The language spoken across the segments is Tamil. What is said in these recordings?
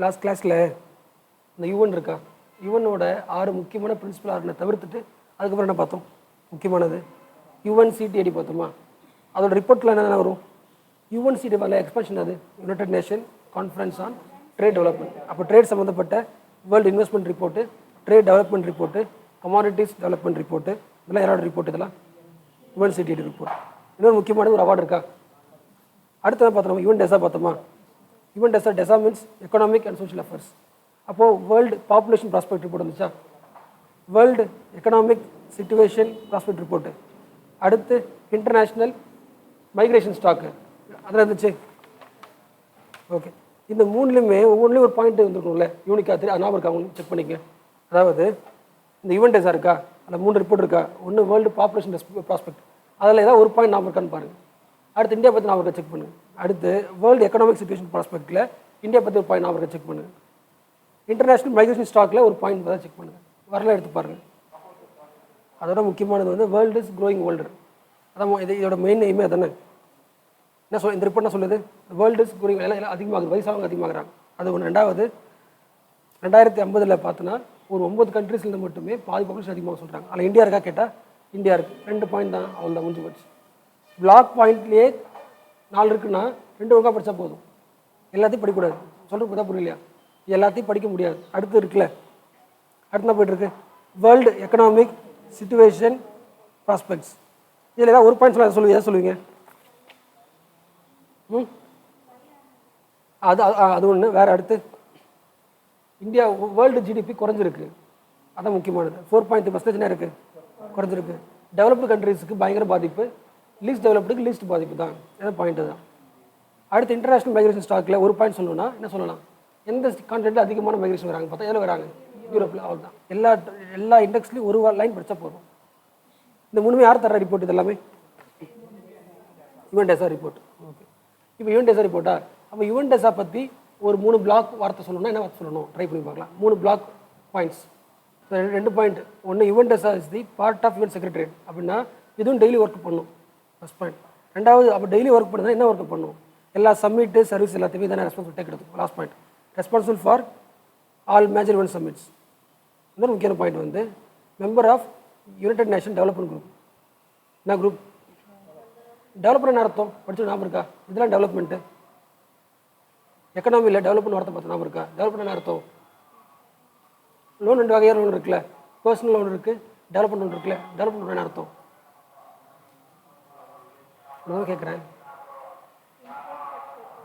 லாஸ்ட் கிளாஸில் இந்த யுஎன் இருக்கா, யுஎனோட 6 முக்கியமான பிரின்சிபல் ஆர்கனை தவிர்த்துட்டு அதுக்கப்புறம் என்ன பார்த்தோம்? முக்கியமானது யுஎன்சிடிடி பார்த்தோமா? அதோட ரிப்போர்ட்டில் என்னென்ன வரும்? யுஎன்சிடி வரல எக்ஸ்பென்ஷன், அது United nation conference on trade development. அப்போ ட்ரேட் சம்மந்தப்பட்ட world investment report, trade development report, commodities development report, இதெல்லாம் யாரோட ரிப்போர்ட்? இதெல்லாம் யுஎன்சிடிடி ரிப்போர்ட். இன்னொரு முக்கியமான ஒரு அவார்டு இருக்கா? அடுத்தது பார்த்தோம் யுஎன் டெசா பார்த்தோமா? UN டெசா means economic and social affairs. அப்போது வேர்ல்டு பாப்புலேஷன் ப்ராஸ்பெக்ட் ரிப்போர்ட் வந்துச்சா? World economic situation prospect report. அடுத்து இன்டர்நேஷ்னல் மைக்ரேஷன் ஸ்டாக்கு அதில் இருந்துச்சு. ஓகே, இந்த மூணுலேயுமே ஒவ்வொன்றுலேயும் ஒரு பாயிண்ட் வந்துருக்கும்ல, யூனிக்காக தெரியும், அது ஞாபகம் இருக்கா? அவங்க செக் பண்ணிக்க. அதாவது இந்த யுஎன் டெசா இருக்கா, அதில் 3 ரிப்போர்ட் இருக்கா? ஒன்று வேர்ல்டு பாப்புலேஷன் ப்ராஸ்பெக்ட், அதில் ஏதாவது ஒரு பாயிண்ட் ஞாபகம் இருக்கான்னு பாருங்கள். அடுத்து இந்தியா பற்றி ஞாபகம் செக் பண்ணுங்கள். அடுத்து வேர்ல்டு எக்கனாமிக் சிச்சுவேஷன் ப்ராஸ்பெக்டில் இந்தியா பற்றி ஒரு பாயிண்ட் ஞாபகம் செக் பண்ணுங்கள். இன்டர்நேஷ்னல் மைக்ரேஷன் ஸ்டாக்கில் ஒரு பாயிண்ட் தான் செக் பண்ணுங்கள். வரலாம் எடுத்து பாருங்கள். அதோட முக்கியமானது வந்து வேர்ல்டு இஸ் க்ரோயிங் வேர்ல்டு. அதான் இதோட மெயின் எய்மே அதானே. என்ன சொல் இந்த ரிப்போர்ட் என்ன சொல்லுது? வேர்ல்டு இஸ் க்ரோயிங், எல்லாம் அதிகமாகுது, வயசானவங்க அதிகமாகறாங்க. அது ஒன்று. ரெண்டாவது 2050 பார்த்தோன்னா ஒரு 9 கண்ட்ரீஸ்லேருந்து மட்டுமே பாதி பாப்புலேஷன் அதிகமாக சொல்கிறாங்க. அதில் இந்தியா இருக்கா கேட்டால் இந்தியா இருக்குது. 2 பாயிண்ட் தான், அவள் தான் முடிஞ்சு போச்சு. பிளாக் பாயிண்ட்லேயே 4 இருக்குன்னா 2 ஒழுங்காக படித்தா போதும், எல்லாத்தையும் படிக்கக்கூடாது. சொல்கிறது பார்த்தா புரியலையா? எல்லாத்தையும் படிக்க முடியாது. அடுத்து இருக்குல்ல, அடுத்து தான் போய்ட்டுருக்கு வேர்ல்டு எக்கனாமிக் சிச்சுவேஷன் ப்ராஸ்பெக்ட்ஸ். இதில் ஏதாவது ஒரு பாயிண்ட் சொல்லுவீங்க, எதை சொல்லுவீங்க? அது ஒன்று. வேறு அடுத்து இந்தியா வேர்ல்டு ஜிடிபி குறைஞ்சிருக்கு, அதான் முக்கியமானது. 4.3% இருக்குது, குறைஞ்சிருக்கு. டெவலப்டு கண்ட்ரீஸுக்கு பயங்கர பாதிப்பு, லீஸ்ட் டெவலப்டுக்கு லீஸ்ட் பாதிப்பு தான். எதாவது பாயிண்ட் தான். அடுத்து இன்டர்நேஷ்னல் மைக்ரேஷன் ஸ்டாக்கில் ஒரு பாயிண்ட் சொல்லணும்னா என்ன சொல்லலாம்? எந்த கான்டினென்ட்டில் அதிகமான மைக்ரேஷன் வராங்க பார்த்தா எதில் வராங்க? யூரோப்பில். அவ்வளோ தான். எல்லா இண்டெக்ஸ்லையும் ஒரு லைன் படித்தா போதும். இந்த 3மே யார் தர ரிப்போர்ட்? இது எல்லாமே யுஎன் டெசா ரிப்போர்ட். ஓகே, இப்போ யுஎன் டெசா ரிப்போர்ட்டா? அப்போ யுஎன் டெசா பற்றி ஒரு 3 பிளாக் வார்த்தை சொல்லணும்னா என்ன வார்த்தை சொல்லணும்? ட்ரை பண்ணி பார்க்கலாம். 3 பிளாக் பாயிண்ட்ஸ். 2 பாயிண்ட். ஒன்று, UN DESA is the part of UN secretariat. அப்படின்னா இதுவும் டெய்லி ஒர்க் பண்ணும், ஃபஸ்ட் பாயிண்ட். ரெண்டாவது, அப்போ டெய்லி ஒர்க் பண்ணுறதுனா என்ன ஒர்க் பண்ணும்? எல்லா சம்மிட்டு சர்வீஸ் எல்லாத்தையுமே தானே ரெஸ்பான்சிபிலிட்டி கிடைக்கும். Last point, responsible for all major event summits. இன்னொரு முக்கியமான பாயிண்ட் வந்து member of United Nation Development Group. என்ன குரூப்? டெவலப்மெண்ட் என்ன அர்த்தம்? படிச்சு ஞாபகம் இருக்கா? இதெல்லாம் டெவலப்மெண்ட்டு. எக்கனாமியில் டெவலப்மெண்ட் வார்த்தை பார்த்து ஞாபகம் இருக்கா? டெவலப்மெண்ட் என்ன அர்த்தம்? லோன் 2 வகையான லோன் இருக்குல்ல, பர்சனல் லோன் இருக்குது, டெவலப்மெண்ட் லோன் இருக்குல்ல. டெவலப்மெண்ட் என்ன அர்த்தம்? நான் கேட்குறேன்.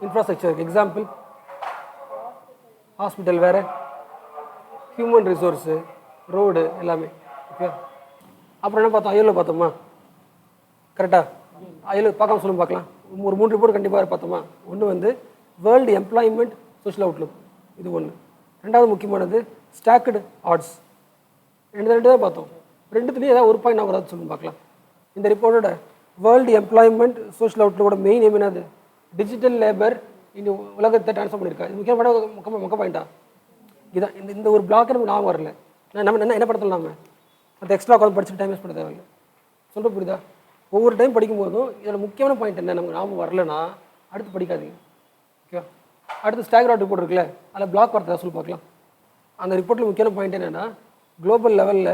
இன்ஃப்ராஸ்ட்ரக்சர், எக்ஸாம்பிள் ஹாஸ்பிட்டல், வேறு ஹியூமன் ரிசோர்ஸு, ரோடு எல்லாமே. ஓகே, அப்புறம் என்ன பார்த்தோம்? ஐஎல்ஓ பார்த்தோமா? கரெக்டாக ஐஎல்ஓ பார்க்காம சொல்லுங்க பார்க்கலாம். ஒரு 3 ரிப்போர்ட் கண்டிப்பாக பார்த்தோமா? ஒன்று வந்து வேர்ல்டு எம்ப்ளாய்மெண்ட் சோஷியல் அவுட்லுக், இது ஒன்று. ரெண்டாவது முக்கியமானது ஸ்டாக்கடு ஆட்ஸ். ரெண்டு தான் பார்த்தோம். ரெண்டுத்துலேயும் ஏதாவது ஒரு பாயிண்ட் நான் வராது சொல்லுங்க பார்க்கலாம். இந்த ரிப்போர்ட்டோட வேர்ல்டு எம்ப்ளாய்மெண்ட் சோஷியல் அவுட்லுக்கோட மெயின் எய்ம் என்னது? டிஜிட்டல் லேபர் இந்த உலகத்தை ட்ரான்ஸ்ஃபர் பண்ணியிருக்கா. இது முக்கியமான மொக்க பாயிண்டா? இதான் இந்த ஒரு பிளாக் நமக்கு ஞாபகம் வரல. நம்ம என்ன படத்தில் நம்ம மற்ற எக்ஸ்ட்ரா கால் படிச்சுட்டு டைம் வேஸ்ட் பண்ண தேவையில்லை. சொல்கிற புரியுதா? ஒவ்வொரு டைம் படிக்கும்போதும் இதில் முக்கியமான பாயிண்ட் என்ன நமக்கு ஞாபகம் வரலன்னா அடுத்து படிக்காதீங்க. ஓகே, அடுத்து ஸ்டாகர் ரிப்போர்ட் இருக்குல்ல, அதில் பிளாக் வார்த்தை சொல்லி பார்க்கலாம். அந்த ரிப்போர்ட்டில் முக்கியமான பாயிண்ட் என்னென்னா, குளோபல் லெவலில்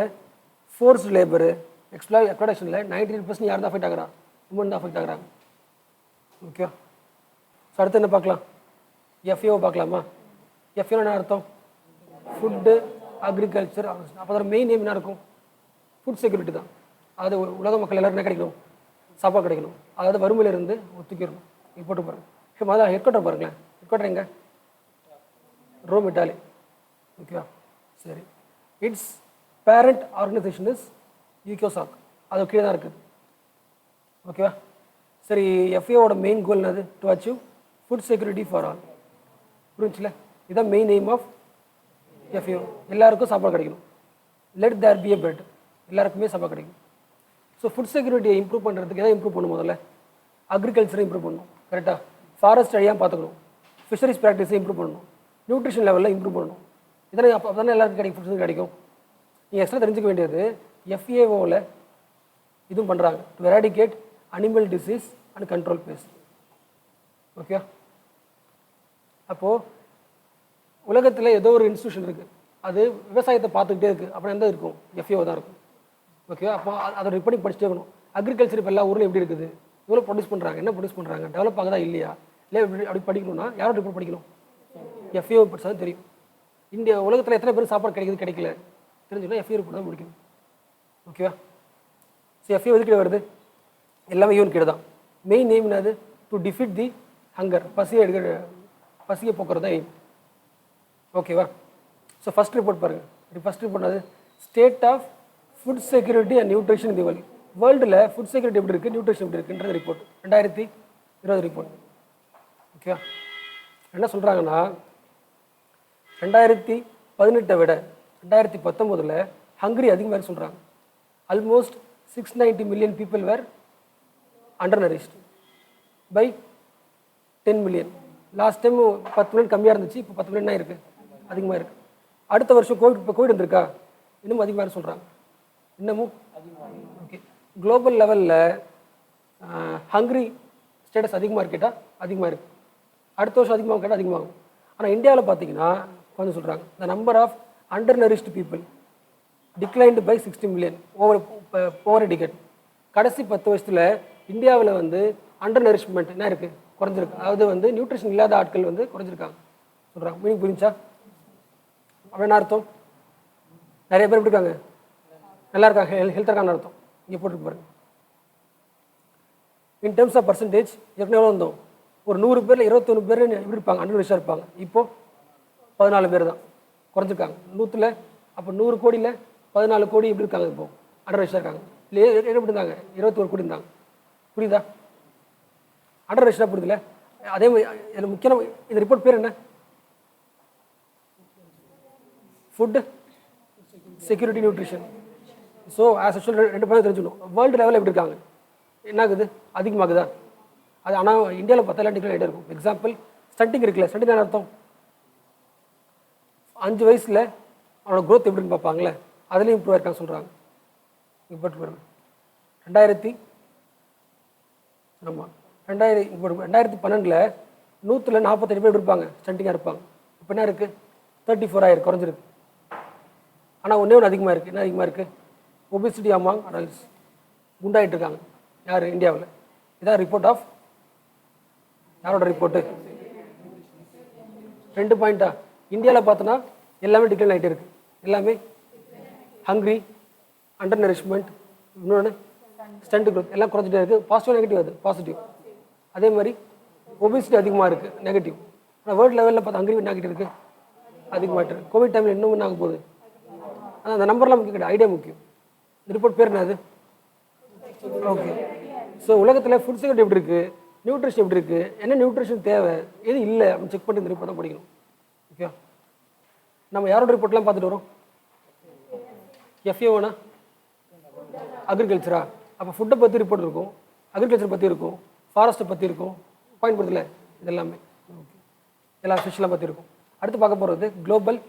ஃபோர்ஸ்டு லேபரு எக்ஸ்ப்ளாய்டேஷனில் 98% யார் தான் அஃபெக்ட் ஆகிறா? உமன் தான் அஃபெக்ட் ஆகிறாங்க. ஓகே, ஸோ அடுத்து என்ன பார்க்கலாம்? எஃப்ஏஓ பார்க்கலாமா? எஃப்ஏஓ என்ன அர்த்தம்? Food agriculture. அப்போ அதோட மெயின் நேம் என்ன இருக்கும்? ஃபுட் செக்யூரிட்டி தான். அதாவது உலக மக்கள் எல்லோரும் என்ன கிடைக்கணும்? சாப்பாடு கிடைக்கணும். அதாவது வறுமையிலிருந்து ஒத்துக்கிடணும். இப்போ போட்டு பாருங்கள். இப்போ முதல்ல ஹெட்குவார்ட்டர் பாருங்களேன். ஹெட்குவார்ட்டர் எங்கே? Rome, Italy. ஓகேவா? சரி, இட்ஸ் பேரண்ட் ஆர்கனைசேஷன் இஸ் யூகோசாக். அது கீழே தான் இருக்குது. ஓகேவா? சரி, எஃப்ஏஓட மெயின் கோல் என்னது? To achieve food security for all. புரிஞ்சுல? இதுதான் மெயின் எய்ம் ஆஃப் எஃப்ஏஓ. எல்லாருக்கும் சாப்பாடு கிடைக்கணும். Let there be a bread. எல்லாருக்குமே சாப்பாடு கிடைக்கும். ஸோ ஃபுட் செக்யூரிட்டியை இம்ப்ரூவ் பண்ணுறதுக்கு எதாவது இம்ப்ரூவ் பண்ணணும். முதல்ல அக்ரிகல்ச்சரை இம்ப்ரூவ் பண்ணணும். கரெக்டாக? ஃபாரஸ்ட் அழியாமல் பார்த்துக்கணும். ஃபிஷரிஸ் ப்ராக்டிஸை இம்ப்ரூவ் பண்ணணும். நியூட்ரிஷன் லெவலில் இம்ப்ரூவ் பண்ணணும். இதனால் அப்போ தானே எல்லாருக்கும் கிடைக்கும், ஃபுட் கிடைக்கும். நீங்கள் எக்ஸ்ட்ரா தெரிஞ்சுக்க வேண்டியது எஃப்ஏஓவில் இதுவும் பண்ணுறாங்க. To eradicate animal disease and control pest. Okay, அப்போது உலகத்தில் ஏதோ ஒரு இன்ஸ்டியூஷன் இருக்குது, அது விவசாயத்தை பார்த்துக்கிட்டே இருக்குது, அப்புறம் எந்த இருக்கும்? எஃப்ஏஓ தான் இருக்கும். ஓகேவா? அப்போ அதை ரிப்போர்ட்டிங் படிச்சுட்டே இருக்கணும். அக்ரிகல்ச்சர் இப்போ எல்லா ஊரில் எப்படி இருக்குது, எவ்வளோ ப்ரொடியூஸ் பண்ணுறாங்க, என்ன ப்ரொடியூஸ் பண்ணுறாங்க, டெவலப் ஆகுதா இல்லையா, இல்லை அப்படி படிக்கணும்னா யாரோட ரிப்போர்ட் படிக்கணும்? எஃப்ஏஓ படிச்சா தான் தெரியும். இந்தியா உலகத்தில் எத்தனை பேர் சாப்பாடு கிடைக்குது கிடைக்கல தெரிஞ்சுன்னா எஃப்ஏஓ ரிப்போர்ட் தான் முடிக்கணும். ஓகேவா? ஸோ எஃப்ஏஓ எதுக்கிட்ட வருது? எல்லாமே யூன் கிட்ட தான். மெயின் எய்ம் என்னது? டு டிஃபீட் தி ஹங்கர், பசியை போக்குறது தான் எய்ம். ஓகேவா? ஸோ ஃபஸ்ட் ரிப்போர்ட் பாருங்கள். ஃபஸ்ட் ரிப்போர்ட் அது state of food security and nutrition the world. வேர்ல்டில் ஃபுட் செக்யூரிட்டி எப்படி இருக்குது, நியூட்ரிஷன் எப்படி இருக்குன்றது ரிப்போர்ட் 2020 ரிப்போர்ட். ஓகேவா? என்ன சொல்கிறாங்கன்னா 2018 விட 2019 ஹங்கரி அதிகமாக சொல்கிறாங்க. Almost 690 million people were undernourished by 10 million. Last time 10 million கம்மியாக இருந்துச்சு, இப்போ 10 மில்லியன் இருக்குது, அதிகமாக இருக்குது. அடுத்த வருஷம் கோவிட் வந்திருக்கா, இன்னும் அதிகமாக சொல்கிறாங்க, இன்னமும் அதிகமாக. ஓகே, குளோபல் லெவலில் ஹங்கரி ஸ்டேட்டஸ் அதிகமாக இருக்கேட்டா அதிகமாக இருக்குது. அடுத்த வருஷம் அதிகமாக கேட்டால் அதிகமாகும். ஆனால் இந்தியாவில் பார்த்தீங்கன்னா கொஞ்சம் சொல்கிறாங்க, the number of undernourished people declined by 60 million over decade. கடைசி 10 வருஷத்தில் இந்தியாவில் அண்டர் நரிஷ்மெண்ட் என்ன இருக்குது, குறைஞ்சிருக்கு. அதாவது நியூட்ரிஷன் இல்லாத ஆட்கள் குறைஞ்சிருக்காங்க சொல்கிறாங்க. மீனிங் புரிஞ்சா? அப்படின்னு அர்த்தம் நிறைய பேர் எப்படி இருக்காங்க, நல்லா இருக்காங்க, ஹெல்த்தாக இருக்கான்னு அர்த்தம். இங்கே போட்டுருக்கு பாருங்க. இன் டேர்ம்ஸ் ஆஃப் பர்சன்டேஜ் ஏற்கனவே எவ்வளோ வந்தோம்? ஒரு 100 பேரில் 21 பேர் எப்படி இருப்பாங்க, அண்டர் நரிஷாக இருப்பாங்க. இப்போது 14 பேர் தான் குறைஞ்சிருக்காங்க 100ல். அப்போ 100 கோடியில் 14 கோடி எப்படி இருக்காங்க, இப்போது அண்டர் நரிஷாக இருக்காங்க. இல்லை எப்படி இருந்தாங்க, 21 கோடி இருந்தாங்க. புரியுதா? அண்டர் நரிஷாக புரியுதுல்ல? அதே மாதிரி இதில் முக்கியமாக இந்த ரிப்போர்ட் பேர் என்ன? Food security nutrition. So as usual 2 பேரும் தெரிஞ்சுக்கணும். வேர்ல்டு லெவலில் எப்படி இருக்காங்க, என்ன ஆகுது, அதிகமாகுதா? அது ஆனால் இந்தியாவில் 10 டிகிரி ஆகிட்டே இருக்கும். எக்ஸாம்பிள் ஸ்டண்டிங் இருக்குல்ல, ஸ்டண்டிங் என்ன அர்த்தம்? 5 வயசில் அவனோட க்ரோத் எப்படின்னு பார்ப்பாங்களே, அதுலேயும் இம்ப்ரூவ் ஆயிருக்கான்னு சொல்கிறாங்க. இப்போ 2012 100ல் 47 பேர் இருப்பாங்க, ஸ்டண்டிங்காக இருப்பாங்க. இப்போ என்ன இருக்குது, 34 ஆயிருக்கு, குறைஞ்சிருக்கு. ஆனால் ஒன்று அதிகமாக இருக்குது. என்ன அதிகமாக இருக்குது? ஒபிசிட்டி அமாங் அடல்ட்ஸ், குண்டாயிட்டு இருக்காங்க. யார்? இந்தியாவில். இதான் ரிப்போர்ட் ஆஃப் யாரோட ரிப்போர்ட்டு? 2 பாயிண்டா? இந்தியாவில் பார்த்தோன்னா எல்லாமே டிக்ளைன் ஆகிட்டே இருக்குது. எல்லாமே ஹங்க்ரி, அண்டர் நரிஷ்மெண்ட், இன்னொன்று ஸ்டண்ட் க்ரோத் எல்லாம் குறைஞ்சிட்டே இருக்குது. பாசிட்டிவ் நெகட்டிவ், அது பாசிட்டிவ். அதே மாதிரி ஒபிசிட்டி அதிகமாக இருக்குது, நெகட்டிவ். ஆனால் வேர்ல்டு லெவலில் பார்த்தா ஹங்க்ரி என்ன ஆகிட்டு இருக்குது, அதிகமாகிட்டு இருக்குது. கோவிட் டைமில் இன்னும் என்ன ஆக போகுது? ஆனால் அந்த நம்பர்லாம் முக்கியம் கிடையாது, ஐடியா முக்கியம். இந்த ரிப்போர்ட் பேர் என்னது? ஓகே. ஸோ உலகத்தில் ஃபுட் செக்யூரிட்டி எப்படி இருக்குது, நியூட்ரிஷன் எப்படி இருக்குது, என்ன நியூட்ரிஷன் தேவை, எது இல்லை அப்படின்னு செக் பண்ணி இந்த ரிப்போர்ட் தான் படிக்கணும். ஓகே, நம்ம யாரோட ரிப்போர்ட்லாம் பார்த்துட்டு வரோம்? எஃப்ஏஓனா அக்ரிகல்ச்சரா? அப்போ ஃபுட்டை பற்றி ரிப்போர்ட் இருக்கும், அக்ரிகல்ச்சர் பற்றி இருக்கும், ஃபாரஸ்ட்டை பற்றி இருக்கும், பாயிண்ட் படுத்தல இது எல்லாமே. ஓகே, எல்லா ஃபிஷ்லாம் பற்றி இருக்கும். அடுத்து பார்க்க போகிறது குளோபல்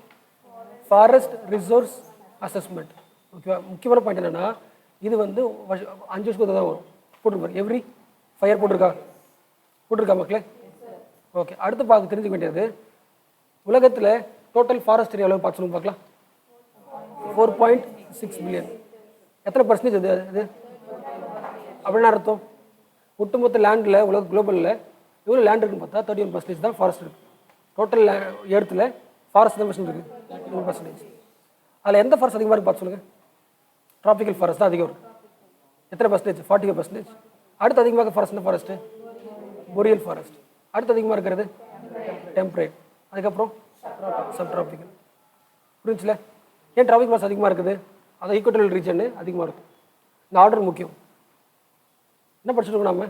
ஃபாரஸ்ட் ரிசோர்ஸ் அசஸ்மெண்ட். ஓகேவா? முக்கியமான பாயிண்ட் என்னென்னா, இது 5 வருஷத்துக்கு தான் வரும். போட்டிருப்பாரு எவ்ரி 5 இயர் போட்டிருக்கா மக்களே? ஓகே. அடுத்து தெரிஞ்சுக்க வேண்டியது, உலகத்தில் டோட்டல் ஃபாரஸ்ட் ஏரியா எவ்வளோ பார்த்து பார்க்கலாம். 4.6 மில்லியன். எத்தனை பர்சன்டேஜ் அது? அது அப்படின்னா அர்த்தம், ஒட்டுமொத்த லேண்டில் உலக குளோபலில் எவ்வளோ லேண்ட் இருக்குன்னு பார்த்தா 31% தான் ஃபாரஸ்ட் இருக்குது. டோட்டல் எர்த்தில் ஃபாரஸ்ட் தான் பர்சன்ட் இருக்குது, 31%. அதில் எந்த ஃபாரஸ்ட் அதிகமாக இருக்குது பார்த்து சொல்லுங்கள். ட்ராபிக்கல் ஃபாரஸ்ட் தான் அதிகம் இருக்குது. எத்தனை பர்சன்டேஜ்? 45%. அடுத்து அதிகமாக ஃபாரஸ்ட் என்ன ஃபாரஸ்ட்டு? பொரியல் ஃபாரஸ்ட். அடுத்து அதிகமாக இருக்கிறது டெம்பரேட். அதுக்கப்புறம் சப் ட்ராபிக்கல். புரிஞ்சுல? ஏன் ட்ராபிக் ஃபாரஸ்ட் அதிகமாக இருக்குது? அது ஈக்குவட்டோரியல் ரீஜன் அதிகமாக இருக்கும். இந்த ஆர்டர் முக்கியம். என்ன படிச்சுருக்கோம் நம்ம?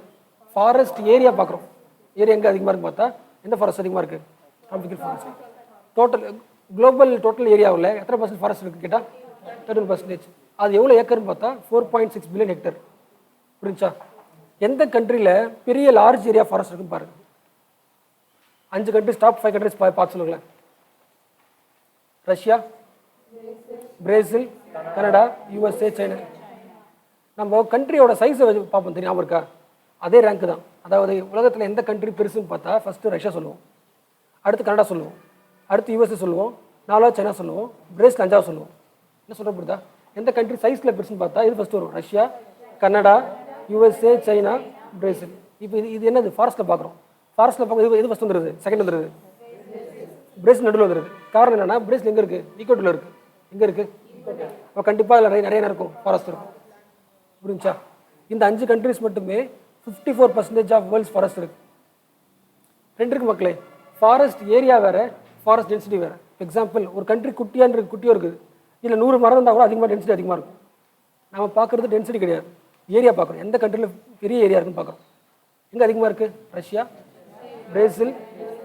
ஃபாரஸ்ட் ஏரியா பார்க்குறோம். ஏரியா எங்கே அதிகமாக இருக்குன்னு பார்த்தா எந்த ஃபாரஸ்ட் அதிகமாக இருக்குது? Tropical forest. Total global total ஏரியாவில் எத்தனை பர்சன்ட் ஃபாரஸ்ட் இருக்குது கேட்டால் 13%. அது எவ்வளோ ஏக்கர்னு பார்த்தா 4.6 பில்லியன் ஹெக்டர். புரிஞ்சா? எந்த கண்ட்ரியில் பெரிய லார்ஜ் ஏரியா ஃபாரஸ்ட் இருக்குன்னு பாருங்கள். 5 கண்ட்ரிஸ், டாப் 5 கண்ட்ரிஸ் பார்த்து சொல்லுங்களேன். Russia, Brazil, Canada, USA, China. நம்ம கண்ட்ரியோட சைஸை வச்சு பார்ப்போம், தெரியும் இருக்கா? அதே ரேங்க் தான். அதாவது உலகத்தில் எந்த கண்ட்ரி பெருசுன்னு பார்த்தா ஃபஸ்ட்டு ரஷ்யா சொல்லுவோம், அடுத்து கனடா சொல்லுவோம், அடுத்து யூஎஸ்ஏ சொல்லுவோம், 4வது சைனா சொல்லுவோம், பிரேசில் 5வது சொல்லுவோம். என்ன சொல்கிற புரியுதா? எந்த கண்ட்ரி சைஸில் பெருசுன்னு பார்த்தா இது ஃபஸ்ட்டு வரும். Russia, Canada, USA, China, Brazil. இப்போ இது என்னது ஃபாரஸ்ட்டில் பார்க்குறோம். ஃபாரஸ்ட்டில் பார்க்க இது ஃபஸ்ட் வந்துடுது, செகண்ட் வந்துடுது, பிரேசில் நடுவில் வந்துடுது. காரணம் என்னன்னா பிரேசில் எங்கே இருக்குது? ஈக்குவட்டில் இருக்குது. எங்கே இருக்குது? இப்போ கண்டிப்பாக அதில் நிறைய இருக்கும், ஃபாரஸ்ட் இருக்கும். புரிஞ்சா? இந்த 5 கண்ட்ரிஸ் மட்டுமே 54% ஆஃப் வேர்ல்ட்ஸ் ஃபாரஸ்ட் இருக்குது. 2 இருக்கு மக்களே. ஃபாரஸ்ட் ஏரியா வேறு, ஃபாரஸ்ட் டென்சிட்டி வேறு. எக்ஸாம்பிள், ஒரு கண்ட்ரி குட்டியும் இருக்குது, இதில் 100 மரம் இருந்தால் கூட அதிகமாக டென்சிட்டி அதிகமாக இருக்கும். நம்ம பார்க்குறது டென்சிட்டி கிடையாது, ஏரியா பார்க்குறோம். எந்த கண்ட்ரியில் பெரிய ஏரியா இருக்குன்னு பார்க்குறோம். எங்கே அதிகமாக இருக்குது? Russia, Brazil,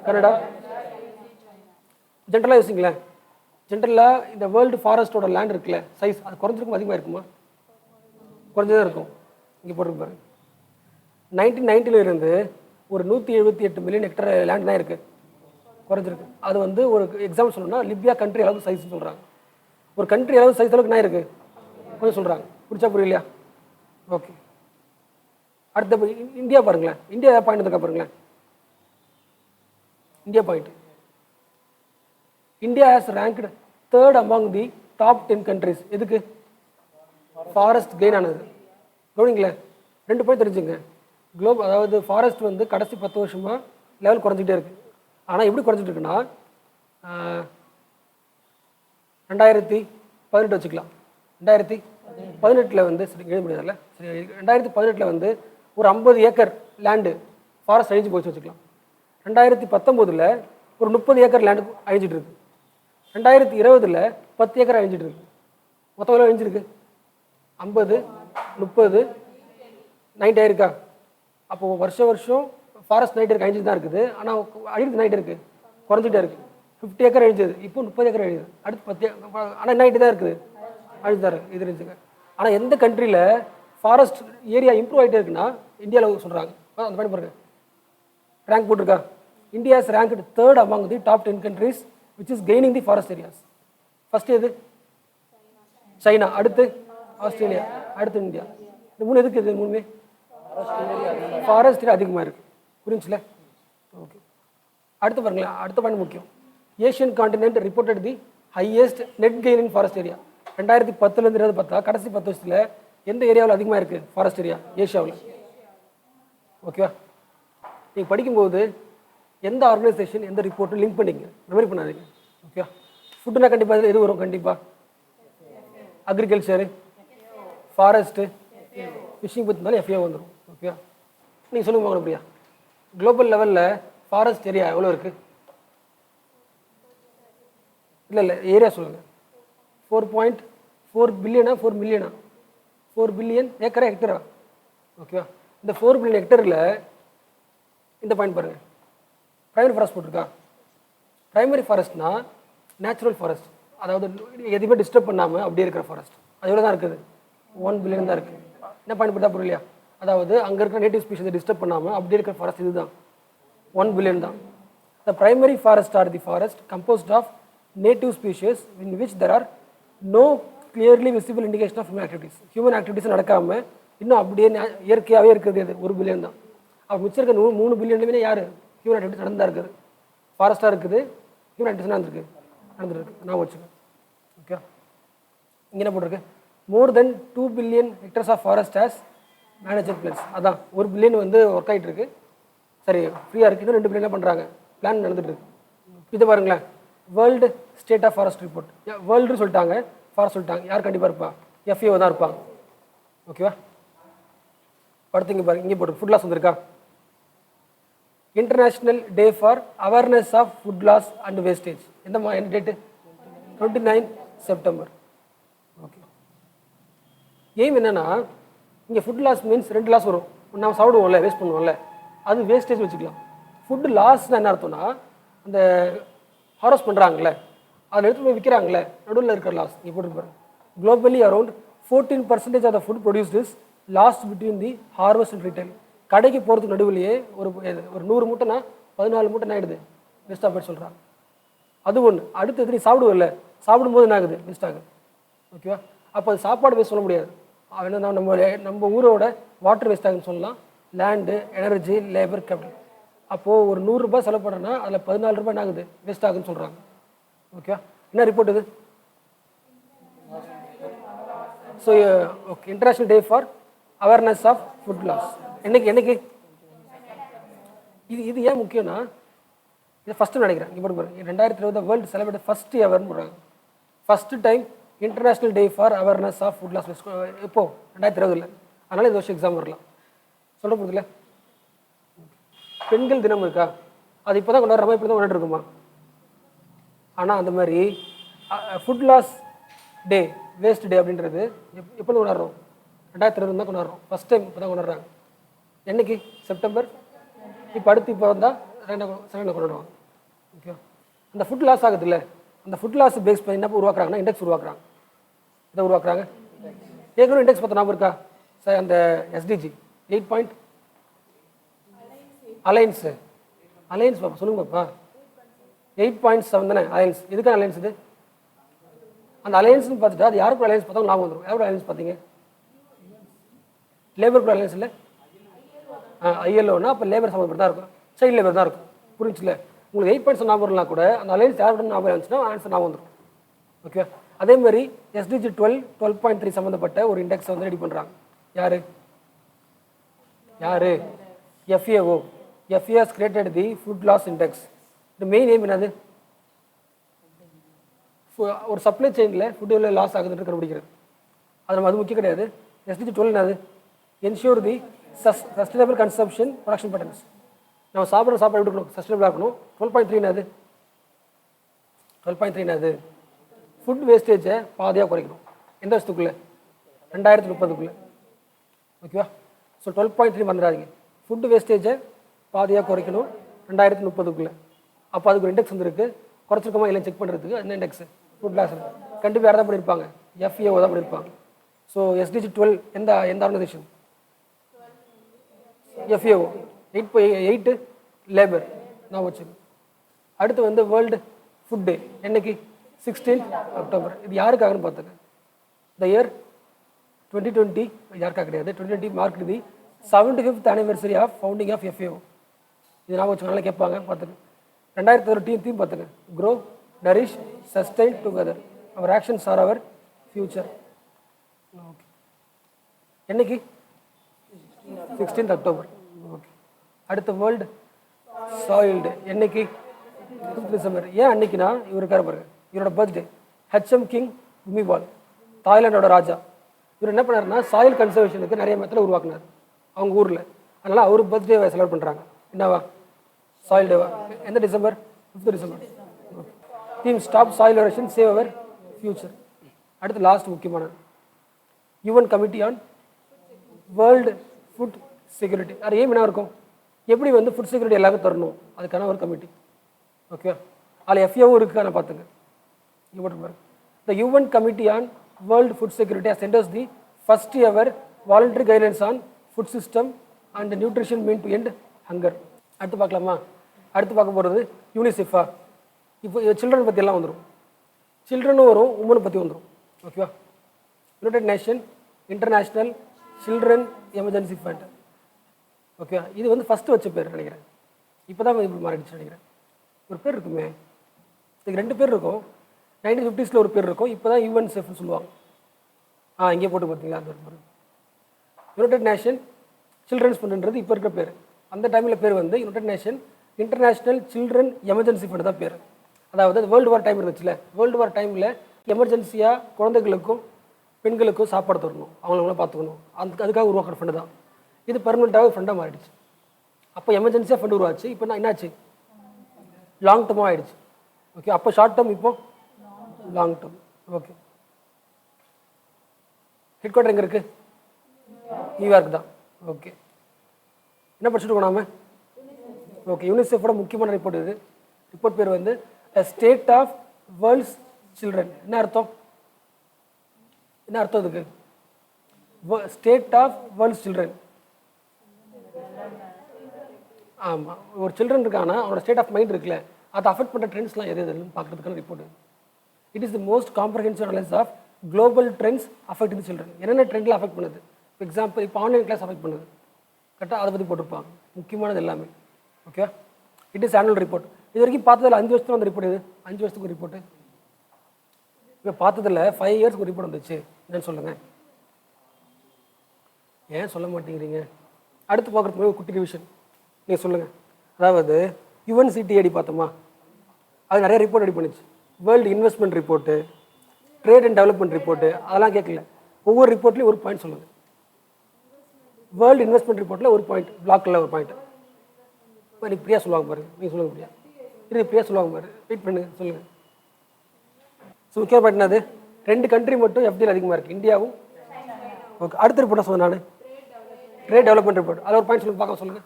Canada. ஜென்ரலாக யோசிங்களேன், ஜென்ரலாக இந்த வேர்ல்டு ஃபாரஸ்ட்டோட லேண்ட் இருக்குல்ல, சைஸ் அது குறைஞ்சிருக்கும் அதிகமாக இருக்குமா? குறைஞ்சதாக இருக்கும். இங்கே போட்டிருக்கு பாருங்க, 1990 இருந்து ஒரு 178 மில்லியன் ஹெக்டர் லேண்ட் தான் இருக்குது, குறைஞ்சிருக்கு. அது வந்து ஒரு எக்ஸாம்பிள் சொல்லணும்னா லிபியா கண்ட்ரி அளவுக்கு சைஸ் சொல்கிறாங்க. ஒரு கண்ட்ரி அளவு சைஸ் அளவுக்கு என்ன இருக்குது கொஞ்சம் சொல்கிறாங்க. பிடிச்சா புரியலையா? ஓகே. அடுத்த இந்தியா பாருங்களேன். இந்தியா பாயிண்ட் இருக்கா பாருங்களேன். India point. India has ranked 3rd among the top 10 countries. எதுக்கு? ஃபாரஸ்ட் கெயின் ஆனது. கவனிங்களேன், 2 பாயிண்ட் தெரிஞ்சுங்க. அதாவது ஃபாரஸ்ட் வந்து கடைசி 10 வருஷமாக லெவல் குறைஞ்சிட்டே இருக்குது. ஆனால் எப்படி குறைஞ்சிட்டு இருக்குன்னா 2018 வச்சுக்கலாம். 2018 வந்து சரி எழுத முடியாதுல்ல, சரி 2018 வந்து ஒரு 50 ஏக்கர் லேண்டு ஃபாரஸ்ட் அழிஞ்சு போச்சு வச்சுக்கலாம். 2019 ஒரு 30 ஏக்கர் லேண்டு அழிஞ்சிட்டு இருக்கு. 2020 10 ஏக்கர் அழிஞ்சிட்டு இருக்கு. மொத்தம் எவ்வளோ அழிஞ்சிருக்கு? 50, 30, 90 ஆயிருக்கா? அப்போது வருஷம் ஃபாரஸ்ட் நைட் இருக்கு அழிஞ்சிட்டு தான் இருக்குது. ஆனால் அழிஞ்சு நைட் இருக்குது குறைஞ்சிட்டே இருக்குது. 50 ஏக்கர் அழிஞ்சது, இப்போ 30 ஏக்கர் அழியுது. அடுத்து 10 ஆனால் நைட்டு தான் இருக்குது, அழிஞ்சு தான் இருக்குது. இது இருந்துச்சுங்க. ஆனால் எந்த கண்ட்ரியில் ஃபாரஸ்ட் ஏரியா இம்ப்ரூவ் ஆகிட்டே இருக்குன்னா இந்தியாவில் சொல்கிறாங்க. அந்த மாதிரி பாருங்க, ரேங்க் போட்டிருக்கா. India is ranked 3rd among the top 10 countries which is gaining the forest areas. First எது? சைனா, அடுத்து ஆஸ்திரேலியா, அடுத்து இந்தியா. இந்த 3 எதுக்கு? இது 3மே ஃபாரஸ்ட் ஏரியா அதிகமாக இருக்குது. புரிஞ்சுல? ஓகே. அடுத்து பாருங்களேன், அடுத்த பாயிண்ட் முக்கியம். Asian continent reported the highest net gain in forest area. 2010 பார்த்தா கடைசி 10 வருஷத்தில் எந்த ஏரியாவில் அதிகமாக இருக்குது ஃபாரஸ்ட் ஏரியா? ஏஷியாவில். ஓகேவா? நீங்கள் படிக்கும்போது எந்த ஆர்கனைசேஷன் எந்த ரிப்போர்ட்டும் லிங்க் பண்ணிங்க, மெமரி பண்ணாதீங்க. ஓகேவா? ஃபுட்டுனா கண்டிப்பாக இதில் எது வரும்? கண்டிப்பாக அக்ரிகல்ச்சரு, ஃபாரஸ்ட்டு, ஃபிஷிங் பற்றி இருந்தாலும் எஃப்ஏ வந்துடும். ஓகேவா? நீங்கள் சொல்லுங்க போகணும் அப்படியா? குளோபல் லெவலில் ஃபாரஸ்ட் ஏரியா எவ்வளோ இருக்குது? இல்லை ஏரியா சொல்லுங்கள். 4.4 பில்லியனா 4 மில்லியனா? 4 பில்லியன் ஏக்கரா ஹெக்டரா? ஓகேவா? இந்த 4 பில்லியன் ஹெக்டரில் இந்த பாயிண்ட் பாருங்கள், ப்ரைமரி ஃபாரஸ்ட் போட்டிருக்கா. ப்ரைமரி ஃபாரஸ்ட்னா நேச்சுரல் ஃபாரஸ்ட், அதாவது எதுவுமே டிஸ்டர்ப் பண்ணாமல் அப்படியே இருக்கிற ஃபாரஸ்ட். அது எவ்வளோ தான் இருக்குது? 1 பில்லியன் தான் இருக்குது. என்ன பாயிண்ட் போட்டா புரியலையா? அதாவது அங்கே இருக்கிற நேட்டிவ் ஸ்பீஷஸை டிஸ்டர்ப் பண்ணாமல் அப்படியே இருக்கிற ஃபாரஸ்ட் இதுதான், 1 பில்லியன் தான். The primary forest are the forest composed of native species in which there are no clearly visible indication of human activities. Human activities நடக்காமல் இன்னும் அப்படியே இயற்கையாகவே இருக்கிறது அது 1 பில்லியன் தான். அப்போ மிச்சம் இருக்க 3 பில்லியன்லுமே யார் ஹியூமன் ஆக்டிவிட்டிஸ் நடந்தா இருக்குது? ஃபாரஸ்ட்டாக இருக்குது, ஹியூமன் ஆக்டிவிட்டிஸ் நடந்துருக்கு. நான் வச்சுக்கேன். ஓகே, இங்கே என்ன போட்டிருக்கு? More then 2 billion hectares of forest has manager plans. அதான் 1 பில்லியன் வந்து ஒர்க் ஆகிட்டு இருக்கு. சரி, ஃப்ரீயாக இருக்குது. இன்னும் 2 பில்லியன் பண்ணுறாங்க, பிளான் நடந்துட்டு இருக்கு. இதை பாருங்களேன், world state of forest report. World சொல்லிட்டாங்க, ஃபாரஸ்ட் சொல்லிட்டாங்க. யார் கண்டிப்பாக இருப்பா? எஃப்ஏஓ தான் இருப்பாங்க. ஓகேவா? அடுத்து இங்கே பாருங்க, இங்கே போட்டு ஃபுட் லாஸ் வந்திருக்கா. International day for awareness of food loss and wastage. என்ன டேட்டு? 29 செப்டம்பர். ஓகே. எய்ம் என்னன்னா, இங்கே ஃபுட் லாஸ் மீன்ஸ் 2 லாஸ் வரும். நம்ம சாப்பிடுவோம்ல, வேஸ்ட் பண்ணுவோம்ல, அது வேஸ்டேஜ் வச்சுக்கலாம். ஃபுட் லாஸ்னால் என்ன அர்த்தம்னா, அந்த ஹார்வெஸ்ட் பண்ணுறாங்களே, அதில் எடுத்து போய் விற்கிறாங்களே, நடுவில் இருக்கிற லாஸ். இங்கே போட்டுருப்பாரு. Globally around 14% of the food produced is lost between the harvest and retail. கடைக்கு போகிறதுக்கு நடுவிலேயே ஒரு 100 மூட்டைனா 14 மூட்டை ஆகிடுது, வேஸ்ட்டாக போய்ட்டு சொல்கிறாங்க. அது ஒன்று. அடுத்து நீ சாப்பிடுவோம்ல, சாப்பிடும்போது என்ன ஆகுது? வேஸ்ட் ஆகுது. ஓகேவா? அப்போ அது சாப்பாடு வேஸ்ட் சொல்ல முடியாது. என்ன, நம்ம ஊரோட வாட்டர் வேஸ்ட் ஆகுதுன்னு சொல்லலாம், லேண்டு, எனர்ஜி, லேபர், கேபிட்டல். அப்போது ஒரு 100 ரூபாய் செலவு பண்ணுறேன்னா அதில் 14 ரூபாய் என்ன ஆகுது? வேஸ்ட் ஆகுதுன்னு சொல்கிறாங்க. ஓகே, என்ன ரிப்போர்ட் இது? So okay, international day for awareness of food loss. என்னைக்கு இது ஏன் முக்கியம்னா, இது ஃபஸ்ட்டு நினைக்கிறேன். இப்போ பாருங்க, 2020 வேர்ல்டு செலிப்ரேட் ஃபஸ்ட் எவர்னு போடுறாங்க. First time international day for awareness of food loss. இப்போ 2020 அதனால் இந்த வருஷம் எக்ஸாம் வரலாம். சொல்ல போதில்ல, பெண்கள் தினம் இருக்கா, அது இப்போ தான் கொண்டாடுற மாதிரி இப்படி தான் கொண்டாட்டு இருக்குமா? ஆனால் அந்த மாதிரி ஃபுட் லாஸ் டே, வேஸ்ட் டே அப்படின்றது எப்போ கொண்டாடுறோம்? 2020 தான் கொண்டாடுறோம். ஃபஸ்ட் டைம் இப்போ தான் கொண்டாடுறாங்க. என்னைக்கு? செப்டம்பர். இப்போ அடுத்து இப்போ வந்தால் செகண்டில் கொண்டாடுவாங்க. ஓகே, அந்த ஃபுட் லாஸ் ஆகுது இல்லை, அந்த ஃபுட் லாஸ் பேஸ் பண்ணி என்ன உருவாக்குறாங்கன்னா இண்டெக்ஸ் உருவாக்குறாங்க. இதை உருவாக்குறாங்க. ஏற்கனவே இண்டெக்ஸ் பார்த்தா ஞாபகம் இருக்கா சார்? அந்த எஸ்டிஜி 8 பாயிண்ட் அலையன்ஸு அலையன்ஸ் பாப்பா, சொல்லுங்க பாப்பா. 8.7 தானே அலையன்ஸ். எதுக்கான அலையன்ஸ் இது? அந்த அலையன்ஸ்னு பார்த்துட்டா அது யாருக்கு அலையன்ஸ் பார்த்தா ஞாபகம் வந்துடும். யாரோட அலையன்ஸ் பார்த்தீங்க? லேபருக்கு அலையன்ஸ் இல்லை, ஐஎல்ஓனா அப்போ லேபர் சம்மந்தப்பட்டு தான் இருக்கும், சைல்டு லேபர் தான் இருக்கும். புரிஞ்சுல? உங்களுக்கு 8 ஞாபகம் வரலாம் கூட அந்த அலையன்ஸ் யாரோட ஞாபகம் இருந்துச்சுன்னா ஆன்சர் ஞாபகம் வந்துடும். ஓகே, அதே மாதிரி எஸ்டிஜி 12.3 சம்மந்தப்பட்ட ஒரு இண்டெக்ஸை வந்து ரெடி பண்ணுறாங்க. யாரு? FAO. FAO has created the food loss index. The main aim என்னது? ஒரு சப்ளை செயினில் ஃபுட் எவ்வளோ லாஸ் ஆகுதுன்னு கண்டுபிடிக்கிறது. அது நம்ம அது முக்கியம் கிடையாது. எஸ்டிஜி 12 என்னது? என்ஷூர் தி சஸ்டைனபிள் கன்சம்ஷன் ப்ரொடக்ஷன் பேட்டர்ன்ஸ். நம்ம சாப்பிட்ற சாப்பாடு எப்படி இருக்கணும்? சஸ்டைனபிளாக இருக்கணும். 12.3 என்னது? 12.3 என்னது? ஃபுட் வேஸ்டேஜை பாதியாக குறைக்கணும். எந்த வருஷத்துக்குள்ளே? 2030க்குள்ளே. ஓகேவா? ஸோ 12.3 வந்துடாதீங்க. ஃபுட் வேஸ்டேஜை பாதியாக குறைக்கணும் 2030க்குள்ளே. அப்போ அதுக்கு ஒரு இண்டெக்ஸ் வந்துருக்கு. குறைச்சிருக்கோமா இல்லை செக் பண்ணுறதுக்கு என்ன இண்டெக்ஸ்? Food loss. கண்டிப்பாக யார் தான் பண்ணியிருப்பாங்க? FAO தான் பண்ணியிருப்பாங்க. ஸோ எஸ்டிஜி 12 எந்த ஆர்கனைசேஷன்? FAO. 8 லேபர் நான் வச்சுக்கோங்க. அடுத்து வந்து வேர்ல்டு ஃபுட் டே என்னைக்கு? 16 அக்டோபர். இது யாருக்காகன்னு பார்த்துங்க. த இயர் 2020 யாருக்காக கிடையாது. 2020 mark the 75th anniversary of founding of FAO. இது நான் வச்சுக்கோங்க, நல்லா கேட்பாங்க பார்த்துங்க. 2013 தீம் பார்த்துங்க. Grow, nourish, sustain together. Our actions are our future. Okay, என்னைக்கு? 16th October. ஓகே, அடுத்த வேர்ல்டு சாயில் டே என்னைக்கு? 5th December. ஏன் அன்னைக்குன்னா இவர் இருக்காரு பாருங்க, இவரோட பர்த்டே. HM கிங் பூமிபால், தாய்லாண்டோட ராஜா. இவர் என்ன பண்ணாருன்னா சாயில் கன்சர்வேஷனுக்கு நிறைய மெத்தட் உருவாக்குனார் அவங்க ஊரில். அதனால் அவர் பர்த்டேவை செலிப்ரேட் பண்ணுறாங்க. என்னவா? சாயில் டேவா? எந்த December? 5th December. Theme stop soil erosion, save our future. அடுத்து லாஸ்ட் முக்கியமான UN committee on world food security. அது ஏன் என்ன இருக்கும்? எப்படி வந்து ஃபுட் செக்யூரிட்டி எல்லாருக்கும் தரணும், அதுக்கான ஒரு கமிட்டி. ஓகே, அதில் FAO இருக்குன்னு பார்த்துங்க. The UN Committee on World Food Security has endorsed the first ever voluntary guidelines on food system and nutrition meant to end hunger. அடுத்து பார்க்கலாமா? அடுத்து பார்க்க போகிறது யூனிசெஃபா. இப்போ சில்ட்ரன் பற்றி எல்லாம் வந்துடும். சில்ட்ரனும் வரும், உமனை பற்றி வந்துடும். ஓகேவா? United nation international children emergency fund. Okay, இது வந்து ஃபஸ்ட்டு வச்ச பேர் நினைக்கிறேன். இப்போ தான் இப்படி மாறிடுச்சு நினைக்கிறேன். ஒரு பேர் இருக்குமே, இதுக்கு 2 பேர் இருக்கும். 1950s ஒரு பேர் இருக்கும். இப்போ தான் UNICEFன்னு சொல்லுவாங்க. இங்கே போட்டு பார்த்தீங்களா? அந்த ஒரு யுனைடெட் நேஷன் சில்ட்ரன்ஸ் ஃபண்டுன்றது இப்போ இருக்கிற பேர். அந்த டைமில் பேர் வந்து United nation international children emergency fund தான் பேர். அதாவது வேர்ல்டு வார் டைம் இருந்துச்சுல, வேர்ல்டு வார் டைமில் எமர்ஜென்சியாக குழந்தைகளுக்கும் பெண்களுக்கும் சாப்பாடு தரணும், அவங்கள பார்த்துக்கணும், அதுக்காக உருவாக்குற ஃபண்டு தான் இது. பெர்மனெண்ட்டாக ஃபண்டாக மாறிடுச்சு. அப்போ எமர்ஜென்சியாக ஃபண்டு உருவாச்சு. இப்போ என்னாச்சு? லாங் டேர்மாக ஆகிடுச்சு. ஓகே, அப்போ ஷார்ட் டேர்ம், இப்போ long term. Okay, head quarter எங்கே இருக்குது? நியூயார்க் தான். ஓகே, என்ன படிச்சுட்டு இருக்கோம் நாம? ஓகே, யூனிசெஃபோட முக்கியமான ரிப்போர்ட் இது. ரிப்போர்ட் பேர் வந்து ஸ்டேட் ஆஃப் வேர்ல்ட்ஸ் சில்ட்ரன். என்ன அர்த்தம்? என்ன அர்த்தம் இதுக்கு? State of world's children. ஆமாம், ஒரு சில்ட்ரன் இருக்கானா அவனோட ஸ்டேட் ஆஃப் மைண்ட் இருக்குல்ல, அதை அஃபெக்ட் பண்ணுற ட்ரெண்ட்ஸ்லாம் எது எதுன்னு பார்க்குறதுக்கான report. It is the most comprehensive analysis of global trends affecting children. என்னென்ன ட்ரெண்டில் அஃபெக்ட் பண்ணுது? ஃபார் எக்ஸாம்பிள் இப்போ ஆன்லைன் கிளாஸ் அஃபெக்ட் பண்ணுது, கரெக்டாக அதை பற்றி போட்டிருப்பாங்க. முக்கியமானது எல்லாமே. Okay, it is annual report. இது வரைக்கும் பார்த்ததில் 5 வருஷத்துல அந்த ரிப்போர்ட். இது 5 வருஷத்துக்கு ரிப்போர்ட்டு. இப்போ பார்த்ததில் 5 இயர்ஸ்க்கு ஒரு ரிப்போர்ட் வந்துச்சு, என்னன்னு சொல்லுங்கள். ஏன் சொல்ல மாட்டேங்கிறீங்க? அடுத்து பார்க்குறதுக்கு ஒரு குட்டி ரிவிஷன் நீங்கள் சொல்லுங்கள். அதாவது யுஎன்சிடிஐடி பார்த்தோமா, அது நிறைய ரிப்போர்ட் ரெடி பண்ணிச்சு. World investment report, trade and development report, அதெல்லாம் கேட்கல. ஒவ்வொரு ரிப்போர்ட்லேயும் ஒரு பாயிண்ட் சொல்லுங்கள். வேர்ல்டு இன்வெஸ்ட்மெண்ட் ரிப்போர்ட்டில் ஒரு பாயிண்ட், பிளாக்கில் ஒரு பாயிண்ட். இப்போ நீ பிரியா சொல்லுவாங்க பாருங்க, நீங்கள் சொல்லுங்க பிரியா. இது பிரியா சொல்லுவாங்க பாரு, வெயிட் பண்ணுங்க சொல்லுங்கள். ஸோ முக்கிய பாயிண்ட் என்னது? 2 கண்ட்ரி மட்டும் எஃப்டியில் அதிகமாக இருக்குது, இந்தியாவும். ஓகே, அடுத்த ரிப்போர்ட்டாக சொன்னேன் நான், ட்ரேட் டெவலப்மெண்ட் ரிப்போர்ட். அதில் ஒரு பாயிண்ட் சொல்லுங்க பார்க்க சொல்லுங்கள்.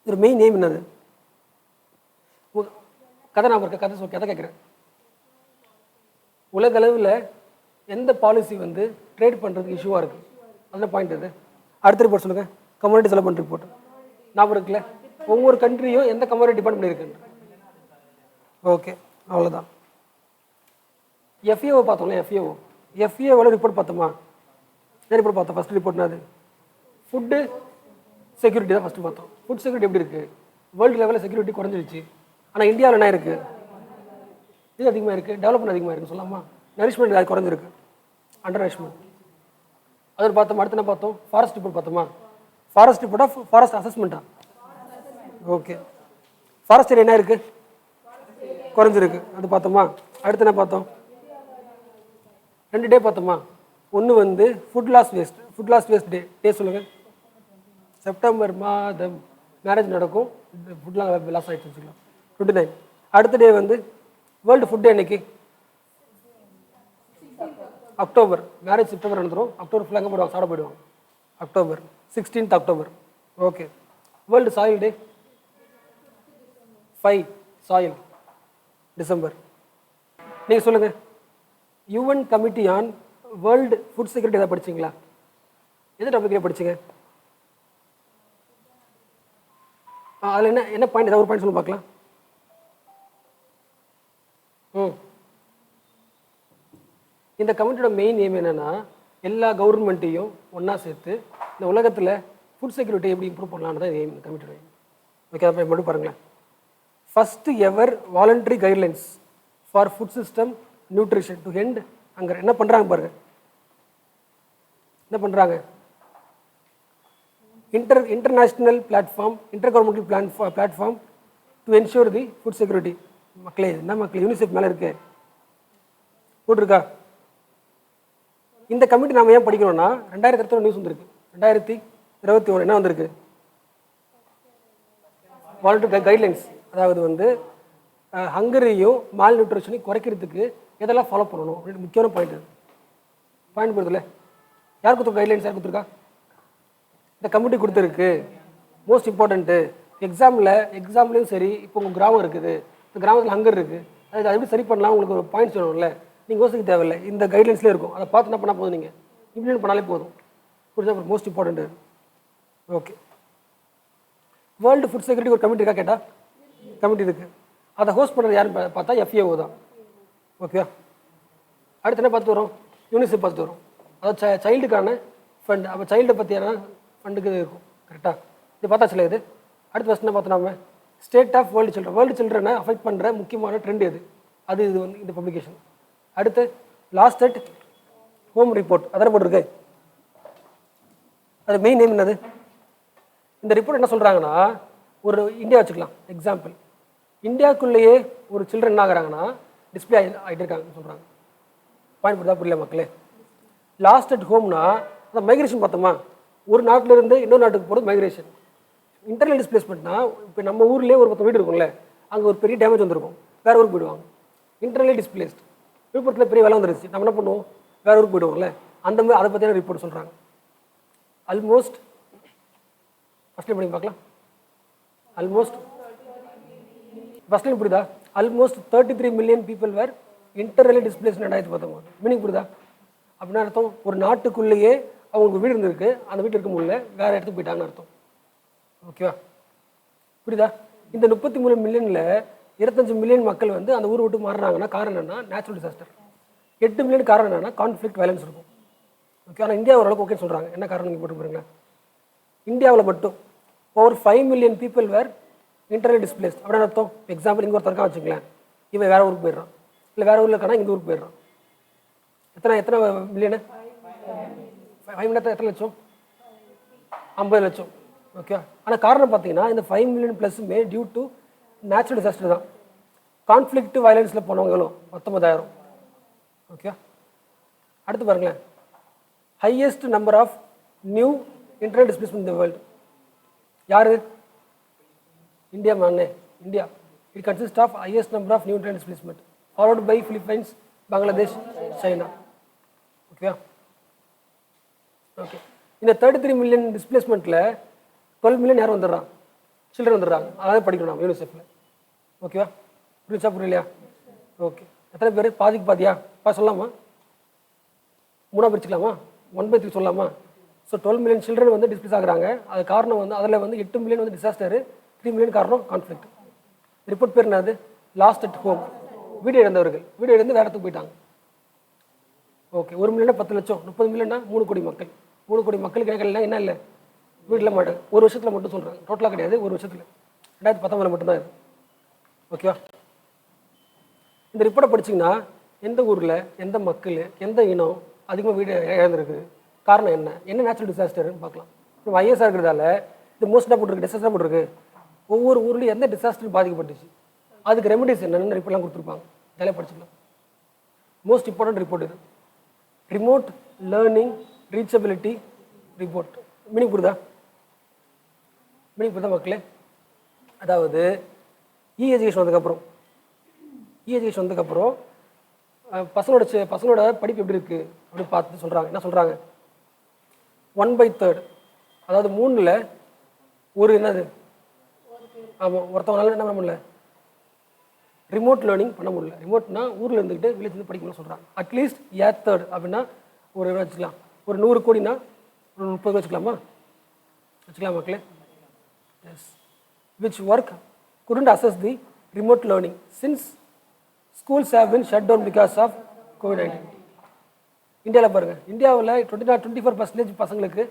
ஒரு மெயின் நேம் என்னது? கதை நான் இருக்க கதை கதை கேட்குறேன். உலக அளவில் எந்த பாலிசி வந்து ட்ரேட் பண்ணுறதுக்கு இஷ்யூவாக இருக்குது, அதில் பாயிண்ட் அது. அடுத்த ரிப்போர்ட் சொல்லுங்கள், கம்யூனிட்டி டெவலப்மெண்ட் ரிப்போர்ட். ஞாபகம் இருக்குல்ல, ஒவ்வொரு கண்ட்ரியும் எந்த கம்யூனிட்டி டிபெண்ட் பண்ணியிருக்கு. ஓகே, அவ்வளோதான். எஃப்ஏஓ பார்த்தோம்ல, எஃப்ஏஓவில் ரிப்போர்ட் பார்த்தோமா? என்ன ரிப்போர்ட் பார்த்தோம்? ஃபஸ்ட் ரிப்போர்ட்னா அது ஃபுட்டு செக்யூரிட்டி தான் ஃபஸ்ட்டு பார்த்தோம். ஃபுட் செக்யூரிட்டி எப்படி இருக்குது? வேர்ல்டு லெவலில் செக்யூரிட்டி குறைஞ்சிருச்சு, ஆனால் இந்தியாவில் என்ன இருக்குது? இது அதிகமாக இருக்குது, டெவலப்மெண்ட் அதிகமாக இருக்குன்னு சொல்லாமா? நரிஷ்மெண்ட் அது குறைஞ்சிருக்கு, அண்டர் நரிஷ்மெண்ட். அது பார்த்தோம். அடுத்து என்ன பார்த்தோம்? ஃபாரஸ்ட் ரிப்போர்ட் பார்த்தோமா? ஃபாரஸ்ட் ரிப்போர்ட்டா ஃபாரஸ்ட் அசஸ்மெண்ட்டா? ஓகே, ஃபாரஸ்ட் ஏரியா என்ன இருக்குது? குறைஞ்சிருக்கு, அது பார்த்தோமா? அடுத்து என்ன பார்த்தோம்? 2 டே பார்த்தோமா? ஒன்று வந்து ஃபுட் லாஸ் வேஸ்ட் டே சொல்லுங்கள். செப்டம்பர் மாதம் மேரேஜ் நடக்கும், ஃபுட்லாம் லாஸ் ஆகிடுச்சு வச்சுக்கலாம், 29. அடுத்த டே வந்து வேர்ல்டு ஃபுட் டே. அன்னைக்கு அக்டோபர், மேரேஜ் செப்டம்பர் நடந்துடும், அக்டோபர் ஃபுல்லாக எங்கே போயிடுவாங்க? சாப்பிட போயிடுவாங்க. October 16th October. Okay, world soil டே 5 சாயில், டிசம்பர். நீங்கள் சொல்லுங்கள், UN committee on world food security எதாவது படிச்சிங்களா? எந்த டாபிக்ல படிச்சிங்க? அதில் என்ன பாயிண்ட்? ஏதாவது ஒரு பாயிண்ட் சொல்லுங்க பார்க்கலாம். இந்த கமிட்டியோட மெயின் எய்ம் என்னென்னா, எல்லா கவர்மெண்ட்டையும் ஒன்றா சேர்த்து இந்த உலகத்தில் ஃபுட் செக்யூரிட்டி எப்படி இம்ப்ரூவ் பண்ணலான்னு தான் எய்ம் இந்த கமிட்டியோட எய்ம். ஓகே, அதை மட்டும் பாருங்களேன். First ever voluntary guidelines for food system nutrition to ஹெண்ட் அங்கே என்ன பண்ணுறாங்க பாருங்கள். என்ன பண்ணுறாங்க? International platform, inter governmental platform to ensure the food security. மக்களே, என்ன மக்களே, யூனிசெஃப் மேலே இருக்கு போட்டிருக்கா. இந்த கமிட்டி நாம் ஏன் படிக்கிறோம்னா, 2021 நியூஸ் வந்துருக்கு, 2021 என்ன வந்திருக்கு? Voluntary guidelines. அதாவது வந்து ஹங்கரையும் மால் நியூட்ரிஷனையும் குறைக்கிறதுக்கு எதெல்லாம் ஃபாலோ பண்ணணும் அப்படின்னு முக்கியமான பாயிண்ட் போடுறதுல யார் கொடுத்துருக்க கைட்லைன்ஸ்? யார் கொடுத்துருக்கா? இந்த கமிட்டி கொடுத்துருக்கு. மோஸ்ட் இம்பார்ட்டண்ட்டு எக்ஸாம்லேயும் சரி, இப்போ உங்கள் கிராமம் இருக்குது, இந்த கிராமத்தில் ஹங்கர் இருக்குது, அது எப்படி சரி பண்ணலாம், உங்களுக்கு ஒரு பாயிண்ட்ஸ் வேணும்ல, நீங்கள் யோசிக்க தேவையில்லை, இந்த கைட்லைன்ஸ்லேயே இருக்கும். அதை பார்த்து என்ன பண்ணால் போதும், நீங்கள் இம்ப்ளிமெண்ட் பண்ணாலே போதும். புரிஞ்சா? Most important. Okay, world food security ஒரு கமிட்டி இருக்கா கேட்டால் கமிட்டி இருக்குது. அதை ஹோஸ்ட் பண்ணுறது யாருன்னு பார்த்தா எஃப்ஏஓ தான். ஓகே, அடுத்து என்ன பார்த்து வரும்? யூனிசெஃப் பார்த்து வரும். அதாவது சைல்டுக்கான ஃபண்ட். அப்போ சைல்டை பற்றியான ஃபண்டுக்கு இது இருக்கும். கரெக்டாக இது பார்த்தாச்சுல. இது அடுத்து ஃபஸ்ட் என்ன பார்த்தோம்? நம்ம ஸ்டேட் ஆஃப் வேர்ல்டு சில்ட்ரனை அஃபெக்ட் பண்ணுற முக்கியமான ட்ரெண்ட் எது? அது இது வந்து இந்த பப்ளிகேஷன். அடுத்து லாஸ்ட் அட் ஹோம் ரிப்போர்ட், அதான் போட்டிருக்கு. அது மெயின் நேம் என்னது? இந்த ரிப்போர்ட் என்ன சொல்கிறாங்கன்னா, ஒரு இந்தியா வச்சுக்கலாம் எக்ஸாம்பிள். இந்தியாவுக்குள்ளேயே ஒரு சில்ட்ரன் என்ன ஆகிறாங்கன்னா டிஸ்பிளே ஆகிட்டு இருக்காங்கன்னு சொல்கிறாங்க. பாயிண்ட் போட்டு தான் புரியல மக்களே. லாஸ்ட் அட் ஹோம்னா அந்த மைக்ரேஷன் பார்த்தோமா, ஒரு நாட்டிலேருந்து இன்னொரு நாட்டுக்கு போகிறது மைக்ரேஷன். இன்டர்னல் டிஸ்பிளேஸ்மெண்ட்னா, இப்போ நம்ம ஊர்லேயே ஒரு 10 வீடு இருக்கும்ல, அங்கே ஒரு பெரிய டேமேஜ் வந்துருக்கும், வேறு ஊருக்கு போயிடுவாங்க. Internally displaced. விழுப்புரத்தில் பெரிய வேலை வந்துருச்சு, நம்ம என்ன பண்ணுவோம்? வேறு ஊருக்கு போயிடுவோம்ல, அந்த மாதிரி அதை பற்றியான ரிப்போர்ட் சொல்கிறாங்க. ஆல்மோஸ்ட் ஃபஸ்ட் பண்ணி பார்க்கலாம். ஆல்மோஸ்ட் ஃபஸ்ட் டைம் புரியுதா? Almost 33 million people were internally displaced 2019. Meaning புரியுதா? அப்படின்னா அர்த்தம், ஒரு நாட்டுக்குள்ளேயே அவங்களுக்கு வீடு இருந்திருக்கு, அந்த வீட்டு இருக்க முடியல, வேறு இடத்துக்கு போயிட்டாங்கன்னு அர்த்தம். ஓகேவா? புரியுதா? இந்த 33 மில்லியனில் 25 மில்லியன் மக்கள் வந்து அந்த ஊர் விட்டு மாறுறாங்கன்னா காரணம் என்னன்னா நேச்சுரல் டிசாஸ்டர். 8 மில்லியன் காரணம் என்னன்னா கான்ஃப்ளிக்ட் வயலன்ஸ் இருக்கும். ஓகே, ஆனால் இந்தியா ஓரளவுக்கு ஓகே சொல்கிறாங்க. என்ன காரணம் நீங்கள் போட்டு பாருங்களேன். இந்தியாவில் மட்டும் over 5 million people were internal displaced. அப்படின்னு அர்த்தம், எக்ஸாம்பிள் இங்கே ஒருத்தருக்கா வச்சுங்களேன், இவன் வேறு ஊருக்கு போயிடுறான், இல்லை வேறு ஊரில் இருக்கானா இந்த ஊருக்கு போயிடுறான். எத்தனை எத்தனை மில்லியனு? 5 மில்லியன் எத்தனை லட்சம்? 50 லட்சம். ஓகே. ஆனால் காரணம் பார்த்தீங்கன்னா இந்த 5 மில்லியன் ப்ளஸ்ஸுமே டியூ டு நேச்சுரல் டிசாஸ்டர் தான். கான்ஃப்ளிக்ட் வயலன்ஸில் போனவங்க எவ்வளோ? 19,000. ஓகே. அடுத்து பாருங்களேன், highest number of new internal displacement in the world. யார்? இந்தியா மானே, India. It consist of highest number of new internal displacement, followed by Philippines, Bangladesh, China. Okay. Okay. இந்த 33 மில்லியன் டிஸ்பிளேஸ்மெண்ட்டில் 12 மில்லியன் யாரும் வந்துடுறான்? சில்ட்ரன் வந்துடுறாங்க. அதாவது படிக்கணும் நம்ம யூனிசெஃபில். ஓகேவா? புரிச்சா புரியலையா? ஓகே. எத்தனை பேர்? பாதிக்கு பாதியா? சொல்லலாமா? 3 பிரிச்சுக்கலாமா? 1/3 சொல்லலாமா? ஸோ 12 மில்லியன் சில்ட்ரன் வந்து டிஸ்பிளேஸ் ஆகுறாங்க. அது காரணம் வந்து அதில் வந்து 8 மில்லியன் வந்து டிசாஸ்டர், 3 மில்லியன் காரணம் கான்ஃப்ளிக்ட். ரிப்போர்ட் பேர் என்னது? Last at home. வீடு இழந்தவர்கள். வீடு இழந்து வேற இடத்துக்கு போயிட்டாங்க. ஓகே. 1 மில்லியனா 10 லட்சம், 30 மில்லியனா 3 கோடி மக்கள். 3 கோடி மக்களுக்கு என்ன இல்லை? வீட்டில் மாட்டாங்க. ஒரு வருஷத்தில் மட்டும் சொல்கிறாங்க, டோட்டலாக கிடையாது. ஒரு வருஷத்தில் 2019 மட்டும்தான் இது. ஓகேவா? இந்த ரிப்போர்ட்டை படிச்சிங்கன்னா எந்த ஊரில் எந்த மக்கள் எந்த இனம் அதிகமாக வீடு இழந்திருக்கு, காரணம் என்ன, என்ன நேச்சுரல் டிசாஸ்டர்னு பார்க்கலாம். இப்போ ஐஎஸ்ஆர் இருக்கிறதால இது மோஸ்ட்டாக போட்டிருக்கு, டிசாஸ்டராக போட்டிருக்கு. ஒவ்வொரு ஊர்லேயும் எந்த டிசாஸ்டர் பாதிக்கப்பட்டுச்சு, அதுக்கு ரெமெடிஸ் என்னென்னு ரிப்போர்ட்லாம் கொடுத்துருப்பாங்க. இதெல்லாம் படிச்சுக்கலாம். மோஸ்ட் இம்பார்ட்டன்ட் ரிப்போர்ட் இது. Remote learning reachability report. Meaning புரியுதா? மீனிங் புரியுதா மக்களே? அதாவது எஜுகேஷன் வந்ததுக்கப்புறம் பசங்களோட படிப்பு எப்படி இருக்குது அப்படின்னு பார்த்து சொல்கிறாங்க. என்ன சொல்கிறாங்க? 1/3, அதாவது 3ல் ஒரு என்னது? ஆமாம், ஒருத்தவங்களால என்ன பண்ண முடியல? ரிமோட் லேர்னிங் பண்ண முடியல. ரிமோட்னா ஊரில் இருந்துக்கிட்டு வில்லேஜ்லேருந்து படிக்கணும்னு சொல்கிறாங்க. அட்லீஸ்ட் 1/3 அப்படின்னா ஒரு வச்சுக்கலாம். ஒரு 100 கோடினா ஒரு 30 வச்சுக்கலாமா? வச்சுக்கலாம் மக்களே. Yes. Which work couldn't assess the remote learning since schools have been shut down because of COVID-19. இந்தியாவில் பாருங்கள், இந்தியாவில் 24% பசங்களுக்கு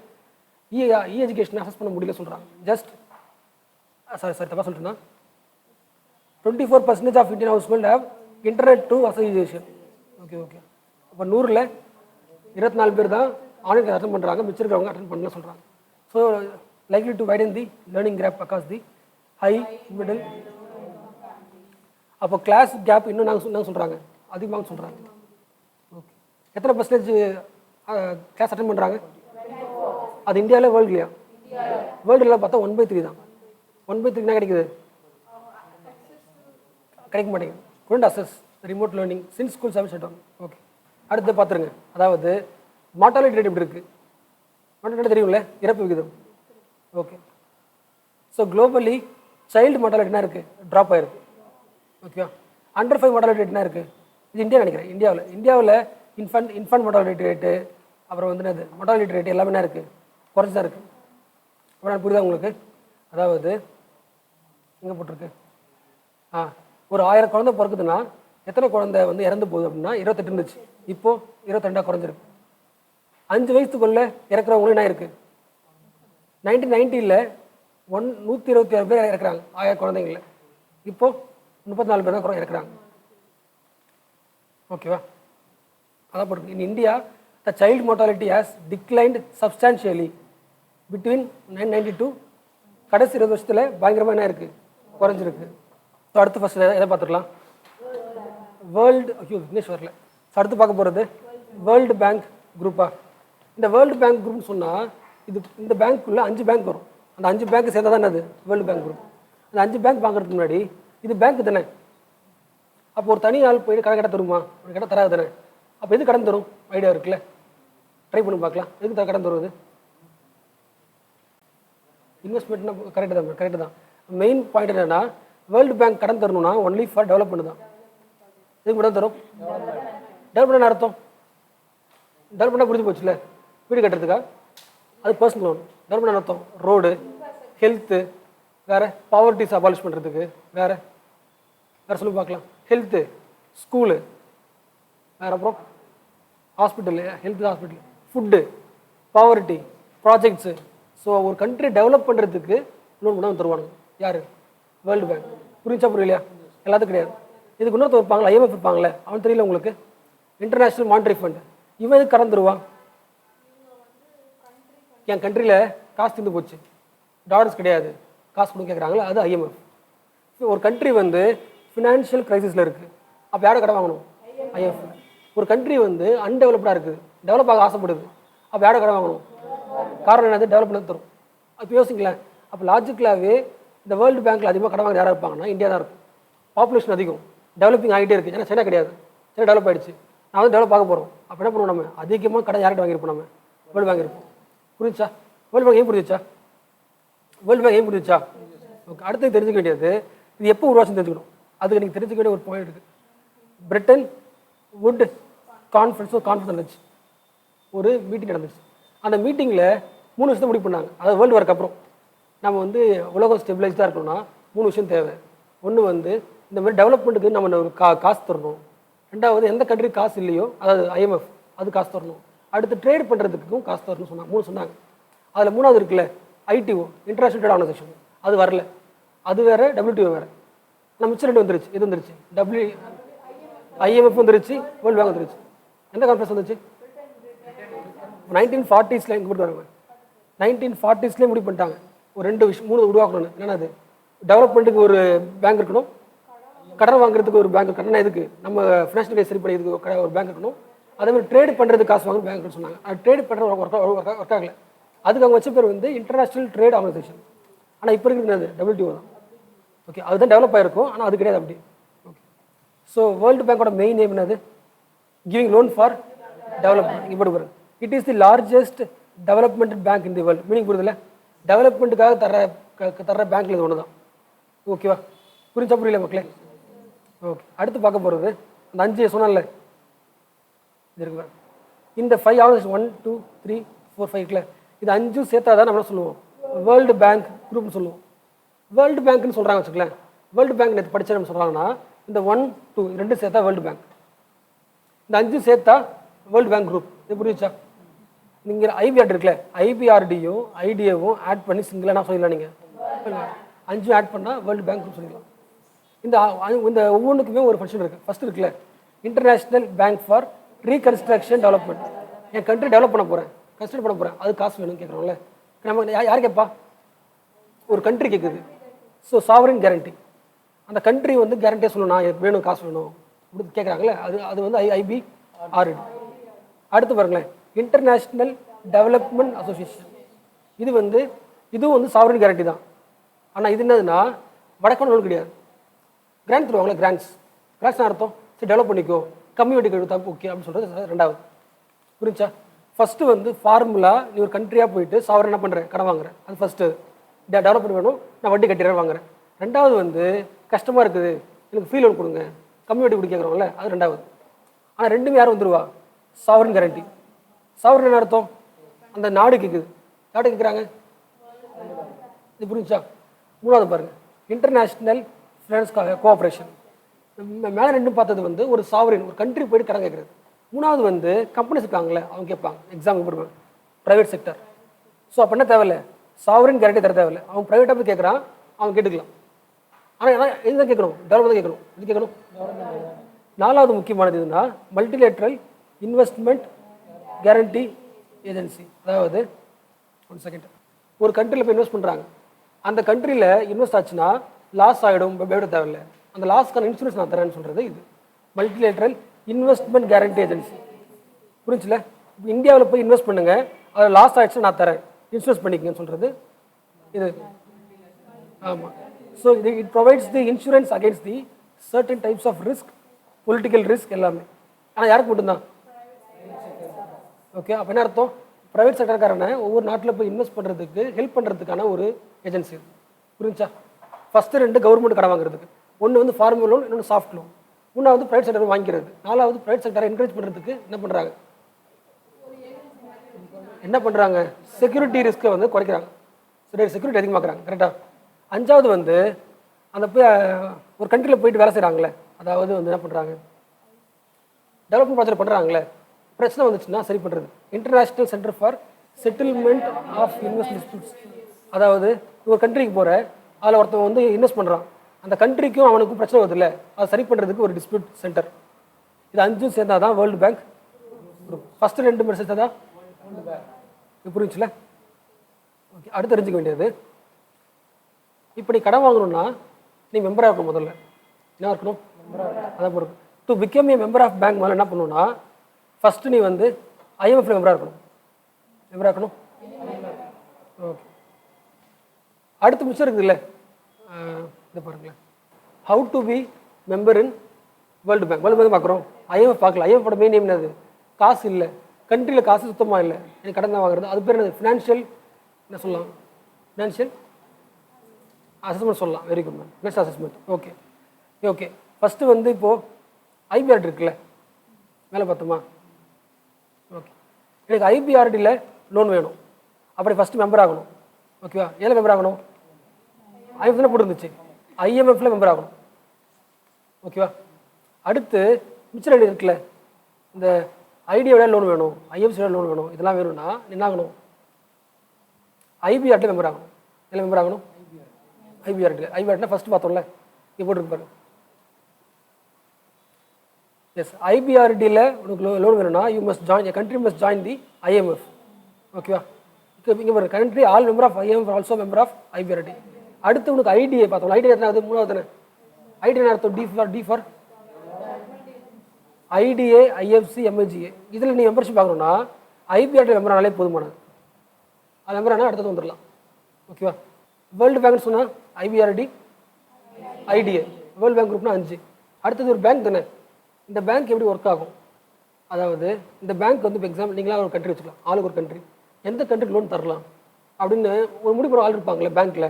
எஜுகேஷன் அசஸ் பண்ண முடியல சொல்கிறாங்க. ஜஸ்ட் சாரி தப்பா சொல்லிட்டேன்னா 24% of Indian household have internet to association. Okay. அப்போ 100ல் 24 பேர் தான் ஆன்லைன் அட்டன் பண்ணுறாங்க, மிச்சம் இருக்கிறவங்க அட்டன் பண்ணல சொல்கிறாங்க. So likely to widen the learning gap across the high, middle. அப்போ கிளாஸ் கேப் இன்னும் நாங்கள் சொல்கிறாங்க அதிகமாக சொல்கிறாங்க. ஓகே. எத்தனை பர்சன்டேஜ் கிளாஸ் அட்டன் பண்ணுறாங்க? அது இந்தியாவில் வேர்ல்டுலையா? வேர்ல்டுல பார்த்தா 1/3 தான். 1/3 என்ன கிடைக்குது? கிடைக்க மாட்டேங்குது. couldn't assess remote learning since schools have shut down. Okay. அடுத்து பார்த்துருங்க. அதாவது மார்டாலிட்டி ரேட் எப்படி இருக்குது? மார்டாலிட்டி தெரியும்ல, இறப்பு விகிதம். Okay. So globally child mortality என்ன இருக்குது? ட்ராப் ஆயிருக்கு. ஓகேவா? அண்டர் 5 மார்டாலிட்டி ரேட் என்ன இருக்குது? இது இந்தியா நினைக்கிறேன். இந்தியாவில் இன்ஃபண்ட் மார்டாலிட்டி ரேட்டு, அப்புறம் வந்து என்னது மார்டாலிட்டி ரேட்டு எல்லாமே என்ன இருக்குது? குறைச்சி தான் இருக்குது. அப்புறம் புரியுதா உங்களுக்கு? அதாவது எங்கே போட்டிருக்கு? ஒரு 1000 குழந்தை பிறக்குதுன்னா எத்தனை குழந்தை வந்து இறந்து போகுது அப்படின்னா 28 இருந்துச்சு. இப்போது 22 குறைஞ்சிருக்கு. 5 வயசுக்குள்ளே இறக்குறவங்களும் என்ன இருக்குது? 1990ல் 126 பேர் இறக்குறாங்க 1000 குழந்தைங்கள. இப்போது 34 பேர் தான் இறக்குறாங்க. ஓகேவா? அதான் போட்டு in India the child mortality has declined substantially between 1992 கடைசி 20 வருஷத்தில் பயங்கரமாக என்ன இருக்குது? குறைஞ்சிருக்கு. ஸோ அடுத்து ஃபஸ்ட் எதை பார்த்துக்கலாம்? வேர்ல்டு இங்கிலீஷ் வரல. ஸோ அடுத்து பார்க்க போகிறது வேர்ல்டு பேங்க் குரூப்பா. இந்த வேர்ல்டு பேங்க் குரூப்னு சொன்னால் இந்த பேங்க்குள்ளே 5 பேங்க் வரும். அந்த 5 பேங்க் சேர்ந்தா தான் என்னது? World bank group. அந்த 5 பேங்க் வாங்குறதுக்கு முன்னாடி இது பேங்க் தானே. அப்போ ஒரு தனி ஆள் போயிட்டு கடை தருமா? ஒரு கடை தராது தானே. அப்போ எது கடன் தரும்? ஐடியா இருக்குல்ல, ட்ரை பண்ணி பார்க்கலாம். எதுக்கு கடன் தருவது? இன்வெஸ்ட்மெண்ட்னா கரெக்டு தான். மெயின் பாயிண்ட் என்னன்னா, வேர்ல்டு பேங்க் கடன் தரணும்னா ஒன்லி ஃபார் டெவலப்மெண்ட் தான். எதுக்கு மட்டும் தரும்? டெவலப்மெண்ட் அர்த்தம் டெவலப்மெண்ட்டாக புரிஞ்சு போச்சுல. வீடு கட்டுறதுக்கா? அது பர்சனல் லோன். டெவலப்மெண்ட் அர்த்தம் ரோடு, ஹெல்த்து, வேறு பாவர்ட்டிஸ் அபாலிஷ் பண்ணுறதுக்கு, வேறு சொல்லி பார்க்கலாம். ஹெல்த்து, ஸ்கூலு, வேறு அப்புறம் hospital, health hospital, food, poverty, projects. So ஒரு கண்ட்ரி டெவலப் பண்ணுறதுக்கு லோன் கூட தருவானுங்க. யார்? World bank. புரிஞ்சா புரியலையா? எல்லாத்துக்கும் கிடையாது. இதுக்கு இன்னொருத்தர் இருப்பாங்களா, ஐஎம்எஃப் இருப்பாங்களே, அவன் தெரியல உங்களுக்கு, இன்டர்நேஷ்னல் மானிட்டரி ஃபண்ட். இவன் எதுக்கு கடன் தருவான்? என் கண்ட்ரியில் காசு தீர்ந்து போச்சு, டாலர்ஸ் கிடையாது, காசு கொடுக்க கேட்குறாங்களே, அது ஐஎம்எஃப். ஒரு கண்ட்ரி வந்து ஃபினான்ஷியல் கிரைசிஸில் இருக்குது, அப்போ யாரை கடன் வாங்கணும்? ஐஎம்எஃப். ஒரு கண்ட்ரி வந்து அன்டெவலப்டாக இருக்குது, டெவலப் ஆக ஆசைப்படுது, அப்போ யாரை கடன் வாங்கணும்? காரணம் என்னது? டெவலப்மெண்ட் தரும். அப்போ யோசிங்களேன். அப்போ லாஜிக்கலாகவே இந்த வேர்ல்டு பேங்க்கில் அதிகமாக கடன் வாங்க யாராக இருப்பாங்கன்னா இந்தியா தான் இருக்கும். பாப்புலேஷன் அதிகம், டெவலப்பிங் ஆகிட்டே இருக்குது. ஏன்னா சைனா கிடையாது, சைனா டெவலப் ஆகிடுச்சு, நான் வந்து டெவலப் ஆக போகிறோம். அப்போ என்ன பண்ணுவோம்? நம்ம அதிகமாக கடன் யார்கிட்ட வாங்கியிருப்போம்? நம்ம வேர்ல்டு பேங்க் இருப்போம். புரிஞ்சா? வேர்ல்டு பேங்க் ஏன் புரிஞ்சிச்சா? வேர்ல்டு பேங்க் ஏன் புரிஞ்சிச்சா? ஓகே. அடுத்து தெரிஞ்சுக்க வேண்டியது, இது எப்போ உருவாச்சுன்னு தெரிஞ்சுக்கணும். அதுக்கு நீங்கள் தெரிஞ்சுக்க வேண்டிய ஒரு பாயிண்ட் இருக்குது. பிரிட்டன் வுட் கான்ஃபரன்ஸ் நடந்துச்சு, ஒரு மீட்டிங் நடந்துச்சு. அந்த மீட்டிங்கில் 3 விஷயத்தை முடிவு பண்ணாங்க. அதாவது வேர்ல்டு வார்க்கு அப்புறம் நம்ம வந்து உலகம் ஸ்டெபிலைஸ்டாக இருக்கணும்னா 3 விஷயம் தேவை. ஒன்று வந்து இந்த மாதிரி டெவலப்மெண்ட்டுக்கு நம்ம ஒரு காசு தரணும். ரெண்டாவது, எந்த கண்ட்ரி காசு இல்லையோ, அதாவது ஐஎம்எஃப், அது காசு தரணும். அடுத்து ட்ரேட் பண்ணுறதுக்கும் காசு தரணும்னு சொன்னாங்க. 3 சொன்னாங்க. அதில் 3வது இருக்குல்ல, ஐடிஓ, இன்டர்நேஷனல் ட்ரேட் ஆர்கனைசேஷன், அது வரல. அது வேறு, WTO வேறு. நம்ம மிச்சம் 2 வந்துருச்சு. இது வந்துருச்சு, ஐஎம்எஃப் வந்துருச்சு, வேர்ல்டு பேங்க் வந்துருச்சு. எந்த கான்ஃபரன்ஸ் வந்துச்சு? 1940s இங்கே போட்டு வராங்க. 1940s முடிவு பண்ணிட்டாங்க ஒரு 3 உருவாக்கணும்னு. என்னென்ன? அது டெவலப்மெண்ட்டுக்கு ஒரு பேங்க் இருக்கணும், கடன் வாங்குறதுக்கு ஒரு பேங்க், கடன் எதுக்கு நம்ம ஃபினான்ஷியல் கேஸ் சரி பண்ணிக்கிறதுக்கு ஒரு பேங்க் இருக்கணும், அதே மாதிரி ட்ரேட் பண்ணுறதுக்கு காசு வாங்க பேங்க்னு சொன்னாங்க. அது ட்ரேட் பண்ணுறது ஒர்க் ஆகலை. அதுக்கு அவங்க வச்ச பேர் வந்து இன்டர்நேஷனல் ட்ரேட் ஆர்கனைசேஷன். ஆனால் இப்போ இருக்கிறது WTO தான். ஓகே, அதுதான் டெவலப் ஆகிருக்கும், ஆனால் அது கிடையாது அப்படி. ஓகே. ஸோ வேர்ல்டு பேங்கோட மெயின் நேம் என்னது? Giving loan for development. இங்கே போட்டு பாருங்க, it is the largest development bank in the world. Meaning புரியுதுல்ல? டெவலப்மெண்ட்டுக்காக தர்ற பேங்க்ல இது ஒன்று தான். ஓகேவா? புரிஞ்சா புரியல மக்களே? ஓகே. அடுத்து பார்க்க போகிறது அந்த 5 சொன்னால இது இருக்கு. இந்த 5 ஆர்கனைசேஷன் 1 2 3 4 5 இருக்குல்ல, இது 5 சேர்த்தா தான் நம்ம சொல்லுவோம் வேர்ல்டு பேங்க் குரூப்னு சொல்லுவோம். வேர்ல்டு பேங்க்னு சொல்கிறாங்க வச்சுக்கலேன். வேர்ல்டு பேங்க் நேற்று படிச்ச நம்ம சொல்கிறாங்கன்னா இந்த 1 2 2 சேர்த்தா வேர்ல்டு பேங்க், இந்த 5 சேர்த்தா வேர்ல்டு பேங்க் குரூப். இது புரியுச்சா? நீங்கள் ஐபிஆர் இருக்குல்ல, ஐபிஆர்டியும் ஐடிஏவும் ஆட் பண்ணி சிங்கிளாக நான் சொல்லிடலாம். நீங்கள் 5 ஆட் பண்ணால் வேர்ல்டு பேங்க் குரூப் சொல்லிடலாம். இந்த ஒவ்வொன்றுக்குமே ஒரு ஃபங்க்ஷன் இருக்குது. ஃபஸ்ட் இருக்குல்ல, international bank for reconstruction development. N country develop பண்ண போகிறேன், கன்ஸ்ட்ரக்ட் பண்ண போகிறேன், அது காசு வேணும்னு கேட்குறோம்ல. நம்ம யார் கேட்பா? ஒரு கண்ட்ரி கேட்குது. ஸோ சாவரின் கேரண்டி, அந்த கண்ட்ரி வந்து கேரண்டியாக சொல்லணும், நான் வேணும், காசு வேணும் அப்படி கேட்குறாங்களே, அது வந்து IBRD. அடுத்து பாருங்களேன், இன்டர்நேஷ்னல் டெவலப்மெண்ட் அசோசியேஷன். இதுவும் வந்து சாவரின் கேரண்டி தான். ஆனால் இது என்னதுன்னா வடக்கான லோன் கிடையாது. கிராண்ட் தருவாங்களே, கிராண்ட்ஸ் அர்த்தம் சரி டெவலப் பண்ணிக்கோ, கம்யூனிட்டி கொடுத்தா ஓகே அப்படின்னு சொல்கிறது ரெண்டாவது. புரிஞ்சா? ஃபஸ்ட்டு வந்து ஃபார்முலா, நீ ஒரு கண்ட்ரியாக போயிட்டு சாவரன் என்ன பண்ணுறேன், கடன் வாங்குறேன், அது ஃபஸ்ட்டு டெவலப்மெண்ட் வேணும், நான் வட்டி கட்டிடுறேன் வாங்குறேன். ரெண்டாவது வந்து கஷ்டமாக இருக்குது, எனக்கு ஃப்ரீ லோன் கொடுங்க, கம்யூனிட்டி கொடுக்க கேட்குறோம்ல, அது ரெண்டாவது. ஆனால் ரெண்டுமே யாரும் வந்துருவா? Sovereign guarantee. சாவரன் என்ன அர்த்தம்? அந்த நாடு கேட்குது, யார்கிட்ட கேட்குறாங்க? இது புரிஞ்சா? மூணாவது பாருங்கள், இன்டர்நேஷ்னல் ஃபினான்ஸ் கோஆப்ரேஷன். மேலே ரெண்டும் பார்த்தது வந்து ஒரு சாவரின், ஒரு கண்ட்ரி போயிட்டு கடன் கேட்குறது. மூணாவது வந்து கம்பெனிஸ் இருக்காங்களே, அவங்க கேட்பாங்க, எக்ஸாம்பிள் போடுவாங்க ப்ரைவேட் செக்டர். ஸோ அப்போ என்ன தேவையில்ல, சாவரின் கேரண்டி தர தேவையில்லை, அவன் ப்ரைவேட்டாக போய் கேட்குறான், அவன் கேட்டுக்கலாம். ஆனால் இதுதான் கேட்கணும், டெவலப்மெண்ட் தான் கேட்கணும். இது கேட்கணும். நாலாவது முக்கியமானது இதுனா மல்டிலேட்ரல் இன்வெஸ்ட்மெண்ட் கேரண்டி ஏஜென்சி. அதாவது ஒன் செகண்ட், ஒரு கண்ட்ரியில் போய் இன்வெஸ்ட் பண்ணுறாங்க, அந்த கண்ட்ரியில் இன்வெஸ்ட் ஆச்சுன்னா லாஸ் ஆகிடும், பயப்பட தேவையில்லை, அந்த லாஸ்க்கான இன்சூரன்ஸ் நான் தரேன்னு சொல்கிறது இது மல்டிலேட்ரல் இன்வெஸ்ட்மெண்ட் கேரண்டி ஏஜென்சி. புரிஞ்சுல? இப்போ இந்தியாவில் போய் இன்வெஸ்ட் பண்ணுங்க, அதில் லாஸ் ஆகிடுச்சு நான் தரேன், இன்சூரன்ஸ் பண்ணிக்கங்கன்னு சொல்கிறது இது. ஆமாம். So it provides the insurance against the certain types of risk, political risk எல்லாமே. ஆனால் யாருக்கு மட்டும்தான்? ஓகே. அப்போ என்ன அர்த்தம்? ப்ரைவேட் செக்டர்காரனை ஒவ்வொரு நாட்டில் போய் இன்வெஸ்ட் பண்ணுறதுக்கு ஹெல்ப் பண்ணுறதுக்கான ஒரு ஏஜென்சி. புரிஞ்சா? ஃபஸ்ட்டு 2 கவர்மெண்ட் கடன் வாங்குறதுக்கு, ஒன்று வந்து ஃபார்மல் லோன், இன்னொன்று சாஃப்ட் லோன். மூணாவது ப்ரைவேட் செக்டர் வாங்கிக்கிறது. நாலாவது ப்ரைவேட் செக்டரை என்கரேஜ் பண்ணுறதுக்கு என்ன பண்ணுறாங்க, செக்யூரிட்டி ரிஸ்க்கை வந்து குறைக்கிறாங்க, சரி செக்யூரிட்டி அதிகமாக்குறாங்க. கரெக்டாக? அஞ்சாவது வந்து அந்த போய் ஒரு கண்ட்ரியில் போயிட்டு வேலை செய்கிறாங்களே, அதாவது வந்து என்ன பண்ணுறாங்க, டெவலப்மெண்ட் ப்ராஜெக்ட் பண்ணுறாங்களே, பிரச்சனை வந்துச்சுன்னா சரி பண்ணுறது. International centre for settlement of invest disputes. அதாவது ஒரு கண்ட்ரிக்கு போகிற, அதில் ஒருத்தன் வந்து இன்வெஸ்ட் பண்ணுறான், அந்த கண்ட்ரிக்கும் அவனுக்கும் பிரச்சனை வருது இல்லை, அது சரி பண்ணுறதுக்கு ஒரு டிஸ்பியூட் சென்டர். இது 5 சேர்ந்தா தான் வேர்ல்டு பேங்க் குரூப். ஃபஸ்ட்டு 2 பேர் சேர்த்தா தான் இது புரிஞ்சுல. ஓகே, அடுத்து தெரிஞ்சுக்க வேண்டியது, இப்போ நீ கடன் வாங்கணும்னா நீ மெம்பராக இருக்கணும். முதல்ல என்ன இருக்கணும்? அதான் பொறுப்பு. To become a member of bank முதல்ல என்ன பண்ணணும்னா, ஃபஸ்ட்டு நீ வந்து ஐஎம்எஃப்ல மெம்பராக இருக்கணும். மெம்பராக இருக்கணும். ஓகே, அடுத்து மிச்சம் இருக்குது இல்லை, இது பாருங்களேன். How to be member in world bank. World bank பார்க்குறோம், ஐஎம்எஃப் பார்க்கல. ஐஎம்எஃபோட மெயின் நேம் என்னது? காசு இல்லை, கண்ட்ரியில் காசு சுத்தமாக இல்லை, எனக்கு கடன் தான் வாங்குறது. அது பேர் என்னது? ஃபினான்ஷியல் என்ன சொல்லலாம்? ஃபினான்ஷியல் அசஸ்மெண்ட் சொல்லலாம். Very good ma'am, financial assessment. Okay okay, first வந்து இப்போது ஐபிஆர்டி இருக்குல்ல, மேலே பார்த்தோமா? ஓகே, எனக்கு ஐபிஆர்டியில் லோன் வேணும், அப்படி ஃபஸ்ட்டு மெம்பர் ஆகணும். ஓகேவா? ஏழை மெம்பர் ஆகணும், ஐஎம்எஃப்ல போட்டுருந்துச்சு, ஐஎம்எஃப்ல மெம்பர் ஆகணும். ஓகேவா? அடுத்து மிச்சம் ரெண்டு இருக்குல்ல, இந்த ஐடியோட லோன் வேணும், ஐஎஃப்சியோட லோன் வேணும், இதெல்லாம் வேணும்னா என்ன ஆகணும்? ஐபிஆர்டியில் மெம்பர் ஆகணும். எல்லாம் மெம்பர் ஆகணும். ஐபிஆர்டியில் ஃபஸ்ட்டு பார்த்தோம்ல, இங்கே போட்டுருக்கு பாருங்க. எஸ், ஐபிஆர்டியில் உனக்கு லோன் வேணும்னா you must join, a country must join the IMF. ஓகேவா? இங்கே பாருங்க, country all member of IMF also member of IBRD. அடுத்து உனக்கு ஐடியை பார்த்தோம். ஐடியா எத்தனாவது? மூணாவது தானே. ஐடியா என்ன அர்த்தம்? D for IDA, IFC, MIGA. இதில் நீ மெம்பர்ஷிப் ஆகணும்னா ஐபிஆர்டி மெம்பர் ஆனாலே போதுமானது. அது மெம்பர் ஆனால் அடுத்தது வந்துடலாம். ஓகேவா? வேர்ல்டு பேங்க்னு சொன்னால் ஐபிஆர்டி, ஐடிஏ. வேர்ல்டு பேங்க் குரூப்னா 5. அடுத்தது ஒரு பேங்க் தானே. இந்த பேங்க் எப்படி ஒர்க் ஆகும்? அதாவது இந்த பேங்க் வந்து இப்போ எக்ஸாம்பிள் நீங்களாம் ஒரு கண்ட்ரி வச்சுக்கலாம், ஆளுக்கு ஒரு கண்ட்ரி, எந்த கண்ட்ரிக்கு லோன் தரலாம் அப்படின்னு ஒரு முடிவு ஆள் இருப்பாங்களே பேங்க்கில்.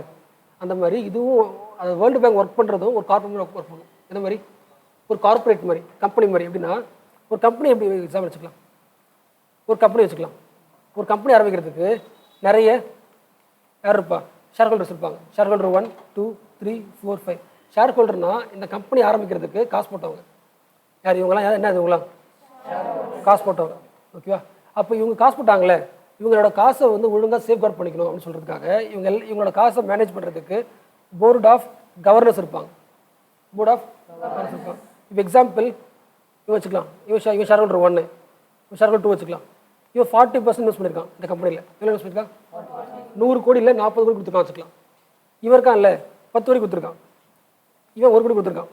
அந்த மாதிரி இதுவும் அது வேர்ல்டு பேங்க் ஒர்க் பண்ணுறதும் ஒரு கார்பரேட் ஒர்க் பண்ணும். இந்த மாதிரி ஒரு கார்பரேட் மாதிரி, கம்பெனி மாதிரி. எப்படின்னா ஒரு கம்பெனி எப்படி எக்ஸாம்பிள் வச்சுக்கலாம், ஒரு கம்பெனி வச்சுக்கலாம். ஒரு கம்பெனி ஆரம்பிக்கிறதுக்கு நிறைய யார் இருப்பா? ஷேர் ஹோல்டர்ஸ் இருப்பாங்க. Share holder 1 2 3 4 5. ஷேர் ஹோல்டர்னா இந்த கம்பெனி ஆரம்பிக்கிறதுக்கு காசு போட்டவங்க யார்? இவங்களாம் யார்? என்ன இவங்களாம் காசு போட்டவங்க. ஓகேவா? அப்போ இவங்க காசு போட்டாங்களே, இவங்களோட காசை வந்து ஒழுங்காக சேஃப்கார்ட் பண்ணிக்கணும் அப்படின்னு சொல்கிறதுக்காக இவங்களோட காசை மேனேஜ் பண்ணுறதுக்கு போர்ட் ஆஃப் கவர்னர்ஸ் இருப்பாங்க. போர்ட் ஆஃப் கவர்னர்ஸ் இருப்பாங்க. இப்போ எக்ஸாம்பிள் இவன் வச்சுக்கலாம், இவன் ஷேர் ஹோல்டர் 1, இவன் ஷேர் ஹோல்டர் 2 வச்சுக்கலாம். இவன் 40% இன்வெஸ்ட் பண்ணியிருக்கான் இந்த கம்பெனியில். எவ்வளோ இன்வெஸ்ட் பண்ணியிருக்கான்? 100 கோடி இல்லை 40 கோடி கொடுத்துருக்கான் வச்சுக்கலாம். இவன் இருக்கான் இல்லை 10 கோடி கொடுத்துருக்கான். இவன் 1 கோடி கொடுத்துருக்கான்.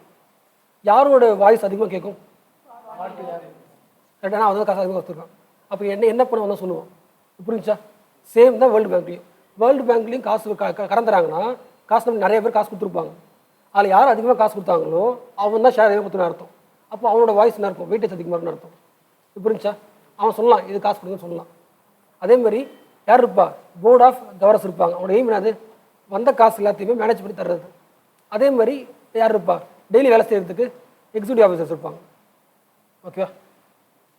யாரோட வாய்ஸ் அதிகமாக கேட்கும்? கரெக்டாக அவன் காசு அதிகமாக கொடுத்துருக்கான். அப்போ என்ன பண்ண வந்தால் சொல்லுவோம். புரிஞ்சா? சேம் தான் வேர்ல்டு பேங்க்லையும். வேர்ல்டு பேங்க்லையும் காசு கடன் தராங்கன்னா காசு நம்ம நிறைய பேர் காசு கொடுத்துருப்பாங்க. அதில் யார் அதிகமாக காசு கொடுத்தாங்களோ அவன் தான் ஷேர் அதிகமாக கொடுத்துன்னு அர்த்தம். அப்போ அவனோட வாய்ஸ் என்ன இருக்கும்? வெயிட்டேஜ் அதிகமாக இருக்குன்னு அர்த்தம். புரிஞ்சா? அவன் சொல்லலாம் இது காசு கொடுக்குன்னு சொல்லலாம். அதே மாதிரி யார் இருப்பா? போர்ட் ஆஃப் கவர்னர்ஸ் இருப்பாங்க. அவனோட எய்ம் என்னது? வந்த காசு எல்லாத்தையுமே மேனேஜ் பண்ணி தர்றது. அதே மாதிரி யார் இருப்பா? டெய்லி வேலை செய்கிறதுக்கு எக்ஸிக்யூட்டிவ் ஆஃபீஸர்ஸ் இருப்பாங்க. ஓகேவா?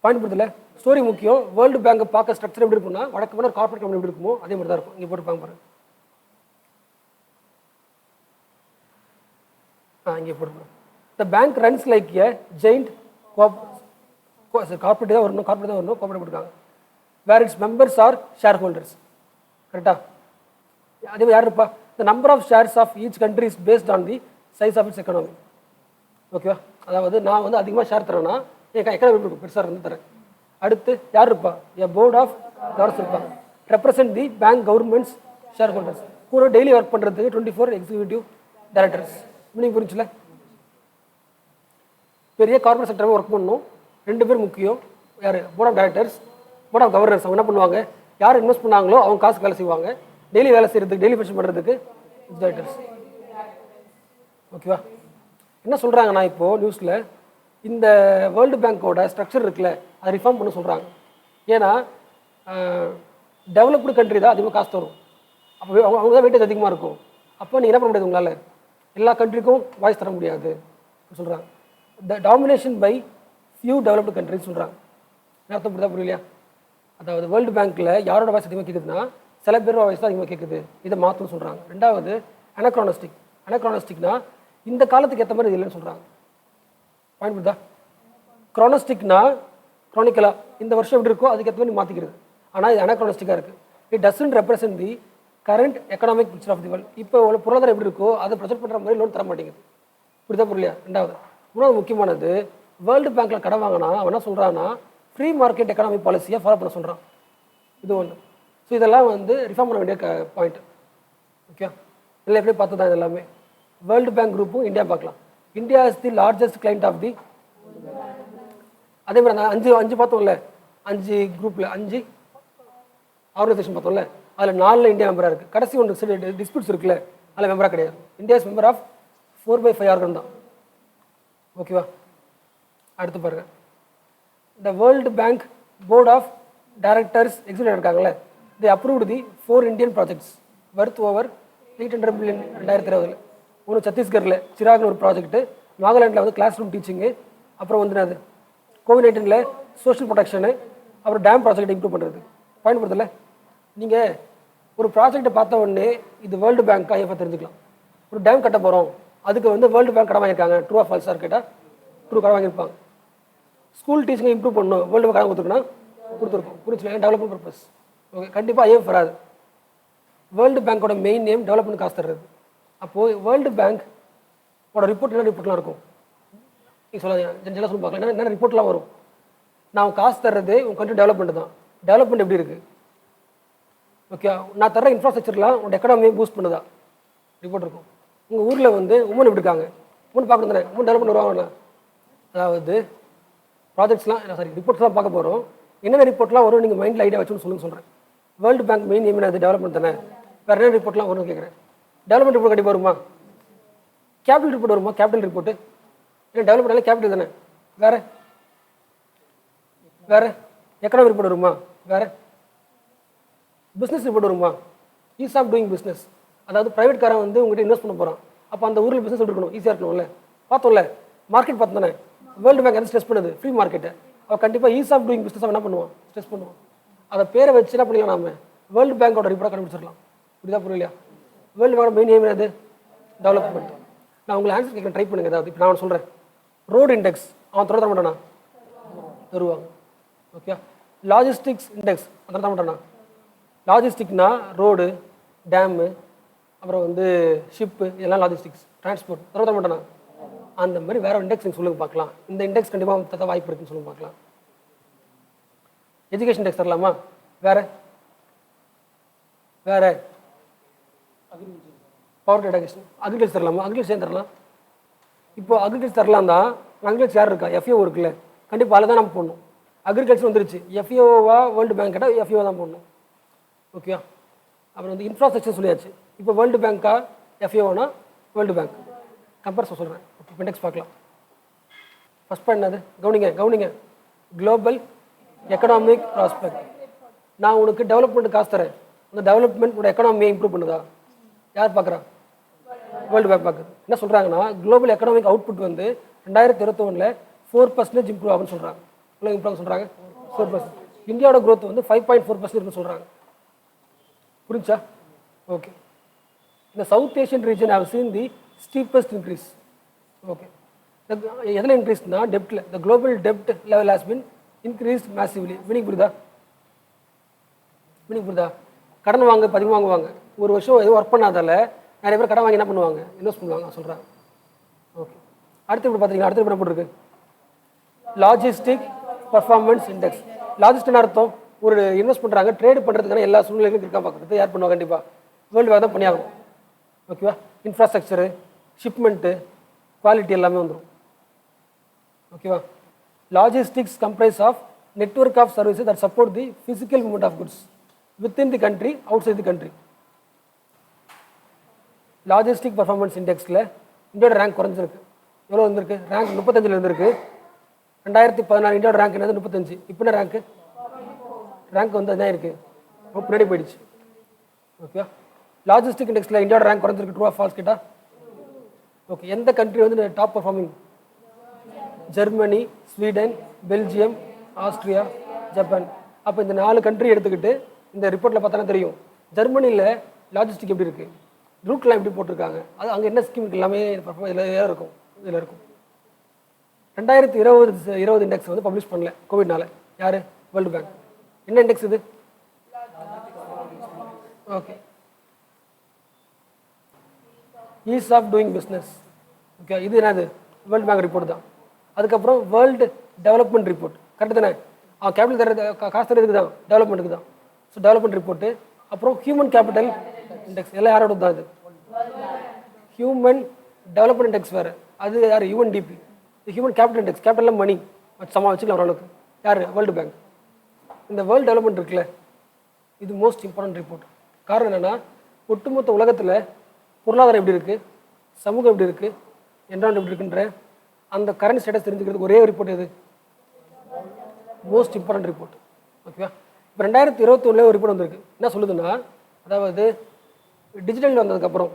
பாயிண்ட் புரியுதுல? ஸ்டோரி முக்கியம். வேர்ல்டு பேங்க் பார்க்க ஸ்ட்ரக்சர் எப்படி இருக்கும்னா வழக்கமான கார்பரேட் கம்பெனி எப்படி இருக்குமோ அதே மாதிரி தான் இருக்கும். இங்கே போட்டுப்பாங்க பாருங்க. இங்கே போட்டுருக்கோம். The bank runs like a giant corporate தான் வரணும், கார்பரேட் தான் வரணும், கார்பரேட் போட்டுருக்காங்க. Where its members are share holders. கரெக்டா? அதே மாதிரி யார் இருப்பா? The number of shares of each country is based on the size of its economy. ஓகேவா? அதாவது நான் வந்து அதிகமாக ஷேர் தரேன்னா என் எக்கனாமி இருக்கும், பெருசாக இருந்து தரேன். அடுத்து யார் இருப்பா? ஏ போர்ட் ஆஃப் கவர்னர்ஸ் இருப்பாங்க. ரெப்ரசென்ட் தி பேங்க் கவர்மெண்ட்ஸ் ஷேர் ஹோல்டர்ஸ். கூட டெய்லி ஒர்க் பண்ணுறதுக்கு 24 எக்ஸிக்யூட்டிவ் டைரக்டர்ஸ். மீனிங் புரிஞ்சுல? பெரிய கார்பரேட் செக்டராக ஒர்க் பண்ணணும். 2 பேர் முக்கியம். யார்? Board of directors, board of governors. அவங்க என்ன பண்ணுவாங்க? யார் இன்வெஸ்ட் பண்ணாங்களோ அவங்க காசுக்கு வேலை செய்வாங்க. டெய்லி வேலை செய்கிறதுக்கு, டெய்லி ஃபங்க்ஷன் பண்ணுறதுக்கு டைரக்டர்ஸ். ஓகேவா? என்ன சொல்கிறாங்கன்னா இப்போது நியூஸில் இந்த வேர்ல்டு பேங்க்கோட ஸ்ட்ரக்சர் இருக்குல்ல அதை ரிஃபார்ம் பண்ண சொல்கிறாங்க. ஏன்னா டெவலப்டு கண்ட்ரி தான் அதிகமாக காசு தரும். அப்போ அவங்க தான் வெயிட்டேஜ் அதிகமாக இருக்கும். அப்போ நீங்கள் என்ன பண்ண முடியாது? உங்களால் எல்லா கண்ட்ரிக்கும் வாய்ஸ் தர முடியாது சொல்கிறாங்க. த டாமினேஷன் பை ஃபியூ டெவலப்டு கண்ட்ரின்னு சொல்கிறாங்க. அர்த்தம் புரியுதா? புரியலையா? அதாவது வேர்ல்டு பேங்க்கில் யாரோட வாய்ஸ் அதிகமாக கேட்குதுன்னா சில பேரோட வாய்ஸ் தான் அதிகமாக கேட்குது. இதை மாற்றணும்னு சொல்கிறாங்க. 2வது அனக்ரானிஸ்டிக். அனக்ரானிஸ்டிக்னா இந்த காலத்துக்கு ஏற்ற மாதிரி இது இல்லைன்னு சொல்கிறாங்க. பாயிண்ட் புரியுதா? க்ரானஸ்டிக்னா க்ரானிக்கலாக இந்த வருஷம் எப்படி இருக்கோ அதுக்கு ஏற்ற மாதிரி மாற்றிக்கிறது. ஆனால் இது அனக்ரானிஸ்டிக்காக இருக்குது. It doesn't represent the current economic picture of the world. இப்போ உள்ள பொருளாதாரம் எப்படி இருக்கோ அதை ப்ரொஜெக்ட் பண்ணுற மாதிரி லோன் தர மாட்டேங்குது. புரியுதா புரியலையா? ரெண்டாவது. மூணாவது முக்கியமானது, வேர்ல்டு பேங்க்கில் கடன் வாங்கினா அவன் என்ன சொல்கிறான்னா ஃப்ரீ மார்க்கெட் எக்கனாமிக் பாலிசியை ஃபாலோ பண்ண சொல்கிறான். இது ஒன்று. ஸோ இதெல்லாம் வந்து ரிஃபார்ம் பண்ண வேண்டிய பாயிண்ட். ஓகே, இல்லை எப்படி பார்த்து தான் இது எல்லாமே. வேர்ல்டு பேங்க் குரூப்பும் இந்தியா பார்க்கலாம். India is the largest client of the. அதே மாதிரி அந்த அஞ்சு பார்த்தோம்ல, 5 குரூப்பில் 5 ஆர்கனைசேஷன் பார்த்தோம்ல, அதில் 4 இந்தியா மெம்பராக இருக்குது. கடைசி ஒன்று டிஸ்பியூட்ஸ் இருக்குல்ல, அதில் மெம்பராக கிடையாது. India is member of 4/5 organ தான். ஓகேவா? அடுத்து பாருங்க, இந்த world bank board of directors executive இருக்காங்களே, they approved the 4 Indian projects worth over 800 billion 2020. ஒன்று சத்தீஸ்கரில் சிராக்னு ஒரு ப்ராஜெக்ட்டு, நாகாலாண்டில் வந்து கிளாஸ் ரூம் டீச்சிங்கு, அப்புறம் வந்து அது COVID-19 சோஷியல் ப்ரொடெக்ஷனு, அப்புறம் டேம் ப்ராஜெக்ட் இம்ப்ரூவ் பண்ணுறது. பயன்படுத்தல நீங்கள் ஒரு ப்ராஜெக்ட்டை பார்த்த உடனே இது வேர்ல்டு பேங்க்காக எப்போ தெரிஞ்சுக்கலாம். ஒரு டேம் கட்ட போகிறோம், அதுக்கு வந்து வேர்ல்டு பேங்க் கடன் வாங்கியிருக்காங்க. ட்ரூ ஆஃப் ஃபால்ஸாக கேட்டால் ட்ரூ கடன் வாங்கியிருப்பாங்க. ஸ்கூல் டீச்சிங்கை இம்ப்ரூவ் பண்ணணும், வேர்ல்டு பேங்க் கடன் கொடுத்துருக்கோம். புரிச்சுல, டெவலப்மெண்ட் பர்பஸ். ஓகே, கண்டிப்பாக ஐஎஃப் வராது. வேர்ல்டு பேங்க்கோட மெயின் நேம் டெவலப்மெண்ட் காசு தர்றது. அப்போது வேர்ல்டு பேங்க்கோட ரிப்போர்ட் என்ன ரிப்போர்ட்லாம் இருக்கும் நீங்கள் சொல்லாதீங்க, ஜென்ரலாக சொல்லி பார்க்கலாம். என்ன ரிப்போர்ட்லாம் வரும்? நான் காசு தர்றது உங்கள் கண்ட்ரி டெவலப்மெண்ட் தான். டெவலப்மெண்ட் எப்படி இருக்குது? ஓகே, நான் தர்ற இன்ஃப்ராஸ்ட்ரக்சர்லாம் உங்களோட எக்கனாமியை பூஸ்ட் பண்ணுதா? ரிப்போர்ட் இருக்கும். உங்கள் ஊரில் வந்து உமன் எப்படி இருக்காங்க, உமன் பார்க்கணும் தானே, உமன் டெவலப்மெண்ட் வருவாங்கல்ல. அதாவது ப்ராஜெக்ட்ஸ்லாம் ரிப்போர்ட்ஸ்லாம் பார்க்க போகிறோம். என்னென்ன ரிப்போர்ட்லாம் வரும் நீங்கள் மைண்டில் ஐடியா வச்சுன்னு சொல்கிறேன். வேர்ல்டு பேங்க் மெயின் நேம் அது டெவலப்மெண்ட் தானே. வேறு என்ன ரிப்போர்ட்லாம் வரும்னு கேட்குறேன். டெவலப்மெண்ட் ரிப்போர்ட் கண்டிப்பாக வருமா? கேபிட்டல் ரிப்போர்ட் வருமா? கேபிட்டல் ரிப்போர்ட்டு ஏன்னா டெவலப்மெண்ட்ல கேபிட்டல் தானே. வேறு எக்கனாமிக் ரிப்போர்ட் வருமா? வேறு பிஸ்னஸ் ரிப்போர்ட் வருமா? Ease of doing business. அதாவது ப்ரைவேட் காரன் வந்து உங்கள்கிட்ட இன்வெஸ்ட் பண்ண போகிறான். அப்போ அந்த ஊரில் பிஸ்னஸ் இருக்கணும், ஈஸியாக இருக்கணும்ல. பார்த்தோம்ல, மார்க்கெட் பார்த்து தானே வேர்ல்டு பேங்க் எதாவது ஸ்ட்ரெஸ் பண்ணுது, ஃப்ரீ மார்க்கெட்டை. அவள் கண்டிப்பாக ஈஸ் ஆஃப் டூயிங் பிஸ்னஸ் என்ன பண்ணுவான்? ஸ்ட்ரெஸ் பண்ணுவான். அதை பேரை வச்சு என்ன பண்ணிக்கலாம், நாம வேர்ல்டு பேங்கோட ரிப்போர்ட்டை கண்டுபிடிச்சிடலாம். புரியுதா புரியலையா? வேர்ல்டு பேங்கோட மெயின் நேம் என்னது? டெவலப்மெண்ட். நான் உங்களுக்கு ஆன்சர் கேட்க ட்ரை பண்ணுங்க. ஏதாவது இப்போ நான் சொல்கிறேன், ரோடு இண்டெக்ஸ் அவன் தர மாட்டானா? தருவாங்க. ஓகே, லாஜிஸ்டிக்ஸ் இண்டெக்ஸ் அவன் தர மாட்டானா? லாஜிஸ்டிக்னா ரோடு, டேமு, அப்புறம் வந்து ஷிப்பு, இதெல்லாம் லாஜிஸ்டிக்ஸ், டிரான்ஸ்போர்ட். தர மாட்டானா? அந்த மாதிரி வேற இண்டெக்ஸ் நீங்கள் சொல்லுங்க பார்க்கலாம். இந்த இண்டெக்ஸ் கண்டிப்பாக தர வாய்ப்பு இருக்குன்னு சொல்லுங்க பார்க்கலாம். எஜுகேஷன் இண்டெக்ஸ் தரலாமா? வேற பவர் டேட்டா அக்ரிகல்ச்சர் தரலாமா? அக்ரிகல்ச்சர் தரலாம். இப்போ அக்ரிகல்ச்சர் தரலாம் தான். அக்ரிகல்ச்சர் யார் இருக்கா? எஃப்ஏஓ இருக்குல்ல, கண்டிப்பாக அதில் தான் நம்ம போடணும். அக்ரிகல்ச்சர் வந்துருச்சு, எஃப்ஏஓவா வேர்ல்டு பேங்க் கேட்டால் எஃப்ஏஓ தான் போடணும். ஓகே, அப்புறம் வந்து இன்ஃப்ராஸ்ட்ரக்சர் சொல்லியாச்சு. இப்போ வேர்ல்டு பேங்க்கா எஃப்ஏஓனா வேர்ல்டு பேங்க் கம்பேரிசன் சொல்கிறேன். இப்போ இண்டெக்ஸ் பார்க்கலாம். ஃபர்ஸ்ட் பாயிண்ட் என்னது? கவனிங்க. Global economic prospect. நான் உனக்கு டெவலப்மெண்ட் காசு தரேன், அந்த டெவலப்மெண்ட் உடைய எக்கனாமியை இம்ப்ரூவ் பண்ணுதா? யார் பார்க்குறா? வேர்ல்டு பேங்க் பார்க்குது. என்ன சொல்கிறாங்கன்னா, குளோபல் எக்கனாமிக் அவுட்புட் வந்து 2021 4% இம்ப்ரூவ் ஆகுன்னு சொல்கிறாங்க. எவ்வளோ இம்ப்ரூவ் சொல்கிறாங்க? 4%. இந்தியாவோட growth வந்து 5.4% இருக்குன்னு சொல்கிறாங்க. புரிஞ்சா? ஓகே. இந்த south Asian region have seen the steepest increase. Okay, எதில் இன்க்ரீஸ்னா டெப்ட்டில். த குளோபல் டெப்ட் level has been increased massively. Meaning புரியுதா? கடன் அதிகமாக வாங்குவாங்க. ஒரு வருஷம் எதுவும் ஒர்க் பண்ணாதால நிறைய பேர் கடன் வாங்கி என்ன பண்ணுவாங்க? இன்வெஸ்ட் பண்ணுவாங்க சொல்கிறாங்க. ஓகே, அடுத்து இப்படி பார்த்தீங்கன்னா அடுத்து என்ன போட்டிருக்கு? Logistic performance index. லாஜிஸ்டிக் அர்த்தம் ஒரு இன்வெஸ்ட் பண்ணுறாங்க, ட்ரேட் பண்ணுறதுக்கான எல்லா சூழ்நிலைகளும் இருக்கா பார்க்குறது யார் பண்ணுவாங்க? கண்டிப்பாக வேர்ல்டு பேங்க் தான் பண்ணியாகும். ஓகேவா? இன்ஃப்ராஸ்ட்ரக்சரு, ஷிப்மெண்ட்டு, குவாலிட்டி எல்லாமே வந்துடும். ஓகேவா? Logistics comprise of network of services that support the physical movement of goods within the country, outside the country. Logistic performance இண்டெக்ஸில் இந்தியாவோட ரேங்க் குறைஞ்சிருக்கு. எவ்வளோ வந்திருக்கு? ரேங்க் 35 இருந்திருக்கு. 2016 இந்தியாவோட ரேங்க் என்னது? 35. இப்போ என்ன ரேங்க் வந்து என்ன இருக்குது? ரொம்ப பின்னாடி போயிடுச்சு. ஓகே, லாஜிஸ்டிக் இண்டெக்ஸில் இந்தியாவோட ரேங்க் குறைஞ்சிருக்கு. ட்ரூ ஆஃப் ஃபால்ஸ் கேட்டா? ஓகே, எந்த கண்ட்ரி வந்து top performing? Germany, Sweden, Belgium, Austria, Japan. அப்போ இந்த 4 கண்ட்ரி எடுத்துக்கிட்டு இந்த ரிப்போர்ட்டில் பார்த்தாலும் தெரியும். ஜெர்மனியில் லாஜிஸ்டிக் எப்படி இருக்குது, ரூட்லாம் எப்படி போட்டிருக்காங்க, அது அங்கே என்ன ஸ்கீம் எல்லாமே இதில் இருக்கும். 2020 இண்டெக்ஸ் வந்து பப்ளிஷ் பண்ணல கோவிட்னால. யார்? World bank. என்ன இண்டெக்ஸ் இது? Okay, ease of doing business. Okay, இது என்னது வேர்ல்டு பேங்க் ரிப்போர்ட் தான். அதுக்கப்புறம் வேர்ல்டு டெவலப்மெண்ட் ரிப்போர்ட், கரெக்டு தானே? கேபிட்டல் தர்றது காசு தரதுக்கு தான், டெவலப்மெண்ட்டுக்கு தான். So development report. அப்புறம் ஹியூமன் கேபிட்டல் இண்டெக்ஸ் எல்லாம் யாரோட தான்? இது ஹியூமன் டெவலப்மெண்ட் இண்டெக்ஸ் வேறு, அது யார்? யூஎன்டிபி. ஹியூமன் கேபிட்டல் இண்டெக்ஸ், கேபிட்டலில் மணி சமா வச்சுக்கலாம் ஓரளவுக்கு, யார்? World bank. இந்த வேர்ல்டு டெவலப்மெண்ட் இருக்குல்ல, இது மோஸ்ட் இம்பார்ட்டன்ட் ரிப்போர்ட். காரணம் என்னென்னா, ஒட்டுமொத்த உலகத்தில் பொருளாதாரம் எப்படி இருக்குது, சமூகம் எப்படி இருக்குது, என்வரான்மெண்ட் எப்படி இருக்குன்ற அந்த கரண்ட் ஸ்டேட்டஸ் தெரிஞ்சுக்கிறதுக்கு ஒரே ரிப்போர்ட் எது? Most important report. ஓகேவா? இப்போ 2021 ஒரு ரிப்போர்ட் வந்திருக்கு. என்ன சொல்லுதுன்னா, அதாவது டிஜிட்டல் வந்ததுக்கப்புறம்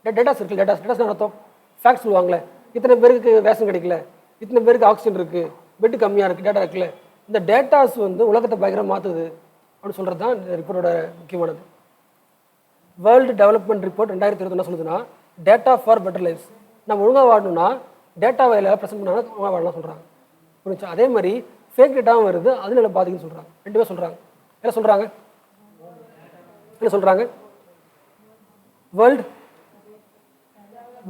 டேட்டாஸ் இருக்குல்ல, டேட்டாஸ் நடத்தும் ஃபேக்ட்ஸ் சொல்லுவாங்களே, இத்தனை பேருக்கு வேக்சின் கிடைக்கல, இத்தனை பேருக்கு ஆக்சிஜன் இருக்குது, பெட்டு கம்மியாக இருக்குது, டேட்டா இருக்குல்ல, இந்த டேட்டாஸ் வந்து உலகத்தை பயங்கரமாக மாற்றுது அப்படின்னு சொல்கிறது தான் இந்த ரிப்போர்ட்டோட முக்கியமானது. வேர்ல்டு டெவலப்மெண்ட் ரிப்போர்ட் 2021 என்ன சொல்லுதுன்னா, டேட்டா ஃபார் பெட்டர் லைஃப்ஸ். நம்ம ஒழுங்காக வாழணும்னா டேட்டாவை எல்லாம் ப்ரெசென்ட் பண்ணால் ஒழுங்காக வாழலாம் சொல்கிறாங்க. புரிஞ்சா? அதே மாதிரி ஃபேக் டேட்டாவும் வருது, அதில் எல்லாம் பாதிக்குன்னு சொல்கிறாங்க. ரெண்டு பேர் சொல்கிறாங்க. என்ன சொல்கிறாங்க? என்ன சொல்கிறாங்க?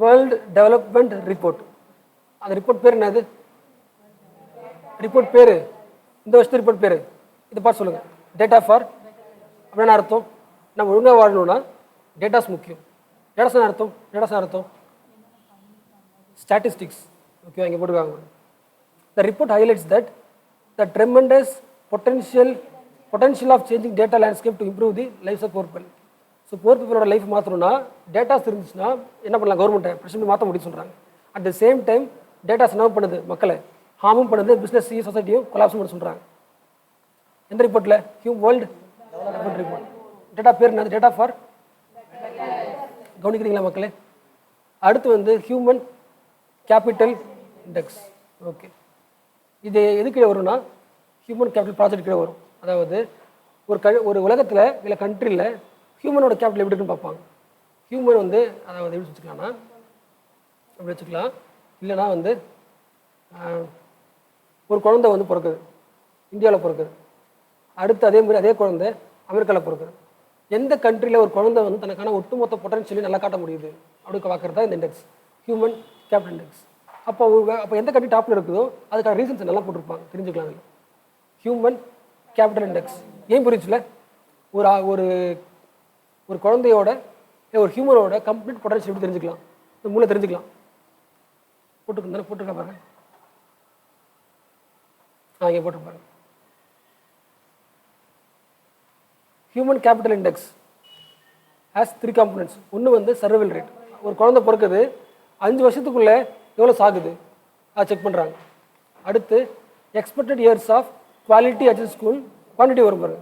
World development report. அந்த ரிப்போர்ட் பேர் என்னது? ரிப்போர்ட் பேர், இந்த வருஷத்து ரிப்போர்ட் பேர் இதை பார்த்து சொல்லுங்கள். டேட்டா ஃபார் அப்படின்னு அர்த்தம், நம்ம ஒழுங்காக வாழணும்னா டேட்டாஸ் முக்கியம். டேட்டாஸ் அர்த்தம், டேட்டாஸ் அர்த்தம் ஸ்டாட்டிஸ்டிக்ஸ். ஓகே, இங்கே போட்டுருக்காங்க. The report highlights that the tremendous potential of changing data landscape to improve the lifes of poor people. So poor பீப்பிளோட லைஃப் மாற்றணும்னா டேட்டாஸ் இருந்துச்சுன்னா என்ன பண்ணலாம்? கவர்மெண்ட்டை பிரச்சனை மாற்ற முடியும்னு சொல்கிறாங்க. At the same time datas என்ன பண்ணுது? மக்களை ஹார்மும் பண்ணுது, பிஸ்னஸையும் சொசைட்டியும் கொலாப்ஸ் பண்ண சொல்கிறாங்க. எந்த ரிப்போர்ட்டில்? World development report. டேட்டா பேர் என்னது? டேட்டா ஃபார், கவனிக்கிறீங்களா மக்களே? அடுத்து வந்து ஹியூமன் கேபிட்டல் இண்டெக்ஸ். ஓகே, இது எதுக்கு வரும்னா ஹியூமன் கேபிட்டல் ப்ராஜெக்ட் கீழே வரும். அதாவது ஒரு உலகத்தில் இல்லை கண்ட்ரியில் ஹியூமனோட கேபிட்டல் எப்படி இருக்குன்னு பார்ப்பாங்க. ஹியூமன் வந்து அதாவது எப்படி வச்சுக்கலாம்னா, எப்படி வச்சுக்கலாம், இல்லைனா வந்து ஒரு குழந்தை வந்து பிறக்குது, இந்தியாவில் பிறக்குது. அடுத்து அதே மாதிரி அதே குழந்தை அமெரிக்காவில் பிறக்குது. எந்த கண்ட்ரியில் ஒரு குழந்தை வந்து தனக்கான ஒட்டுமொத்த பொட்டன்ஷியலையும் நல்லா காட்ட முடியுது அப்படின்னு பார்க்குறது தான் இந்த இண்டெக்ஸ், ஹியூமன் கேபிட்டல் இண்டெக்ஸ். அப்போ எந்த கண்ட்ரி டாப்பில் இருக்குதோ அதுக்கான ரீசன்ஸ் நல்லா போட்டிருப்பாங்க, தெரிஞ்சுக்கலாம். அதில் ஹியூமன் கேபிட்டல் இண்டெக்ஸ் ஏன் புரிச்சுல, ஒரு ஒரு குழந்தையோட ஒரு ஹியூமனோட கம்ப்ளீட் பொட்டன்ஷியல் எப்படி தெரிஞ்சுக்கலாம், இந்த மூளை தெரிஞ்சுக்கலாம். போட்டுருக்கா பாருங்க, இங்கே போட்டிருப்பாங்க. Human capital index has 3 components. ஒன்று வந்து சர்வைவல் ரேட். ஒரு குழந்தை பிறக்குது, 5 வருஷத்துக்குள்ளே எவ்வளோ சாகுது அதை செக் பண்ணுறாங்க. அடுத்து expected years of quality at school, quantity வரும் பாருங்க.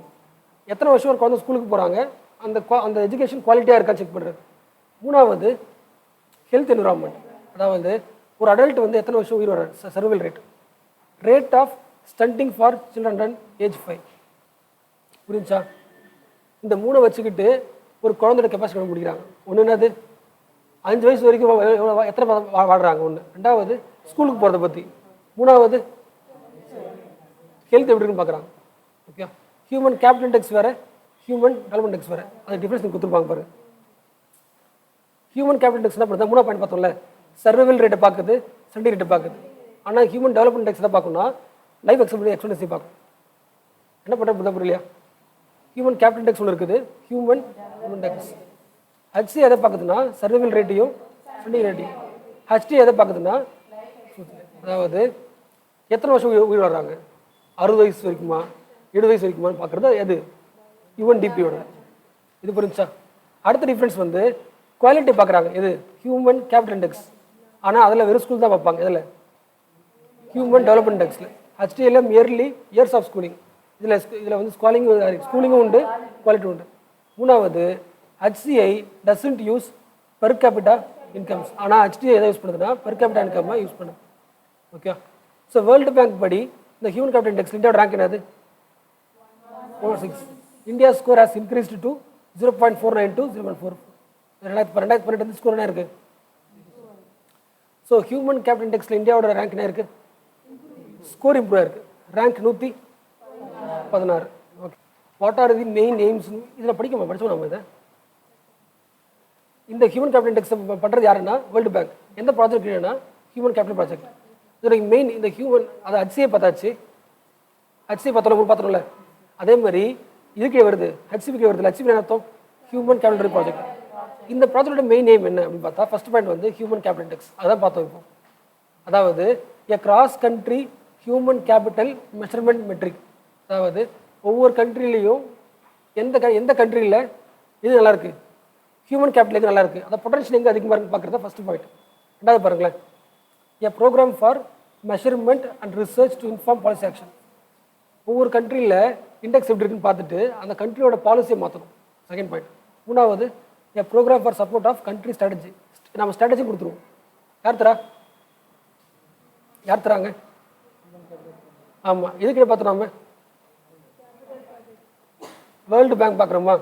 எத்தனை வருஷம் ஒரு குழந்தை ஸ்கூலுக்கு போகிறாங்க, அந்த எஜுகேஷன் குவாலிட்டியாக இருக்கான்னு செக் பண்ணுறது. மூணாவது ஹெல்த் என்விரான்மெண்ட். அதாவது ஒரு அடல்ட் வந்து எத்தனை வருஷம் உயிர் வர்றாரு, survival rate. Rate of stunting for children and age 5. புரிஞ்சா? இந்த 3 வச்சுக்கிட்டு ஒரு குழந்தையோட கெப்பாசிட்டி கண்டுபிடிக்கிறாங்க. ஒன்று என்னது, 5 வயசு வரைக்கும் எத்தனை வாழ்கிறாங்க ஒன்று. ரெண்டாவது ஸ்கூலுக்கு போகிறத பற்றி. மூணாவது ஹெல்த் எப்படி இருக்குன்னு பார்க்குறாங்க. ஓகே, ஹியூமன் கேபிட்டல் இண்டெக்ஸ் வேறு, ஹியூமன் டெவலப்மெண்ட் இண்டெக்ஸ் வேறு. அது டிஃப்ரென்ஸ் கொடுத்துருப்பாங்க பாரு. ஹியூமன் கேபிட்டல் இண்டெக்ஸ் என்ன பண்ணுறது, 3 பாயிண்ட் பார்த்தோம்ல, சர்வைவல் ரேட்டை பார்க்குது, ஸ்டடி ரேட்டை பார்க்குது. ஆனால் ஹியூமன் டெவலப்மெண்ட் இண்டெக்ஸ் தான் பார்க்கணும்னா லைஃப் எக்ஸ்பெக்டன்சி பார்க்கும். என்ன பண்ணுறது புரியலையா? ஹியூமன் கேபிட்டல் இண்டெக்ஸ் ஒன்று இருக்குது, ஹியூமன் இண்டெக்ஸ். ஹெச்டி எதை பார்க்குதுன்னா சர்வைவல் ரேட்டையும் ஸ்டடி ரேட்டையும். ஹெச்டி எதை பார்க்குதுன்னா அதாவது எத்தனை வருஷம் உயிர் வர்றாங்க, 60 வயசு வரைக்குமா 70 வயசு வரைக்குமான்னு பார்க்குறது எது, யூஎன்டிபியோட. இது புரிஞ்சா? அடுத்த டிஃப்ரென்ஸ் வந்து குவாலிட்டி பார்க்குறாங்க, எது, ஹியூமன் கேபிட்டல் இண்டெக்ஸ். ஆனால் அதில் வெறும் ஸ்கூல் தான் பார்ப்பாங்க. இதில் ஹியூமன் டெவலப்மெண்ட் இண்டெக்ஸில் ஹெச்டிஎல்எம் இயர்லி இயர்ஸ் ஆஃப் ஸ்கூலிங். இதில் வந்து ஸ்கூலிங்கும் உண்டு, குவாலிட்டி உண்டு. மூணாவது HCI doesn't use per capita incomes. ஆனால் ஹெச்டிஐ எதை யூஸ் பண்ணுதுன்னா பெர் கேபிட்டா இன்கம்மாக யூஸ் பண்ணுது. ஓகே, ஸோ வேர்ல்டு பேங்க் படி இந்த ஹியூமன் கேபிட்டல் இண்டெக்ஸ் இந்தியாவோட ரேங்க் என்னது, 6. India score has increased to 0.49 to 0.44. 2018 score என்ன இருக்குது. ஸோ ஹியூமன் கேபிட்டல் இண்டெக்ஸில் இந்தியாவோட ரேங்க் என்ன இருக்குது, ஸ்கோர் இம்ப்ரூவ் ஆயிருக்கு. Rank 116. Okay, what are the main AIIMS, இதில் படிச்சோம் நம்ம இதை. இந்த ஹியூமன் கேபிட்டல் இண்டெக்ஸ் பண்ணுறது யாருன்னா வேர்ல்டு பேங்க். எந்த ப்ராஜெக்ட் இல்லைன்னா ஹியூமன் கேபிட்டல் ப்ராஜெக்ட். இதோட மெயின் இந்த ஹியூமன் அதை HCA பார்த்தாச்சு, HCA பார்த்தோம்ல, அதே மாதிரி இதுக்கே வருது HCPக்கு வருது. HCP அர்த்தம் ஹியூமன் கேபிட்டல் ப்ராஜெக்ட். இந்த ப்ராஜெக்டோட மெயின் நேம் என்ன அப்படின்னு பார்த்தா ஃபர்ஸ்ட் பாயிண்ட் வந்து ஹியூமன் கேபிட்டல் இண்டெக்ஸ். அதான் பார்த்தோம் இப்போ. அதாவது a cross country human capital measurement metric. அதாவது ஒவ்வொரு கண்ட்ரிலையும் எந்த கண்ட்ரியில் இது நல்லா இருக்குது, ஹியூமன் கேபிட்டல் எங்கே நல்லா இருக்குது, அந்த பொட்டன்ஷியல் எங்கே அதிகமாக இருக்குன்னு பார்க்குறதா ஃபஸ்ட்டு பாயிண்ட். ரெண்டாவது பாருங்களேன், a program for measurement and research to inform policy action. ஒவ்வொரு கண்ட்ரியில் இண்டெக்ஸ் எப்படி இருக்குன்னு பார்த்துட்டு அந்த கண்ட்ரியோட பாலிசியை மாற்றணும். Second point. மூணாவது a program for support of country strategy. நம்ம ஸ்ட்ராட்டஜி கொடுத்துருவோம். யார் தராங்க? ஆமாம், இதுக்கிட்ட பார்த்தோம் நம்ம வேர்ல்டு பேங்க் பார்க்குறோமா?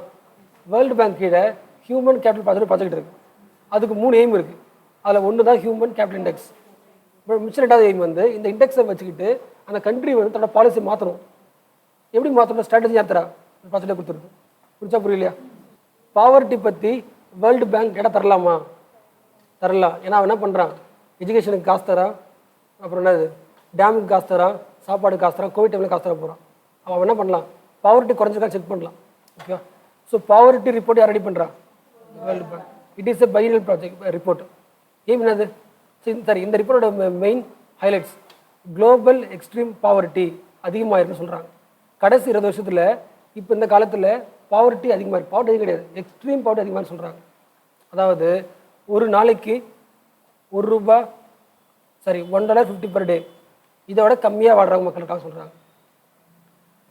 வேர்ல்டு பேங்க் கீழே ஹியூமன் கேபிட்டல் ப்ராஜெக்ட் இருக்குது. அதுக்கு 3 எய்ம் இருக்குது. அதில் ஒன்று தான் ஹியூமன் கேபிட்டல் இண்டெக்ஸ். மிச்சம் 2வது எய்ம் வந்து இந்த இண்டெக்ஸை வச்சுக்கிட்டு அந்த கண்ட்ரி வந்து தன்னோட பாலிசி மாற்றணும். எப்படி மாற்றணும்? ஸ்ட்ராட்டஜி யார் தரா? ப்ராஜெக்டை கொடுத்துருக்கு. புரிச்சா புரியலையா? பாவர்ட்டி பற்றி வேர்ல்டு பேங்க் கேட்டால் தரலாமா? தரலாம். ஏன்னா அவன் என்ன பண்ணுறான், எஜுகேஷனுக்கு காசு தரான், அப்புறம் என்னது டேமுக்கு காசு தரான், சாப்பாடு காசு தரான், கோவிட் டைமில் காசு தர போகிறான். அவன் என்ன பண்ணலாம், பாவர்ட்டி குறைஞ்சிருக்கா செக் பண்ணலாம். ஓகே. ஸோ பாவர்ட்டி ரிப்போர்ட் யார் ரெடி பண்ணுறான்? World bank. It is a final project report. ஏன் என்னது? சரி, இந்த ரிப்போர்ட்டோட main highlights global extreme poverty அதிகமாக இருக்குன்னு சொல்கிறாங்க. கடைசி 20 வருஷத்தில் இப்போ இந்த காலத்தில் பாவர்ட்டி அதிகமாக இருக்குது. பாவர்ட்டி கிடையாது, எக்ஸ்ட்ரீம் பாவர்ட்டி அதிகமாக சொல்கிறாங்க. அதாவது ஒரு நாளைக்கு $1.50 per day இதோட கம்மியாக வாழ்கிறாங்க மக்களுக்காக சொல்கிறாங்க.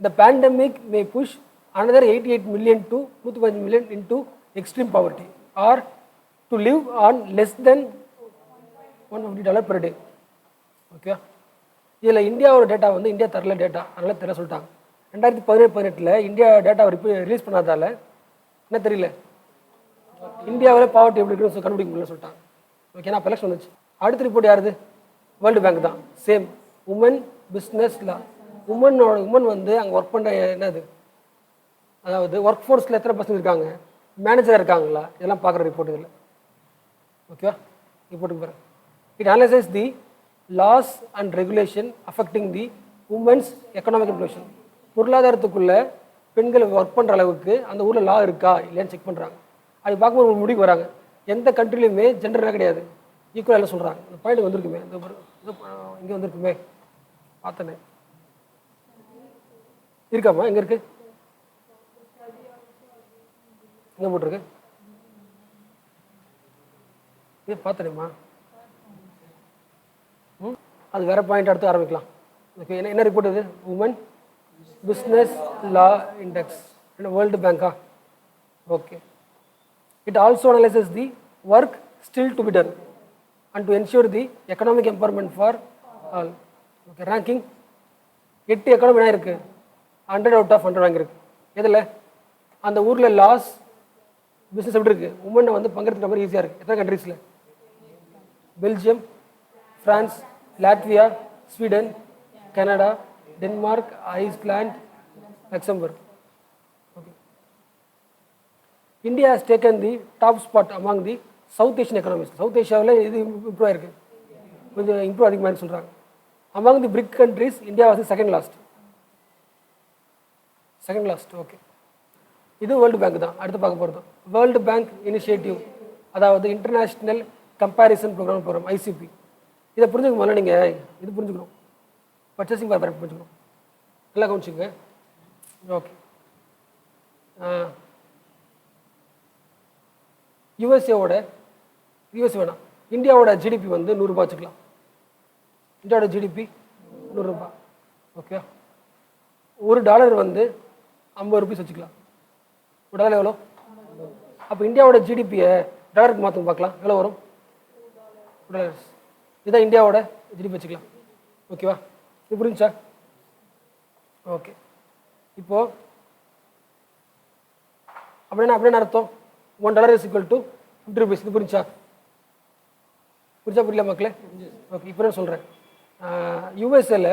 இந்த pandemic May push another 88 million to 115 million into extreme poverty or to live on less than $150 per day. Okay. இதில் இந்தியாவோட டேட்டா வந்து இந்தியா தரல டேட்டா, அதனால் தெரியல சொல்லிட்டாங்க. 2017-18 இந்தியா டேட்டாவை ரிலீஸ் பண்ணாதால என்ன தெரியல, இந்தியாவில் பாவர்ட்டி எப்படி இருக்குன்னு கண்டுபிடிக்க முடியல சொல்லிட்டாங்க. ஓகேனா அப்போ எலெக்ஷன் வந்துச்சு. அடுத்த ரிப்போர்ட் யாருது? வேர்ல்டு பேங்க் தான். சேம் உமன் பிஸ்னஸ் லா. உமன் வந்து அங்கே ஒர்க் பண்ணுற என்னது, அதாவது ஒர்க் ஃபோர்ஸில் எத்தனை பர்சன்ட் இருக்காங்க, மேனேஜராக இருக்காங்களா, இதெல்லாம் பார்க்குற ரிப்போர்ட் இதில். ஓகேவா? ரிப்போர்ட்டுக்கு பாருங்க. It analyses the laws and regulation affecting the women's economic inclusion. பொருளாதாரத்துக்குள்ளே பெண்கள் ஒர்க் பண்ணுற அளவுக்கு அந்த ஊரில் லா இருக்கா இல்லையான்னு செக் பண்ணுறாங்க. அது பார்க்கும்போது ஒரு முடிவுக்கு வராங்க, எந்த கண்ட்ரிலையுமே ஜெண்டர்லாம் கிடையாது, ஈக்குவலாக சொல்கிறாங்க. இந்த பாயிண்ட் வந்திருக்குமே, இங்கே வந்திருக்குமே, பார்த்தனே இருக்காமா? எங்கே இருக்குது? எங்கே போட்டிருக்கு? இது பார்த்தனேம்மா. அது வேற பாயிண்ட் எடுத்து ஆரம்பிக்கலாம். ஓகே. என்ன ரிப்போர்ட் இது? Women business law index, world பேங்கா? Okay. It also analyses the work still to be done and to ensure the economic empowerment for all. Okay. Ranking 8 economy என்ன இருக்குது, 100 out of 100 வாங்கியிருக்கு. எதில்? அந்த ஊரில் லாஸ் பிஸ்னஸ் எப்படி இருக்குது, உமனை வந்து பங்கெடுக்கிற மாதிரி ஈஸியாக இருக்குது. எத்தனை கண்ட்ரீஸில்? Belgium, France, Latvia, Sweden, Canada, Denmark, Iceland, Luxembourg. Okay. India has taken the top spot among the south Asian economies. South ஏஷியாவில் இது இம்ப்ரூவ் ஆயிருக்கு, கொஞ்சம் இம்ப்ரூவ் அதிகமாக சொல்கிறாங்க. Among the BRIC countries India was second last. Okay. இது வேர்ல்டு பேங்க் தான். அடுத்து பார்க்க போகிறது வேர்ல்டு பேங்க் இனிஷியேட்டிவ், அதாவது இன்டர்நேஷ்னல் கம்பேரிசன் ப்ரோக்ராம் ICP. இதை புரிஞ்சுக்க முதல்ல நீங்கள் இது புரிஞ்சுக்கணும், பர்ச்சேசிங் பவர் புரிஞ்சுக்கணும். நல்லா கவனிச்சுங்க. ஓகே. யூஎஸ்ஏ வேணாம், இந்தியாவோட ஜிடிபி வந்து $100 வச்சுக்கலாம். இந்தியாவோட ஜிடிபி $100. ஓகே. $1 வந்து $50 வச்சுக்கலாம். $1 எவ்வளோ? அப்போ இந்தியாவோட ஜிடிபியை டாலருக்கு மாற்ற பார்க்கலாம், எவ்வளோ வரும்? $2. இதுதான் இந்தியாவோட ஜிடிபி வச்சுக்கலாம். ஓகேவா? இது புரிஞ்சா? ஓகே. இப்போது அப்படின்னா அர்த்தம் $1 is equal to $50. இது புரிஞ்சா புரியல மக்களே? ஓகே. இப்போ நான் சொல்கிறேன், யூஎஸ்ஏல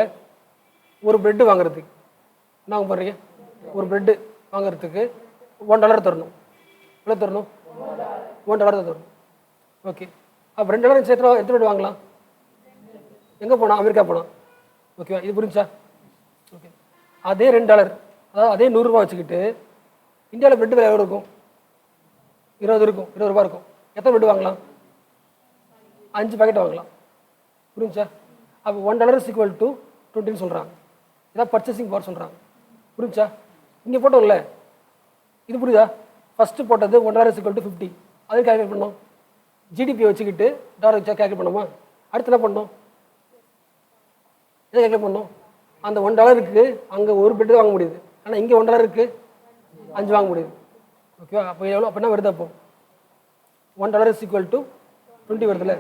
ஒரு பிரெட்டு வாங்குறதுக்கு என்ன வாங்க போகிறீங்க, ஒரு பிரெட்டு வாங்குறதுக்கு $1 தரணும். எவ்வளோ தரணும்? $1 தான் வரும். ஓகே, அப்போ $2 சேர்த்து எத்தனை வாங்கலாம்? எங்கே போனால்? அமெரிக்கா போனால். ஓகேவா, இது புரிஞ்சா? ஓகே, அதே $2, அதாவது அதே $100 வச்சுக்கிட்டு இந்தியாவில் பிரெட் விலை எவ்வளோ இருக்கும்? 20 இருக்கும், $20 இருக்கும். எத்தனை பிரெட் வாங்கலாம்? 5 பாக்கெட் வாங்கலாம். புரிஞ்சா? அப்போ $1 is equal to 20 சொல்கிறாங்க. இதான் பர்ச்சேசிங் பவர் சொல்கிறாங்க. புரிஞ்சா? இங்கே போட்டோம்ல, இது புரியுதா? ஃபஸ்ட்டு போட்டது $1 is equal to 50, அது கேல்குலேட் பண்ணோம். ஜிடிபி வச்சுக்கிட்டு டாலர் வச்சா கேல்குலேட் பண்ணோமா? அடுத்து என்ன பண்ணோம்? எதை கேல்குலேட் பண்ணோம்? அந்த $1 அங்கே ஒரு பெட்டு வாங்க முடியுது, ஆனால் இங்கே $1 5 வாங்க முடியுது. ஓகேவா? அப்போ எவ்வளோ? அப்போ என்ன வருது? அப்போ $1 is equal to 20 வருதுல்ல.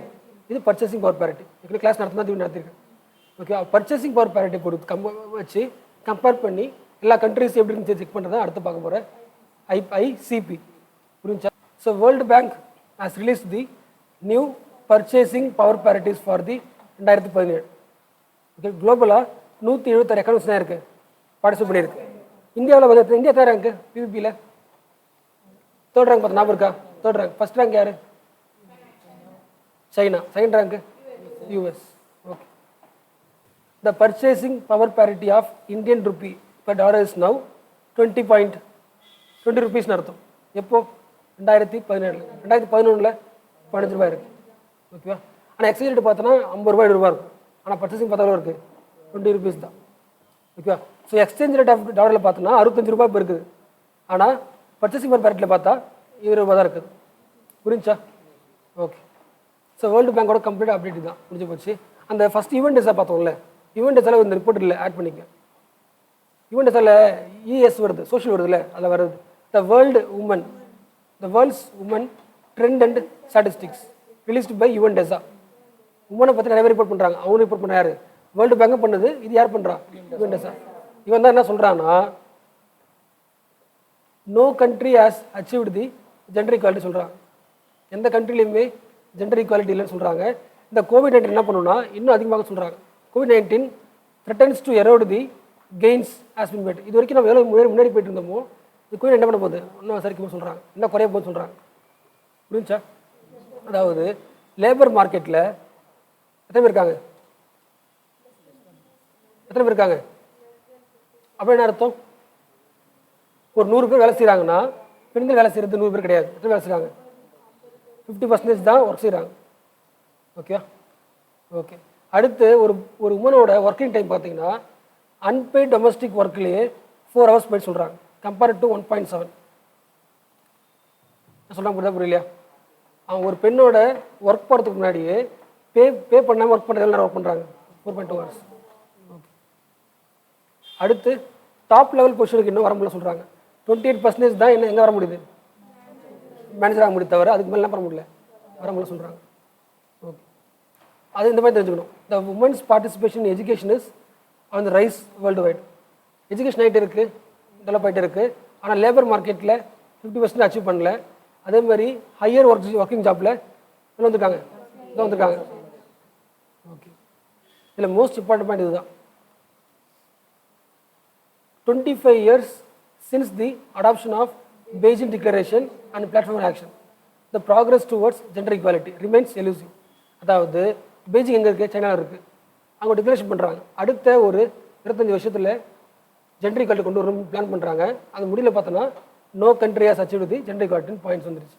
இது பர்ச்சேசிங் பவர் பேரிட்டி. இப்போ கிளாஸ் நடத்தினா திரும்பி நடத்திருக்கேன். ஓகே, பர்ச்சேசிங் பவர் பேரிட்டி பொறுத்து வச்சு கம்பேர் பண்ணி எல்லா கண்ட்ரிஸ் எப்படி இருந்துச்சு செக் பண்ணுறதா அடுத்து பார்க்க போகிறேன். IPCP. புரிஞ்சா? So world bank has release the new purchasing power parities for the 2017. Okay, குளோபலாக 176 எக்கனாமிக்ஸ் தான் இருக்குது, பார்ட்டிசிபேட் பண்ணியிருக்கு. இந்தியாவில் வந்து இந்தியா தேர்ட் ரேங்க்கு PVPயில். தேர்ட் ரேங்க் பார்த்து ஞாபகம் இருக்கா? Third rank. ஃபர்ஸ்ட் ரேங்க் யார்? சைனா. செகண்ட் ரேங்க்கு US. Okay, the purchasing power parity of Indian rupee per dollar is now 20 rupees அர்த்தம். எப்போ? 2017. 2011 $15 இருக்குது. ஓகேவா? ஆனால் எக்ஸ்சேஞ்ச் ரேட் பார்த்தோன்னா $50 $20 இருக்கும். ஆனால் பர்ச்சேசிங் பார்த்தா இருக்குது $20 தான். ஓகேவா? ஸோ எக்ஸ்சேஞ்ச் ரேட் ஆஃப் டாலரில் பார்த்தோன்னா $65 இப்போ இருக்குது. ஆனால் பர்ச்சேசிங் பவர் பேரிட்டியில் பார்த்தா $20 தான் இருக்குது. புரிஞ்சா? ஓகே, ஸோ வேர்ல்டு பேங்கோட கம்ப்ளீட் அப்டேட் தான் முடிஞ்சு போச்சு. அந்த ஃபஸ்ட் ஈவெண்ட் டேஸாக பார்த்தோம்ல, ஈவெண்ட் டேஸால் இந்த ரிப்போர்ட் இல்லை ஆட் பண்ணிக்க. ஈவெண்ட் டேஸில் ES வருது, சோஷியல் வருதுல்ல, அதில் வருது the world's women trend and statistics released by event டேஸா. உமனை பற்றி நிறைய பேர் ரிப்போர்ட் பண்ணுறாங்க. அவங்க ரிப்போர்ட் பண்ண யார்? வேர்ல்டு பேங்கும் பண்ணுது. இது யார் பண்ணுறா? ஈவெண்ட் டேஸா. இவன் தான் என்ன சொல்கிறான்னா, no country has achieved the gender equality சொல்கிறாங்க. எந்த கண்ட்ரிலையுமே ஜெண்டர் ஈக்குவாலிட்டி இல்லைன்னு சொல்கிறாங்க. இந்த COVID-19 என்ன பண்ணுன்னா இன்னும் அதிகமாக சொல்கிறாங்க. COVID-19 threatens to erode the gains has been made. இது வரைக்கும் நம்ம எவ்வளோ முன்னாடி போயிட்டு இருந்தோமோ இது COVID என்ன பண்ண போகுது? இன்னும் சரிக்கும் சொல்கிறாங்க, இன்னும் குறைய போகுது சொல்கிறாங்க. புரிஞ்சா? அதாவது லேபர் மார்க்கெட்டில் எத்தனை பேர் இருக்காங்க? அப்போ என்ன அர்த்தம்? ஒரு 100 பேர் வேலை செய்கிறாங்கன்னா பெண்கள் வேலை செய்கிறது 100 பேர் கிடையாது. எத்தனை வேலை செய்கிறாங்க? 50% தான் ஒர்க் செய்கிறாங்க. ஓகே ஓகே, அடுத்து ஒரு உமனோட ஒர்க்கிங் டைம் பார்த்தீங்கன்னா அன்பெய்ட் டொமஸ்டிக் ஒர்க்லேயே 4 hours போயிட்டு சொல்கிறாங்க, கம்பேர்ட் டு 1.7. சொல்கிறாங்க, புரியுதா புரியலையா? அவங்க ஒரு பெண்ணோட ஒர்க் போகிறதுக்கு முன்னாடியே பே பண்ணாமல் ஒர்க் பண்ணுறது எவ்வளோ ஒர்க் பண்ணுறாங்க? 4.2 hours. ஓகே, அடுத்து டாப் லெவல் பொசிஷனுக்கு இன்னும் வர முடியல சொல்கிறாங்க. 28% தான் என்ன எங்கே வர முடியுது? மேனேஜர் ஆக முடியும், தவிர அதுக்கு மேலே பண்ண முடியல, வர முடியல சொல்கிறாங்க. ஓகே, அது இந்த மாதிரி தெரிஞ்சுக்கணும். The women's participation education is on the rise worldwide. Education ஆகிட்டு இருக்குது, டெவலப் ஆகிட்டு இருக்குது. ஆனால் லேபர் மார்க்கெட்டில் 50% அச்சீவ் பண்ணல. அதே மாதிரி ஹையர் ஒர்க்கிங் ஜாப்பில் என்ன வந்திருக்காங்க? இதான் வந்திருக்காங்க. ஓகே, இதில் மோஸ்ட் இம்பார்ட்டன்ட் பாயிண்ட் இதுதான். 25 years since the adoption of Beijing Declaration and Platform Action, the progress towards gender equality remains elusive. அதாவது பெய்ஜிங் எங்கே இருக்குது? சைனாவில் இருக்குது. அவங்க டிக்ளரேஷன் பண்ணுறாங்க. அடுத்த ஒரு 25 வருஷத்தில் ஜெண்டர் ஈக்குவாலிட்டி கொண்டு வரும் பிளான் பண்ணுறாங்க. அந்த முடியல பார்த்தோன்னா no country has achieved the gender ஈக்குவாலிட்டின்னு பாயிண்ட்ஸ் வந்துருச்சு.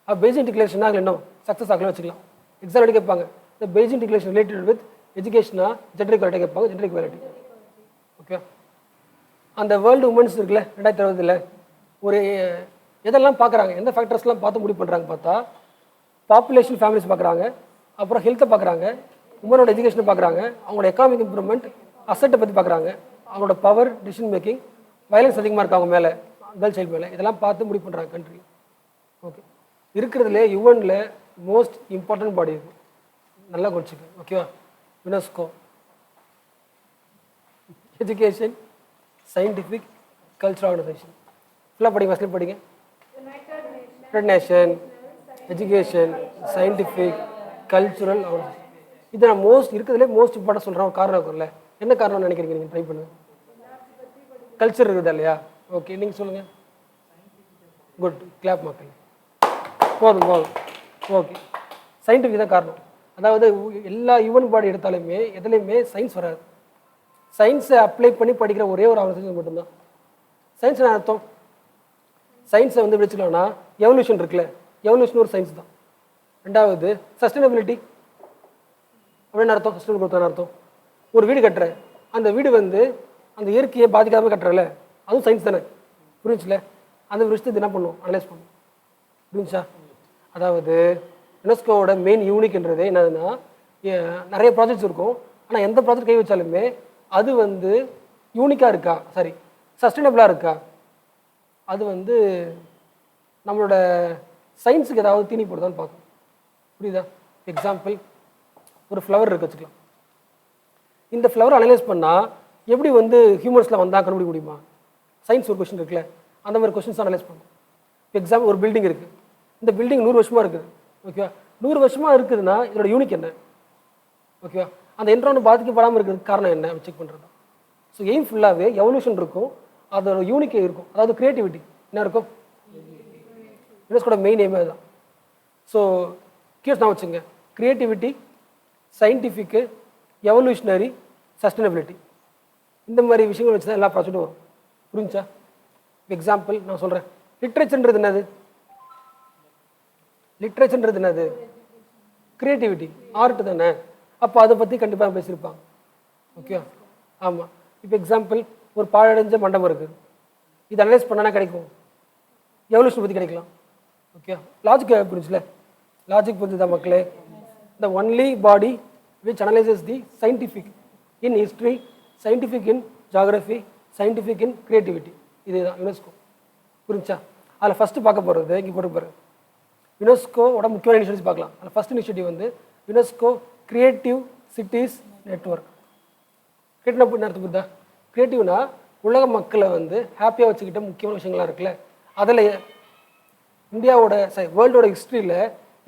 அப்போ பெய்ஜிங் டிக்ளரேஷன் ஆகல, இன்னும் சக்ஸஸ் ஆகலாம் வச்சுக்கலாம். எக்ஸாம் எடுக்க கேட்பாங்க, இந்த பெய்ஜிங் டிக்ளரேஷன் ரிலேட்டட் வித் எஜுகேஷனா ஜெண்டர் ஈக்குவாலிட்டி கேட்பாங்க. Gender equality okay. அந்த வேர்ல்டு உமன்ஸ் இருக்குல்ல 2020 ஒரு எதெல்லாம் பார்க்குறாங்க, எந்த ஃபேக்டர்ஸ்லாம் பார்த்து முடிவு பண்ணுறாங்க பார்த்தா பாப்புலேஷன், ஃபேமிலிஸ் பார்க்குறாங்க, அப்புறம் ஹெல்த்தை பார்க்குறாங்க, உமனோட எஜுகேஷனை பார்க்குறாங்க, அவங்களோட எக்கானமிக் இம்ப்ரூவ்மெண்ட், அசட்டை பற்றி பார்க்குறாங்க, அவங்களோட பவர், டிசிஷன் மேக்கிங், வயலன்ஸ் அதிகமாக இருக்கு அவங்க மேலே, கேர்ள் சைல்டு மேலே, இதெல்லாம் பார்த்து முடிவு பண்ணுறாங்க கண்ட்ரி. ஓகே, இருக்கிறதுலே யுஎனில் மோஸ்ட் இம்பார்ட்டன்ட் பாடி இது, நல்லா குடிச்சுக்கு. ஓகேவா? UNESCO, education, scientific, cultural organisation. ஃபுல்லாக படிங்க, ஃபஸ்ட்லேயும் படிங்க. United nation, education, scientific, cultural organisation. இது நான் மோஸ்ட் இருக்கிறதுலே மோஸ்ட் இம்பார்ட்டன் சொல்கிறேன். ஒரு காரணம் இருக்கும்ல, என்ன காரணம்னு நினைக்கிறீங்க? நீங்கள் ட்ரை பண்ணுங்கள். கல்ச்சர் இருக்குதா இல்லையா? ஓகே, நீங்கள் சொல்லுங்கள். குட், கிளாப் மக்கள். போதும் போதும். ஓகே, சயின்டிஃபிக் தான் காரணம். அதாவது எல்லா ஹியூமன் பாடி எடுத்தாலுமே எதுலேயுமே சயின்ஸ் வராது. சயின்ஸை அப்ளை பண்ணி படிக்கிற ஒரே ஒரு ஆர்கனைசேஷன் மட்டும்தான். சயின்ஸ் என்ன அர்த்தம்? சயின்ஸை வந்து வச்சுக்கலாம்னா எவல்யூஷன் இருக்குல்ல, எவல்யூஷன் ஒரு சயின்ஸ் தான். ரெண்டாவது சஸ்டைனபிலிட்டி அப்படின்னு அர்த்தம். சஸ்டைனபிள் அர்த்தம் ஒரு வீடு கட்டுற, அந்த வீடு வந்து அந்த இயற்கையை பாதிக்காமல் கட்டுறல, அதுவும் சயின்ஸ் தானே. புரிஞ்சுல? அந்த விஷயத்தை என்ன பண்ணும், அனலைஸ் பண்ணும். புரிஞ்சா? அதாவது யுனெஸ்கோவோட மெயின் யூனிக்ன்றதே என்னதுன்னா, நிறைய ப்ராஜெக்ட்ஸ் இருக்கும், ஆனால் எந்த ப்ராஜெக்ட் கை வச்சாலுமே அது வந்து யூனிக்காக இருக்கா, சாரி சஸ்டைனபிளாக இருக்கா, அது வந்து நம்மளோட சயின்ஸுக்கு ஏதாவது தீனி போடுதான்னு பார்க்கணும். புரியுதா? எக்ஸாம்பிள், ஒரு ஃப்ளவர் இருக்கு வச்சுக்கலாம். இந்த ஃப்ளவர் அனலைஸ் பண்ணால் எப்படி வந்து ஹியூமன்ஸில் வந்தால் கண்டுபிடிக்க முடியுமா? சயின்ஸ் ஒரு கொஸ்டின் இருக்குல்ல, அந்த மாதிரி கொஸ்டின்ஸ் அனலைஸ் பண்ணும். எக்ஸாம்பிள், ஒரு பில்டிங் இருக்குது, இந்த பில்டிங் 100 வருஷமாக இருக்குது. ஓகேவா? 100 வருஷமாக இருக்குதுன்னா இதோட யூனிக் என்ன? ஓகேவா? அந்த என்ட்ரான் பாதிக்கப்படாமல் இருக்கிறதுக்கு காரணம் என்ன செக் பண்ணுறது. ஸோ எய்ம் ஃபுல்லாகவே எவல்யூஷன் இருக்கும், அதோட யூனிக்கே இருக்கும். அதாவது கிரியேட்டிவிட்டி என்ன இருக்கும், யுனெஸ்கோட மெயின் எய்மே தான். ஸோ கீழ் நான் வச்சுங்க, கிரியேட்டிவிட்டி, சயின்டிஃபிக்கு, எவல்யூஷனரி, சஸ்டைனபிலிட்டி, இந்த மாதிரி விஷயங்கள் வச்சு தான் எல்லா ப்ராஜெக்டும் வரும். புரிஞ்சா? எக்ஸாம்பிள் நான் சொல்கிறேன், லிட்ரேச்சர்ன்றது என்னது? லிட்ரேச்சர்ன்றது என்னது? கிரியேட்டிவிட்டி, ஆர்ட் தானே. அப்போ அதை பற்றி கண்டிப்பாக பேசியிருப்பாங்க. ஓகே, ஆமாம். இப்போ எக்ஸாம்பிள், ஒரு பாழடைஞ்ச மண்டபம் இருக்குது, இது அனலைஸ் பண்ணால் கிடைக்கும், எவல்யூஷன் பற்றி கிடைக்கலாம். Okay, logic புரிஞ்சுல? லாஜிக் புரிஞ்சுதா மக்களே? The only body which analyzes the scientific in history, scientific in geography, scientific in creativity. இதுதான் யுனெஸ்கோ. புரிஞ்சா? அதில் ஃபஸ்ட்டு பார்க்க போகிறது இங்கே போட்டு பாருங்க. யுனெஸ்கோவோட முக்கியமான இனிஷியேட்டிவ்ஸ் பார்க்கலாம். அதில் ஃபஸ்ட் இனிஷியேட்டிவ் வந்து UNESCO creative cities network. Creative என்ன அர்த்தம் புரியுதா? கிரியேட்டிவ்னா உலக மக்களை வந்து ஹாப்பியாக வச்சுக்கிட்ட முக்கியமான விஷயங்கள்லாம் இருக்குல்ல, அதில் இந்தியாவோட வேர்ல்டோட ஹிஸ்ட்ரியில்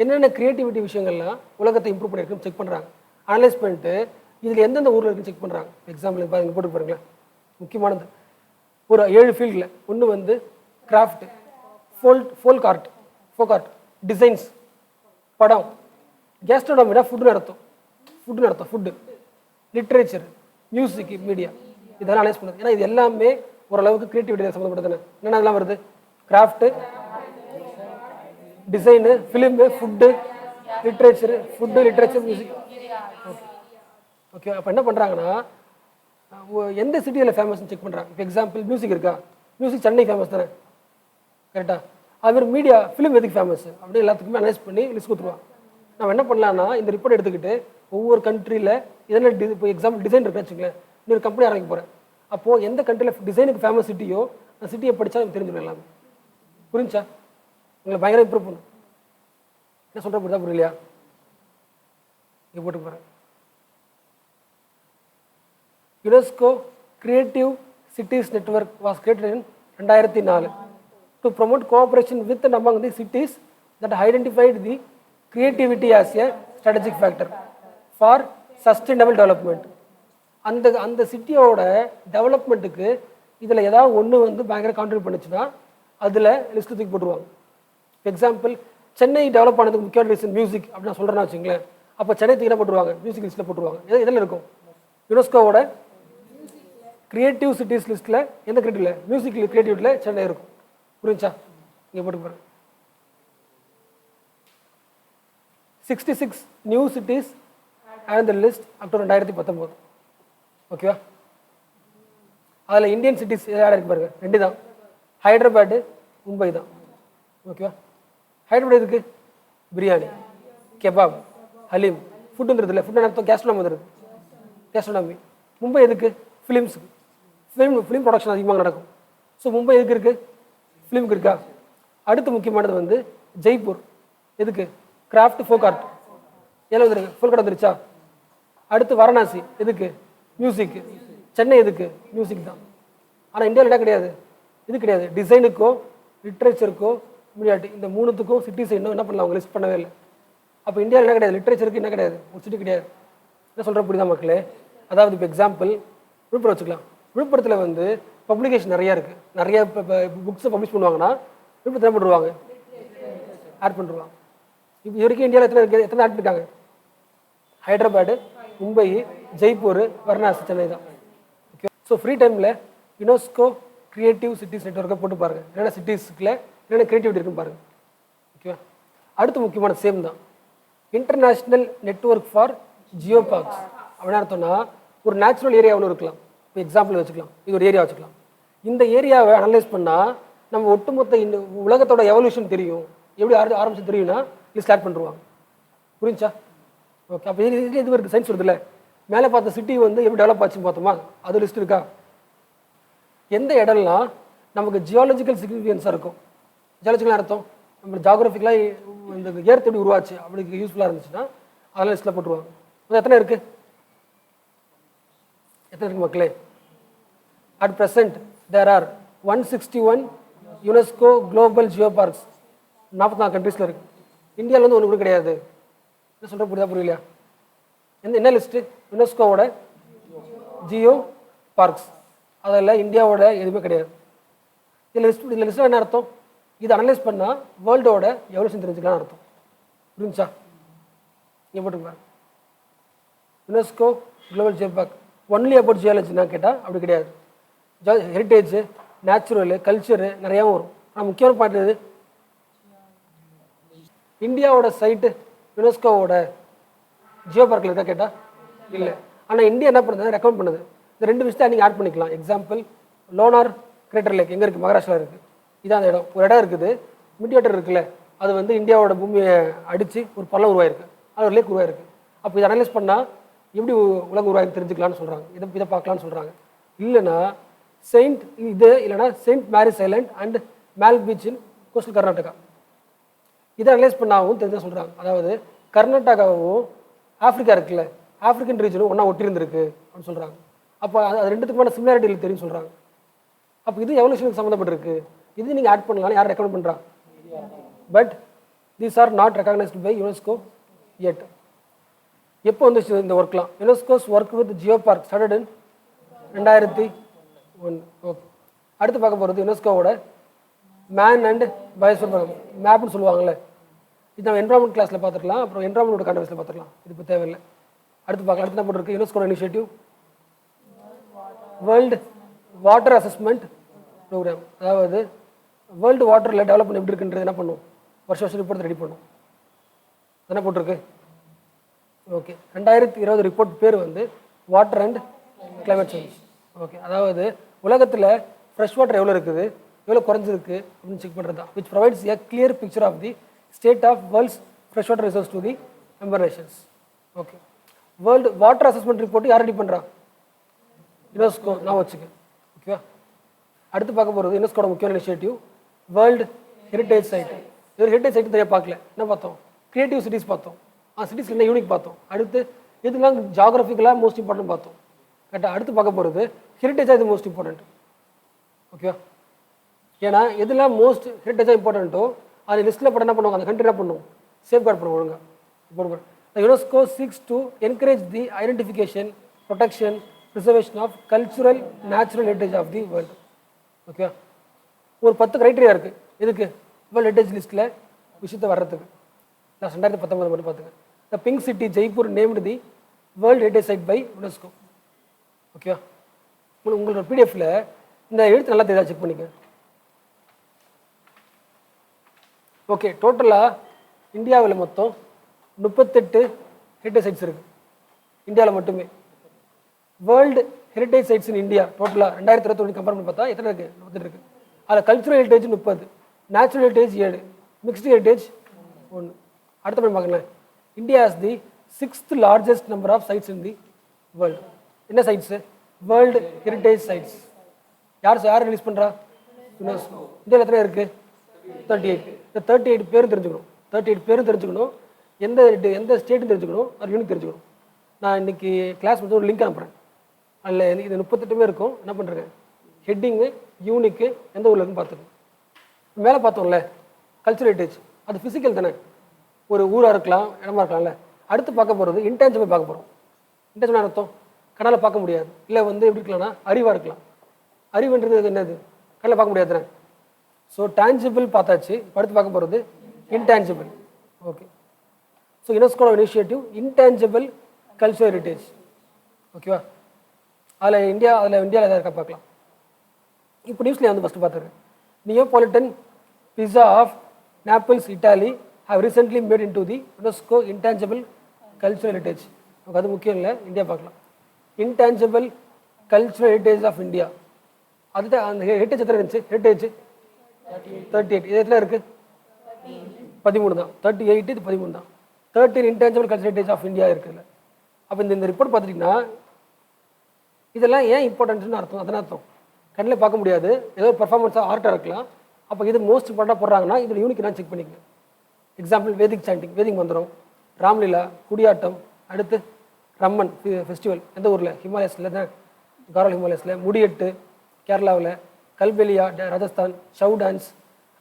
என்னென்ன கிரியேட்டிவிட்டி விஷயங்கள்லாம் உலகத்தை இம்ப்ரூவ் பண்ணியிருக்குன்னு செக் பண்ணுறாங்க, அனலைஸ் பண்ணிட்டு இதில் எந்தெந்த ஊரில் இருக்குன்னு செக் பண்ணுறாங்க. எக்ஸாம்பிள் பாருங்க, போட்டு பாருங்களேன். முக்கியமானது ஒரு 7 ஃபீல்டில். ஒன்று வந்து கிராஃப்ட், ஃபோக் ஆர்ட், டிசைன்ஸ், படம், கேஸ்ட்ரோனமினா ஃபுட்டு நடத்தும், லிட்ரேச்சர், மியூசிக், மீடியா, இதெல்லாம் அனலைஸ் பண்ணுது. ஏன்னா இது எல்லாமே ஓரளவுக்கு கிரியேட்டிவிட்டி சம்மந்தப்பட்டது. என்னென்ன அதெல்லாம் வருது? Craft, design, film, food, literature, music. Okay, அப்போ என்ன பண்ணுறாங்கன்னா, எந்த சிட்டியில் ஃபேமஸ்ன்னு செக் பண்ணுறாங்க. இப்போ எக்ஸாம்பிள், மியூசிக் இருக்கா, மியூசிக் சென்னை ஃபேமஸ் தானே, கரெக்டாக? அதுமாதிரி மீடியா, ஃபிலிம் எதுக்கு ஃபேமஸ் அப்படி எல்லாத்துக்குமே அனலைஸ் பண்ணி லிஸ்ட் கொடுத்துருவாங்க. நம்ம என்ன பண்ணலாம்னா, இந்த ரிப்போர்ட் எடுத்துக்கிட்டு ஒவ்வொரு கண்ட்ரியில் இதெல்லாம் இப்போ எக்ஸாம்பிள் டிசைன் இருக்குன்னு வச்சுங்களேன், இன்னொரு கம்பெனி ஆரம்பிக்க போகிறேன். அப்போது எந்த கண்ட்ரியில் டிசைனுக்கு ஃபேமஸ் சிட்டியோ அந்த சிட்டியை படித்தா எனக்கு தெரிஞ்சிடும் எல்லாமே. புரிஞ்சா? உங்களை பயங்கர இம்ப்ரூவ் பண்ணும். என்ன சொல்கிற புரியுதா புரியலையா? இங்கே போட்டு போகிறேன். UNESCO creative cities network was created in 2004 to promote cooperation with and among the cities that identified the creativity as a strategic factor for sustainable development. அந்த சிட்டியோட டெவலப்மெண்ட்டுக்கு இதில் ஏதாவது ஒன்று வந்து பயங்கர கான்ட்ரிபியூட் பண்ணுச்சுன்னா அதில் லிஸ்ட்டு தூக்கி போட்டுருவாங்க. எக்ஸாம்பிள், சென்னை டெவலப் ஆனதுக்கு முக்கியமான ரீசன் மியூசிக் அப்படின்னு நான் சொல்கிறேன்னா வச்சுங்களேன், அப்போ சென்னை தூக்கி போட்டுருவாங்க, மியூசிக் லிஸ்ட்டில் போட்டுருவாங்க. இதில் இருக்கும் யுனெஸ்கோவோட கிரியேட்டிவ் சிட்டிஸ் லிஸ்ட்டில் எந்த கிரியேட்டிவ்ல, மியூசிக் கிரியேட்டிவிட்டியில் சென்னை இருக்கும். புரிஞ்சா? இங்கே போட்டு பாருங்க. 66 new cities and the list up to 2019. ஓகேவா? அதில் இந்தியன் சிட்டிஸ் யாராக இருக்கு பாருங்க, 2 தான், ஹைதராபாடு, மும்பை தான். ஓகேவா? ஹைதராபாத் எதுக்கு? பிரியாணி, கெபாப், ஹலீம், ஃபுட் வந்துடுது இல்லை, ஃபுட் நடத்தும், கேஸ்ட்ரோனமி வந்துடுது, கேஸ்ட்ரோனமி. மும்பை எதுக்கு? ஃபிலிம்ஸுக்கு, ஃபிலிம் ப்ரொடக்ஷன் அதிகமாக நடக்கும். ஸோ மும்பை எதுக்கு இருக்குது? ஃபிலிமுக்கு இருக்கா? அடுத்து முக்கியமானது வந்து ஜெய்ப்பூர், எதுக்கு? கிராஃப்ட், ஃபோக் ஆர்ட், ஏழை வந்துருக்கு, ஃபோக் ஆர்ட் வந்துருச்சா? அடுத்து வாரணாசி, எதுக்கு? மியூசிக்கு. சென்னை எதுக்கு? மியூசிக் தான். ஆனால் இந்தியாவில் என்ன கிடையாது, இது கிடையாது. டிசைனுக்கோ லிட்ரேச்சருக்கோ மீடியாட்டி, இந்த 3த்துக்கும் சிட்டிஸ் இன்னும் என்ன பண்ணலாம், அவங்க லிஸ்ட் பண்ணவே இல்லை. அப்போ இந்தியாவில் என்ன கிடையாது, லிட்ரேச்சருக்கு என்ன கிடையாது, ஒரு சிட்டி கிடையாது. என்ன சொல்கிற புரியுதா மக்களே? அதாவது இப்போ எக்ஸாம்பிள் விழுப்புரம் வச்சுக்கலாம். விழுப்புரத்தில் வந்து பப்ளிகேஷன் நிறையா இருக்குது, நிறைய புக்ஸை பப்ளிஷ் பண்ணுவாங்கன்னா விழுப்புரத்தில் என்ன பண்ணுவாங்க? ஆட் பண்ணிருவாங்க. இப்போ இது வரைக்கும் இந்தியாவில் எத்தனை ஆட் பண்ணிருக்காங்க? ஹைதராபாடு, மும்பை, ஜெய்ப்பூர், வாரணாசி, சென்னை தான். ஓகே. ஸோ ஃப்ரீ டைமில் யுனெஸ்கோ கிரியேட்டிவ் சிட்டிஸ் நெட்வொர்க்கை போட்டு பாருங்கள். என்னென்ன சிட்டிஸ்க்குள்ள என்னென்ன கிரியேட்டிவிட்டி இருக்குன்னு பாருங்கள். ஓகே. அடுத்து முக்கியமான சேம் தான் international network for Jio parks. அப்படின்னு அர்த்தம்னா ஒரு நேச்சுரல் ஏரியா ஒன்று இருக்கலாம். இப்போ எக்ஸாம்பிள் வச்சுக்கலாம், இது ஒரு ஏரியா வச்சுக்கலாம். இந்த ஏரியாவை அனலைஸ் பண்ணால் நம்ம ஒட்டுமொத்த இந்த உலகத்தோட எவல்யூஷன் தெரியும். எப்படி ஆரம்பிச்சு தெரியும்னா இது ஸ்டார்ட் பண்ணிருவாங்க. புரிஞ்சா? ஓகே. அப்போ இது இருக்குது சயின்ஸ் வருதுல்ல. மேலே பார்த்த சிட்டி வந்து எப்படி டெவலப் ஆச்சுன்னு பார்த்தோமா, அது லிஸ்ட் இருக்கா? எந்த இடம்லாம் நமக்கு ஜியாலஜிக்கல் சிக்னிஃபிகன்ஸாக இருக்கும். ஜியாலஜிக்கல் அர்த்தம் நம்ம ஜாகிரபிக்கலாக இந்த ஏர்த் எப்படி உருவாச்சு அப்படி யூஸ்ஃபுல்லாக இருந்துச்சுன்னா அதெல்லாம் லிஸ்ட்டில் போட்டுருவாங்க. அது எத்தனை இருக்குது? எத்தனை இருக்குது மக்களே? At present there are 161 UNESCO global geoparks. 44 கண்ட்ரீஸில் இருக்குது. இந்தியாவில் வந்து ஒன்று கூட கிடையாது. என்ன சொல்கிற புரியுதா புரியலையா? என்ன லிஸ்ட்டு? யுனெஸ்கோவோட ஜியோ பார்க்ஸ். அதில் இந்தியாவோட எதுவுமே கிடையாது. இதில் லிஸ்ட்டில் என்ன அர்த்தம்? இது அனலைஸ் பண்ணால் வேர்ல்டோட எவல்யூஷன் தெரிஞ்சுக்கலாம்னு அர்த்தம். புரிஞ்சா? இங்கே போட்டுருப்பாரு UNESCO global geo park. Only about ஜியாலஜினா கேட்டால் அப்படி கிடையாது. ஹெரிட்டேஜ், நேச்சுரலு, கல்ச்சரு நிறையாவும் வரும். ஆனால் முக்கியமான பாயிண்ட் இது இந்தியாவோட சைட்டு யுனெஸ்கோவோட ஜியோ பார்க்கில் இருக்கா கேட்டால் இல்லை. ஆனால் இந்தியா என்ன பண்ணுறது? ரெக்கமெண்ட் பண்ணுது. இந்த ரெண்டு விஷயத்தை நீங்கள் ஆட் பண்ணிக்கலாம். எக்ஸாம்பிள் லோனார் கிரேட்டர் லேக் எங்கே இருக்குது? மகாராஷ்டிரா இருக்குது. இதான் அந்த இடம். ஒரு இடம் இருக்குது, மீடியேட்டர் இருக்குல்ல, அது வந்து இந்தியாவோட பூமியை அடித்து ஒரு பள்ளம் உருவாயிருக்கு, அது ஒரு லேக் உருவாயிருக்கு. அப்போ இதை அனலைஸ் பண்ணால் எப்படி உலகம் உருவாகி தெரிஞ்சுக்கலான்னு சொல்கிறாங்க. இதை பார்க்கலான்னு சொல்கிறாங்க. இல்லைன்னா இல்லைனா செயின்ட் மேரிஸ் ஐலண்ட் அண்ட் மேல் பீச் இன் கோஸ்டல் கர்நாடகா, இதை அனலைஸ் பண்ணாவும் தெரிஞ்ச சொல்கிறாங்க. அதாவது கர்நாடகாவும் ஆஃப்ரிக்கா இருக்குல்ல, ஆஃப்ரிக்கன் ரீஜனும் ஒன்றா ஒட்டியிருந்திருக்கு அப்படின்னு சொல்கிறாங்க. அப்போ அது ரெண்டுத்துக்குமான சிமிலாரிட்டியில் தெரியும் சொல்கிறாங்க. அப்போ இது எவல்யூஷனுக்கு சம்மந்தப்பட்டிருக்கு. இது நீங்கள் ஆட் பண்ணலாம். யார் ரெக்கமெண்ட் பண்ணுறா? But these are not recognised by UNESCO எட். எப்போ வந்துச்சு இந்த ஒர்க்லாம்? UNESCO's work with geo park started in 2001. Okay. அடுத்து பார்க்க போகிறது யுனெஸ்கோவோட மேன் அண்ட் பயோஸ்பியர் மேப்னு சொல்லுவாங்கள்ல. இது நம்ம என்வரான்மெண்ட் கிளாஸில் பார்த்துக்கலாம். அப்புறம் என்வரான்மெண்ட் கான்டெக்ஸ்ல பார்த்துக்கலாம். இது இப்போ தேவையில்லை. அடுத்து பார்க்கலாம். அடுத்து என்ன போட்டிருக்கு? UNESCO initiative world water assessment programme. அதாவது வேர்ல்டு வாட்டரில் டெவலப்மெண்ட் எப்படி இருக்குன்றது என்ன பண்ணும்? வருஷம் ரிப்போர்ட் ரெடி பண்ணும். என்ன போட்டிருக்கு? ஓகே. 2020 ரிப்போர்ட் பேர் வந்து water and climate change. Okay. அதாவது உலகத்தில் ஃப்ரெஷ் வாட்டர் எவ்வளோ இருக்குது, எவ்வளோ குறைஞ்சிருக்கு அப்படின்னு செக் பண்ணுறது தான். Which provides a clear picture of the state of world's fresh water resource to the member nations. Okay. World water assessment report யார் ரெடி பண்ணுறா? யுனெஸ்கோ. நான் வச்சுக்க. ஓகேவா? அடுத்து பார்க்க போகிறது யுனெஸ்கோட முக்கியமான இனிஷியேட்டிவ் வேர்ல்டு ஹெரிட்டேஜ் சைட். இது ஹெரிட்டேஜ் சைட்டு தெரியா பார்க்கல. என்ன பார்த்தோம்? கிரியேட்டிவ் சிட்டிஸ் பார்த்தோம். சிட்டிஸில் என்ன யூனிக் பார்த்தோம். அடுத்து எதுலாம் ஜாகிரபிக்கலாக மோஸ்ட் இம்பார்ட்டன்ட் பார்த்தோம். கரெக்டாக? அடுத்து பார்க்க போகிறது ஹெரிட்டேஜாக இது மோஸ்ட் இம்பார்ட்டன்ட். ஓகேவா? ஏன்னா எதுலாம் மோஸ்ட் ஹெரிட்டேஜாக இம்பார்ட்டன்ட்டோ அது லிஸ்ட்டில் போட்டு என்ன பண்ணுவாங்க? அந்த கண்ட்ரி என்ன பண்ணுவோம்? சேஃப்கார்ட் பண்ணுவோம் ஒழுங்காக. போடுவோம். UNESCO seeks to encourage the identification, protection, preservation of cultural natural heritage of the world. ஓகேவா? ஒரு 10 கிரைட்டீரியா இருக்குது. எதுக்கு? வேர்ல்டு ஹெரிட்டேஜ் லிஸ்ட்டில் விஷயத்தை வர்றதுக்கு. நான் 2019 மட்டும் பார்த்துங்க. The pink city Jaipur named the world heritage site by UNESCO. ஓகேவா? உங்களோட பிடிஎஃப்ல இந்த எழுத்து நல்லா தெரியாது, செக் பண்ணிக்க. ஓகே. டோட்டலாக இந்தியாவில் மொத்தம் 38 ஹெரிட்டேஜ் சைட்ஸ் இருக்குது. இந்தியாவில் மட்டுமே. World heritage sides in India டோட்டலாக 2021 கம்பேர் பண்ணி பார்த்தா எத்தனை இருக்குது? 38 இருக்குது. அதில் cultural heritage 30, natural heritage 7, mixed heritage 1. அடுத்த போய் பார்க்கலாம். India has the 6th largest number of sites in the world. என்ன சைட்ஸு? World heritage sides. யார் ரிலீஸ் பண்ணுறா? யுனெஸ்கோ. இந்தியாவில் எத்தனை இருக்குது? 38. இந்த 38 பேரும் தெரிஞ்சுக்கணும். 38 பேரும் தெரிஞ்சுக்கணும். எந்த ஸ்டேட்டும் தெரிஞ்சுக்கணும். அது யூனிக் தெரிஞ்சுக்கணும். நான் இன்றைக்கி கிளாஸ் வந்து ஒரு லிங்க் அனுப்புகிறேன். அதில் இது 38 இருக்கும். என்ன பண்ணுறேன்? ஹெட்டிங்கு, யூனிக்கு, எந்த ஊரில் இருக்குன்னு பார்த்துக்கணும். மேலே பார்த்தோம்ல கல்ச்சரல் ஹெரிட்டேஜ், அது ஃபிசிக்கல் தானே, ஒரு ஊராக இருக்கலாம், இடமா இருக்கலாம்ல. அடுத்து பார்க்க போகிறது இன்டேஞ்சிபிள் பார்க்க போகிறோம். இன்டேஞ்சிபிள் அர்த்தம் கண்ணால் பார்க்க முடியாது. இல்லை வந்து எப்படி இருக்கலாம்னா அறிவாக இருக்கலாம். அறிவுன்றது என்னது? கண்ணில் பார்க்க முடியாது தானே. ஸோ டேஞ்சிபிள் பார்த்தாச்சு. அடுத்து பார்க்க போகிறது இன்டான்ஜிபிள். ஓகே. ஸோ யுனெஸ்கோட இனிஷியேட்டிவ் இன்டான்ஜிபிள் கல்ச்சரல் ஹெரிட்டேஜ். ஓகேவா? அதில் இந்தியாவில் எதாவது இருக்கா பார்க்கலாம். இப்போ நியூஸ்லேயே வந்து ஃபஸ்ட்டு பார்த்துருக்கேன். Neapolitan pizza of Naples Italy have recently made in to the UNESCO intangible cultural heritage. அது முக்கியம் இல்லை, இந்தியா பார்க்கலாம். Intangible cultural heritage of India. அதுதான் அந்த ஹெரிட்டேஜ் எத்தனை இருந்துச்சு? ஹெரிட்டேஜ் 38. இது எத்தனை இருக்குது? 13 தான். 38 இது 13 தான். 13 intangible cultural heritage of India இருக்குல்ல. அப்போ இந்த ரிப்போர்ட் பார்த்துட்டிங்கன்னா இதெல்லாம் ஏன் இம்பார்ட்டன்ட்னு அர்த்தம். அதனால் அர்த்தம் கண்ணில் பார்க்க முடியாது, ஏதோ ஒரு பர்ஃபார்மன்ஸாக ஆர்ட்டாக இருக்கலாம். அப்போ இது மோஸ்ட் இம்பார்ட்டாக போடுறாங்கன்னா இதில் யூனிக் நான் செக் பண்ணிக்கங்க. எக்ஸாம்பிள் வேதிக் சாண்டிங், வேதிக் மந்திரம், ராம்லீலா, குடியாட்டம், அடுத்து ரம்மன் ஃபெஸ்டிவல் எந்த ஊரில்? ஹிமாலயஸில் தான், காரல் ஹிமாலயஸில். முடியெட்டு கேரளாவில், கல்பெலியா ராஜஸ்தான், ஷவ் டான்ஸ்,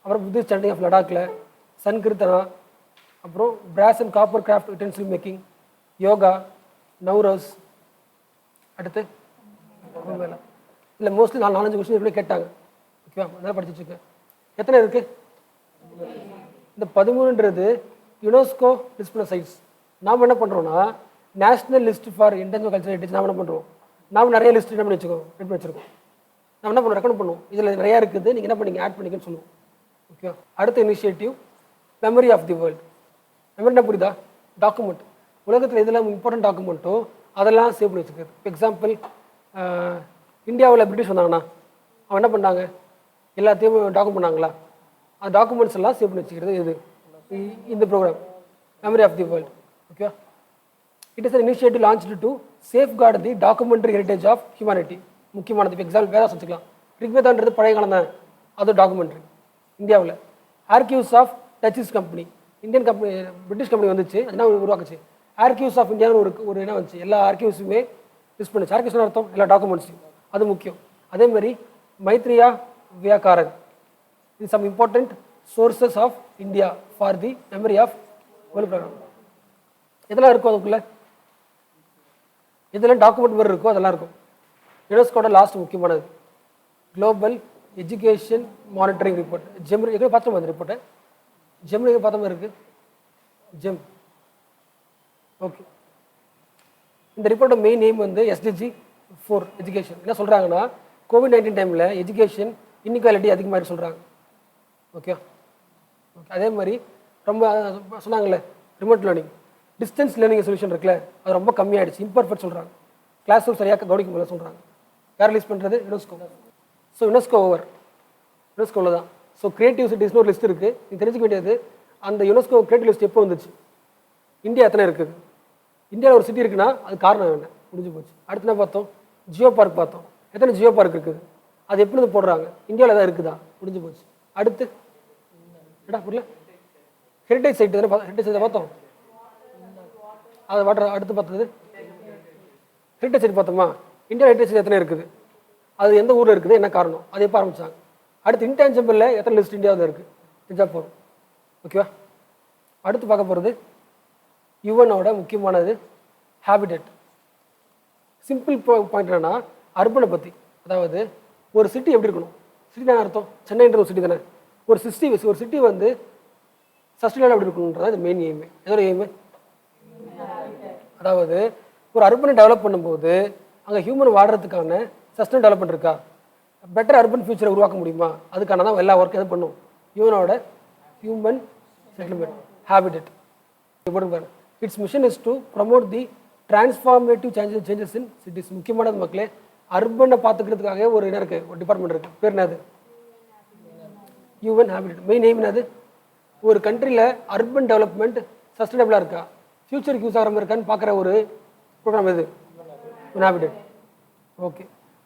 அப்புறம் புத்திஸ்ட் சாண்டிங் ஆஃப் லடாக்கில், சன்கிருத்தனா, அப்புறம் பிராஸ் and copper craft யுட்டென்சில் making, yoga, Navroz, அடுத்து கும்பமேளா. இல்லை மோஸ்ட்லி 4-5 கொஸ்டின் இப்படி கேட்டாங்க. ஓகேவா? அதெல்லாம் படிச்சுட்ருக்கேன். எத்தனை இருக்குது? இந்த 13ன்றது யுனெஸ்கோ லிஸ்ட் பண்ண சைட்ஸ். நாம் என்ன பண்ணுறோன்னா national list for international cultural heritage நாம் என்ன பண்ணுறோம், நாம் நிறைய லிஸ்ட் ரெடி பண்ணி வச்சுருக்கோம். நம்ம என்ன பண்ணுறோம், ரெக்கமெண்ட் பண்ணுவோம். இதில் நிறையா இருக்குது, நீங்கள் என்ன பண்ணீங்க, ஆட் பண்ணிக்கன்னு சொல்லுவோம். ஓகேவா? அடுத்த initiative memory of the world. Memory என்ன புரியுதா? டாக்குமெண்ட். உலகத்தில் எதெல்லாம் இம்பார்ட்டன்ட் டாக்குமெண்ட்டோ அதெல்லாம் சேவ் பண்ணி வச்சுக்கிறது. இப்போ எக்ஸாம்பிள் இந்தியாவில் பிரிட்டிஷ் வந்தாங்கன்னா அவன் என்ன பண்ணாங்க, எல்லாத்தையும் டாக்குமெண்ட் பண்ணாங்களா? அந்த டாக்குமெண்ட்ஸ் எல்லாம் சேவ் பண்ணி வச்சுக்கிறது இது இந்த program memory of the world. ஓகேவா? It is an initiative launched to safeguard the documentary heritage of humanity. முக்கியமானது. இப்போ எக்ஸாம்பிள் வேதாஸ் வச்சுக்கலாம். ரிக்வேதான்றது பழைய காலம் தான், அது டாக்குமெண்ட்ரி. இந்தியாவில் ஆர்கியூஸ் of Dutch's company, Indian company, British company வந்துச்சு, என்ன உருவாக்குச்சு, ஆர்கியூஸ் ஆஃப் இந்தியான்னு ஒரு என்ன வந்துச்சு, எல்லா ஆர்கியூஸுமே யூஸ் பண்ணுச்சு. ஆர்கியூஸ்னு அர்த்தம் எல்லா டாக்குமெண்ட்ஸையும், அது முக்கியம். அதேமாதிரி மைத்ரியா வியாக்காரன், இது some important sources of India for the memory of world programme. இதெல்லாம் இருக்கும் அதுக்குள்ள, இதெல்லாம் டாக்குமெண்ட் மாதிரி இருக்கும், அதெல்லாம் இருக்கும். யுனெஸ்கோட லாஸ்ட் முக்கியமானது global education monitoring report. GEM எங்கே பார்த்தோம் அந்த ரிப்போர்ட்டை? ஜெம் எங்கே பார்த்த மாதிரி இருக்குது? ஜெம். ஓகே. இந்த ரிப்போர்ட்டோட மெயின் எய்ம் வந்து SDG 4 எஜுகேஷன். என்ன சொல்கிறாங்கன்னா COVID-19 டைமில் எஜுகேஷன் இன்இக்வாலிட்டி அதிகமாக சொல்கிறாங்க. ஓகே. ஓகே. அதே மாதிரி ரொம்ப சொன்னாங்கல்ல remote learning, distance learning solution இருக்குல்ல, அது ரொம்ப கம்மியாகிடுச்சு, இம்பர்ஃபெக்ட் சொல்கிறாங்க. கிளாஸ் ரூம் சரியாக கவனிக்க முடியல சொல்கிறாங்க. யார் ரிலீஸ் பண்ணுறது? யுனெஸ்கோ. ஸோ யுனெஸ்கோ யுனெஸ்கோவில் தான். ஸோ கிரியேட்டிவ் சிட்டிஸ்னு ஒரு லிஸ்ட் இருக்குது. நீங்கள் தெரிஞ்சுக்க வேண்டியது, அந்த யுனெஸ்கோ கிரியேட்டிவ் லிஸ்ட் எப்போ வந்துச்சு, இந்தியா எத்தனை இருக்குது, இந்தியாவில் ஒரு சிட்டி இருக்குன்னா அது காரணம் என்ன, முடிஞ்சு போச்சு. அடுத்து என்ன பார்த்தோம், ஜியோ பார்க் பார்த்தோம். எத்தனை ஜியோ பார்க் இருக்குது, அது எப்படி போடுறாங்க, இந்தியாவில் எதாவது இருக்குதா, முடிஞ்சு போச்சு. அடுத்து புரியல, ஹெரிட்டேஜ் சைட் தானே, ஹெரிட்டேஜ் சைட்டை பார்த்தோம். அதை அடுத்து பார்த்தது ஹெரிட்டேஜ் சைட் பார்த்தோமா. இந்தியா ஹெரிட்டேஜ் சைட் எத்தனை இருக்குது, அது எந்த ஊரில் இருக்குது, என்ன காரணம், அது எப்போ ஆரம்பித்தாங்க. அடுத்து இன்டான்ஜிபிளில் எத்தனை லிஸ்ட் இந்தியாவில் இருக்குது, தெரிஞ்சா போகிறோம். ஓகேவா? அடுத்து பார்க்க போகிறது யுவனோட முக்கியமானது ஹேபிடேட். சிம்பிள் பாயிண்ட் என்னன்னா அர்பனை பற்றி. அதாவது ஒரு சிட்டி எப்படி இருக்கணும், சிட்டி தானே அர்த்தம், சென்னைன்ற ஒரு சிட்டி தானே. ஒரு சிட்டி வந்து சஸ்டைனபிளாக எப்படி இருக்கணுன்றது இது மெயின் எய்மு. எதோட எய்மு, அதாவது ஒரு அர்பனை டெவலப் பண்ணும்போது அங்கே ஹியூமன் வாடுறதுக்கான சஸ்டைன் டெவலப்மெண்ட் இருக்கா, பெட்டர் அர்பன் ஃபியூச்சரை உருவாக்க முடியுமா, அதுக்கான தான் எல்லா ஒர்க்கும் எது பண்ணும், யுவனோட human settlement habitat. Its mission is to promote the transformative changes in cities. முக்கியமானது மக்களே, அர்பனை பார்த்துக்கிறதுக்காகவே ஒரு இடம் இருக்குது, ஒரு டிபார்ட்மெண்ட் இருக்குது, பேர் என்னது, யுவன் ஹேபிடேட். மெயின் எய்ம் என்னது, ஒரு கண்ட்ரியில் அர்பன் டெவலப்மெண்ட் சஸ்டைனபிளாக இருக்கா, ஃபியூச்சருக்கு யூஸ் ஆகிற மாதிரி இருக்கான்னு பார்க்குற ஒரு ப்ரோக்ராம் இது யுவன் ஹேபிடேட். ஓகே.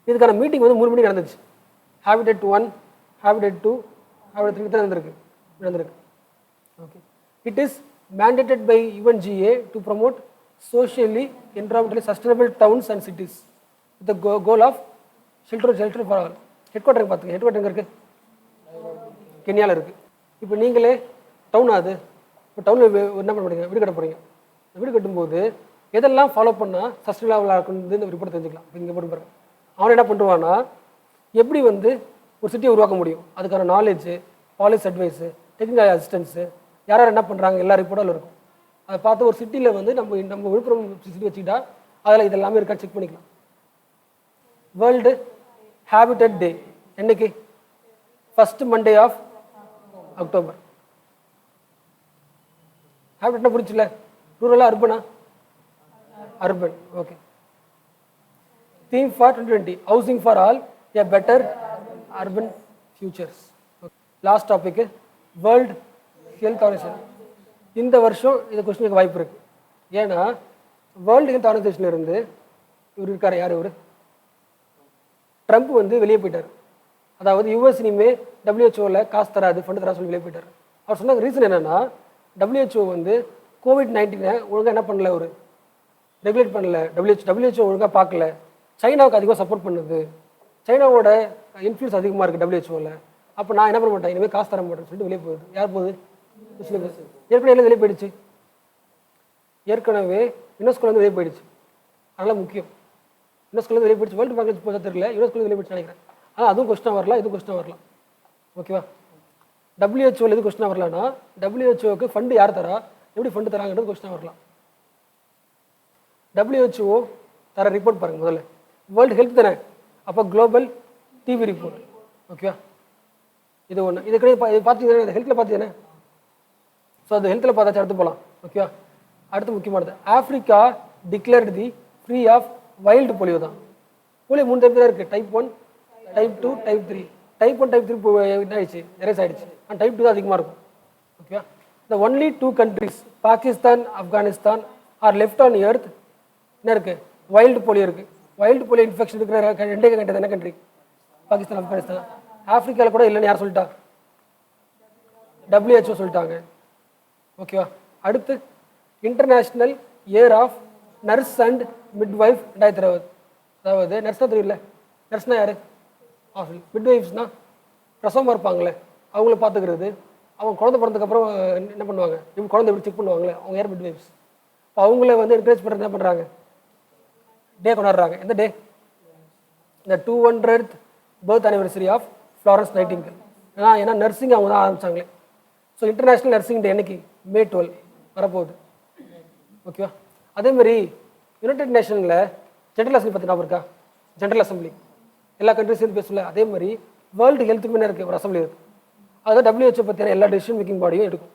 இதுக்கான மீட்டிங் வந்து 3 மணிக்கு நடந்துச்சு. ஹேபிடேட் 1, ஹேபிடேட் 2, ஹேபிடேட் 3 தான் நடந்திருக்கு. Okay. It is mandated by UNGA to promote socially environmentally sustainable towns and cities with the goal of shelter for all. ஹெட்குவார்ட்டர் பார்த்துங்க, ஹெட்குவார்ட்டர் எங்கே இருக்குது, கென்யாவில் இருக்குது. இப்போ நீங்களே டவுன் ஆகுது, இப்போ டவுனில் என்ன பண்ண முடியுங்க, வீடு கட்ட போகிறீங்க. வீடு கட்டும்போது எதெல்லாம் ஃபாலோ பண்ணால் சஸ்டைனபிளாக இருக்குன்னு இந்த ரிப்போர்ட் தெரிஞ்சுக்கலாம். இப்போ இங்கே போட்டு பாருங்க, அவன் என்ன பண்ணுவான்னா எப்படி வந்து ஒரு சிட்டியை உருவாக்க முடியும், அதுக்கான knowledge, policy advice, technical assistance, யார் யார் என்ன பண்ணுறாங்க எல்லா ரிப்போர்ட்டில் இருக்கும். அதை பார்த்து ஒரு சிட்டியில் வந்து நம்ம விழுப்புரம் சிட்டி வச்சுக்கிட்டா அதில் இது எல்லாமே இருக்கா செக் பண்ணிக்கலாம். வேர்ல்டு ஹேபிட்டட் டே என்னைக்கு? First Monday of October. ஹேபிட்னா புரிச்சுல, ரூரலா அர்பனா? Urban. Okay. Theme for 2020 housing for all, a better urban futures. Last topic world health organisation. இந்த வருஷம் இந்த கொஸ்டினுக்கு வாய்ப்பு இருக்கு. ஏன்னா வேர்ல்டு ஹெல்த் ஆர்கனைசேஷன்ல இருந்து இவர் இருக்காரு, யார் இவர்? ட்ரம்ப் வந்து வெளியே போயிட்டார். அதாவது யூஎஸ் இனிமே டபிள்யூஹெச்ஓவில் காசு தராது, ஃபண்டு தராது சொல்லி வெளியே போயிட்டார். அவர் சொன்ன ரீசன் என்னன்னா, WHO வந்து COVID-19 ஒழுங்காக என்ன பண்ணல, ஒரு ரெகுலேட் பண்ணல, WHO ஒழுங்காக பார்க்கல, சைனாவுக்கு அதிகமாக சப்போர்ட் பண்ணுது, சைனாவோட இன்ஃப்ளூயன்ஸ் அதிகமாக இருக்குது WHO. அப்போ நான் என்ன பண்ண மாட்டேன், இனிமேல் காசு தர மாட்டேன்னு சொல்லிட்டு வெளியே போகுது. யார் போகுது? ஏற்கனவே எல்லாம் வெளியே போயிடுச்சு, ஏற்கனவே யுனெஸ்கோலேருந்து வெளியே போயிடுச்சு. அதனால் முக்கியம், யுனெஸ்கோலேருந்து வெளியே போயிடுச்சு. வேர்ல்டு பேங்க் போச்சா தெரியல, யுனெஸ்கோலேருந்து வெளியே போயிடுச்சு நினைக்கிறேன். ஆனால் அதுவும் கொஸ்டின் வரலாம், இதுவும் கொஸ்டின் வரலாம். ஓகேவா? WHO எது கொஸ்டின் வரலாம்னா, WHO ஃபண்டு யார் தரா, எப்படி ஃபண்டு தராங்கிறது கொஸ்டின் வரலாம். WHO தர ரிப்போர்ட் பாருங்க முதல்ல, வேர்ல்டு ஹெல்த் தானே, அப்போ குளோபல் டிவி ரிப்போர்ட். ஓகேவா? இது ஒன்று. இது கிடையாது பார்த்தீங்கன்னா ஹெல்த்தில் பார்த்தீங்கன்னா, ஸோ அது ஹெல்த்தில் பார்த்தாச்சு. அடுத்து போகலாம். ஓகேவா? அடுத்து முக்கியமானது, Africa declared the free of wild polio தான். போலியோ 3 டைப் தான் இருக்குது, type 1, type 2, type 3. Type 1 type 3 என்ன ஆயிடுச்சு, எரேஸ் ஆயிடுச்சு. ஆனால் டைப் 2 தான் அதிகமாக இருக்கும். ஓகேவா? The only 2 countries Pakistan, Afghanistan are left on earth என்ன இருக்குது, வைல்டு போலியோ இருக்குது. வைல்டு போலியோ இன்ஃபெக்ஷன் இருக்கிற 2 கண்ட்ரி என்ன கண்ட்ரி? பாகிஸ்தான், ஆப்கானிஸ்தான். ஆஃப்ரிக்காவில் கூட இல்லைன்னு யார் சொல்லிட்டா? WHO சொல்லிட்டாங்க. ஓகேவா? அடுத்து international year of nurse and midwife 2020. அதாவது நர்ஸ்னா தெரியல, நர்ஸ்னா யார்? மிட்வைஃப்ஸ்னா பிரசவமாக இருப்பாங்களே, அவங்கள பார்த்துக்கிறது. அவங்க குழந்தை பிறந்ததுக்கப்புறம் என்ன பண்ணுவாங்க, இவங்க குழந்தை எப்படி செக் பண்ணுவாங்களே, அவங்க யார்? மிட்வைஃப்ஸ். இப்போ அவங்கள வந்து என்கரேஜ் பண்ணுறது என்ன பண்ணுறாங்க, டே கொண்டாடுறாங்க. எந்த டே? இந்த 200th birth anniversary of Florence Nightingale. ஏன்னா நர்சிங் அவங்க தான் ஆரம்பித்தாங்களே. ஸோ இன்டர்நேஷ்னல் நர்சிங் டே என்னைக்கு? May 12 வரப்போகுது. ஓகேவா? அதேமாதிரி யுனைடெட் நேஷனில் ஜென்ரல் அசம்பிளி பற்றி ஞாபகம் இருக்கா? ஜென்ரல் அசம்பிளி எல்லா கண்ட்ரிஸ் சேர்ந்து பேசல. அதே மாதிரி வேர்ல்டு ஹெல்த்துக்கு என்ன இருக்குது, ஒரு அசம்பிளி இருக்குது. அதுதான் WHO பற்றியான எல்லா டெசிஷன் மேக்கிங் பாடியும் எடுக்கும்.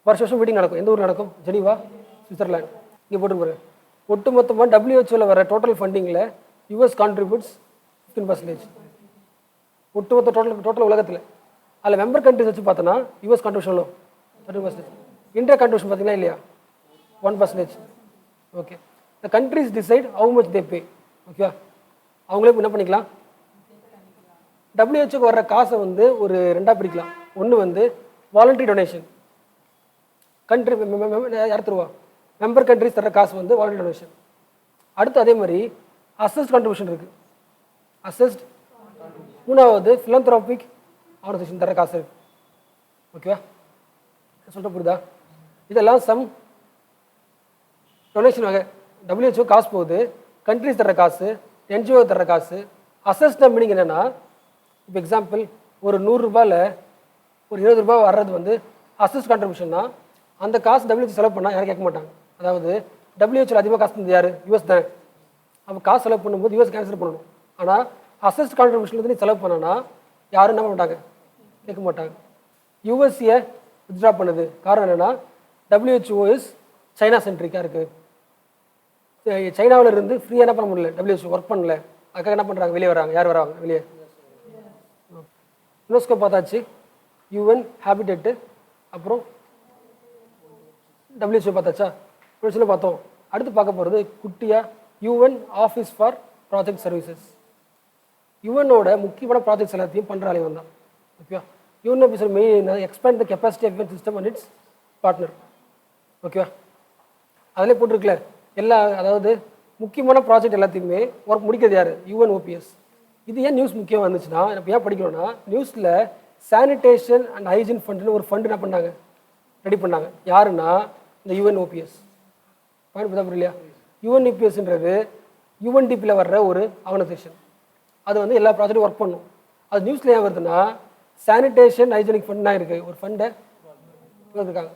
வருஷம் மீட்டிங் நடக்கும். எந்த ஊர் நடக்கும்? Geneva, Switzerland. இங்கே போட்டு பாருங்க. ஒட்டுமொத்தமாக WHO வர டோட்டல் ஃபண்டிங்கில் US கான்ட்ரிபியூட்ஸ் 15%. ஒட்டுமொத்த டோட்டல் உலகத்தில் அதில் மெம்பர் கண்ட்ரிஸ் வச்சு பார்த்தோன்னா US கான்ட்ரிபியூஷன் 30%. இந்தியா கான்ட்ரிபியூஷன் பார்த்தீங்கன்னா இல்லையா 1%. Okay. The countries decide how much they pay. ஓகேவா? அவங்களே என்ன பண்ணிக்கலாம், WHO வர்ற காசை வந்து ஒரு 2ஆக பிரிக்கலாம். ஒன்று வந்து வாலண்டரி டொனேஷன், கண்ட்ரி யார் தருவா, மெம்பர் கண்ட்ரிஸ் தர காசு வந்து வாலண்டரி டொனேஷன். அடுத்து அதே மாதிரி அசஸ்ட் கான்ட்ரிபியூஷன் இருக்குது, அசஸ்ட். மூணாவது ஃபிலந்த்ராபிக் ஆர்கனைசேஷன் தர காசு இருக்குது. ஓகேவா? சொல்லிட்டு புரியுதா? இதெல்லாம் சம் டொனேஷன் வகை. WHO காசு போகுது, கண்ட்ரிஸ் தர காசு, NGO தர காசு. அசஸ்ட் மீனிங் என்னென்னா, இப்போ எக்ஸாம்பிள் ஒரு 100 ரூபாயில் ஒரு 20 ரூபாய் வர்றது வந்து அசஸ்ட் கான்ட்ரிபியூஷன்னா, அந்த காசு WHO செலவு பண்ணால் யாரும் கேட்க மாட்டாங்க. அதாவது WHO அதிகமாக காசு தந்தது யார்? US தானே. அப்போ காசு செலவு பண்ணும்போது US கேன்சல் பண்ணணும். ஆனால் அசஸ்ட் கான்ட்ரிபியூஷன் நீ செலவு பண்ணனா யாரும் என்ன பண்ண மாட்டாங்க, கேட்க மாட்டாங்க. USA வித்ட்ரா பண்ணுது. காரணம் என்னென்னா, WHO இஸ் சைனா சென்ட்ரிக்காக இருக்குது. சைனாவில் இருந்து ஃப்ரீயாக என்ன பண்ண முடியல, WHO ஒர்க் பண்ணல. அதுக்காக என்ன பண்ணுறாங்க, வெளியே வராங்க. யார் வராங்க வெளியே? யுனெஸ்கோ பார்த்தாச்சு, UN ஹேபிடேட்டு, அப்புறம் WHO பார்த்தாச்சா? யுனெஸ்கோ பார்த்தோம். அடுத்து பார்க்க போகிறது குட்டியாக UN office for project services. யுஎனோட முக்கியமான ப்ராஜெக்ட்ஸ் எல்லாத்தையும் பண்ணுற அலைவன் தான். ஓகேவா? UN officer main expand the capacity of system and its partner. ஓகேவா? அதிலே போட்டிருக்கல எல்லா, அதாவது முக்கியமான ப்ராஜெக்ட் எல்லாத்தையுமே ஒர்க் முடிக்கிறது யார்? UNOPS. இது ஏன் நியூஸ் முக்கியம் வந்துச்சுன்னா, இப்போ ஏன் படிக்கணும்னா, நியூஸில் சானிடேஷன் அண்ட் ஹைஜீன் ஃபண்டுன்னு ஒரு ஃபண்டு என்ன பண்ணாங்க, ரெடி பண்ணாங்க. யாருன்னா இந்த UNOPS. பாயிண்ட் புரியுதா இல்லையா? UNOPSன்றது UNDPயில் வர்ற ஒரு ஆர்கனைசேஷன். அது வந்து எல்லா ப்ராஜெக்டும் ஒர்க் பண்ணும். அது நியூஸில் ஏன் வருதுன்னா, சானிடேஷன் ஹைஜீனிக் ஃபண்ட் தான் இருக்குது. ஒரு ஃபண்டை இருக்காங்க.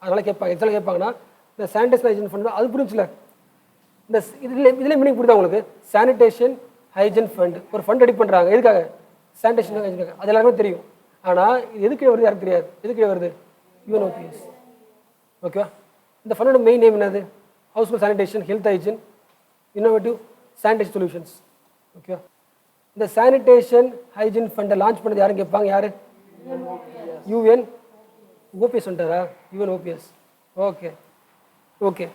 அதனால் கேட்பாங்க எக்ஸாம்பிள் கேட்பாங்கன்னா இந்த சானிடேஷன் ஹைஜீன் ஃபண்ட் அது புரிஞ்சுல. இந்த இதில் மீனிங் புரியுதா உங்களுக்கு? சானிடேஷன் ஹைஜீன் ஃபண்ட் ஒரு ஃபண்ட் ரெடி பண்ணுறாங்க. எதுக்காக? Sanitation hygiene. அது எல்லாருமே தெரியும். ஆனால் இது எதுக்கு வருது யாருக்கு தெரியாது. எதுக்கு வருது? யூஎன்ஓபிஎஸ். ஓகேவா? இந்த ஃபண்டோட மெயின் நேம் என்னது? House hold sanitation health hygiene innovative sanitation solutions. ஓகேவா? இந்த சானிடேஷன் ஹைஜீன் ஃபண்டை லான்ச் பண்ணது யாரும் கேட்பாங்க. யார்? யூஎன் ஓபிஎஸ் வந்துட்டாரா? யூஎன்ஓபிஎஸ். Okay okay.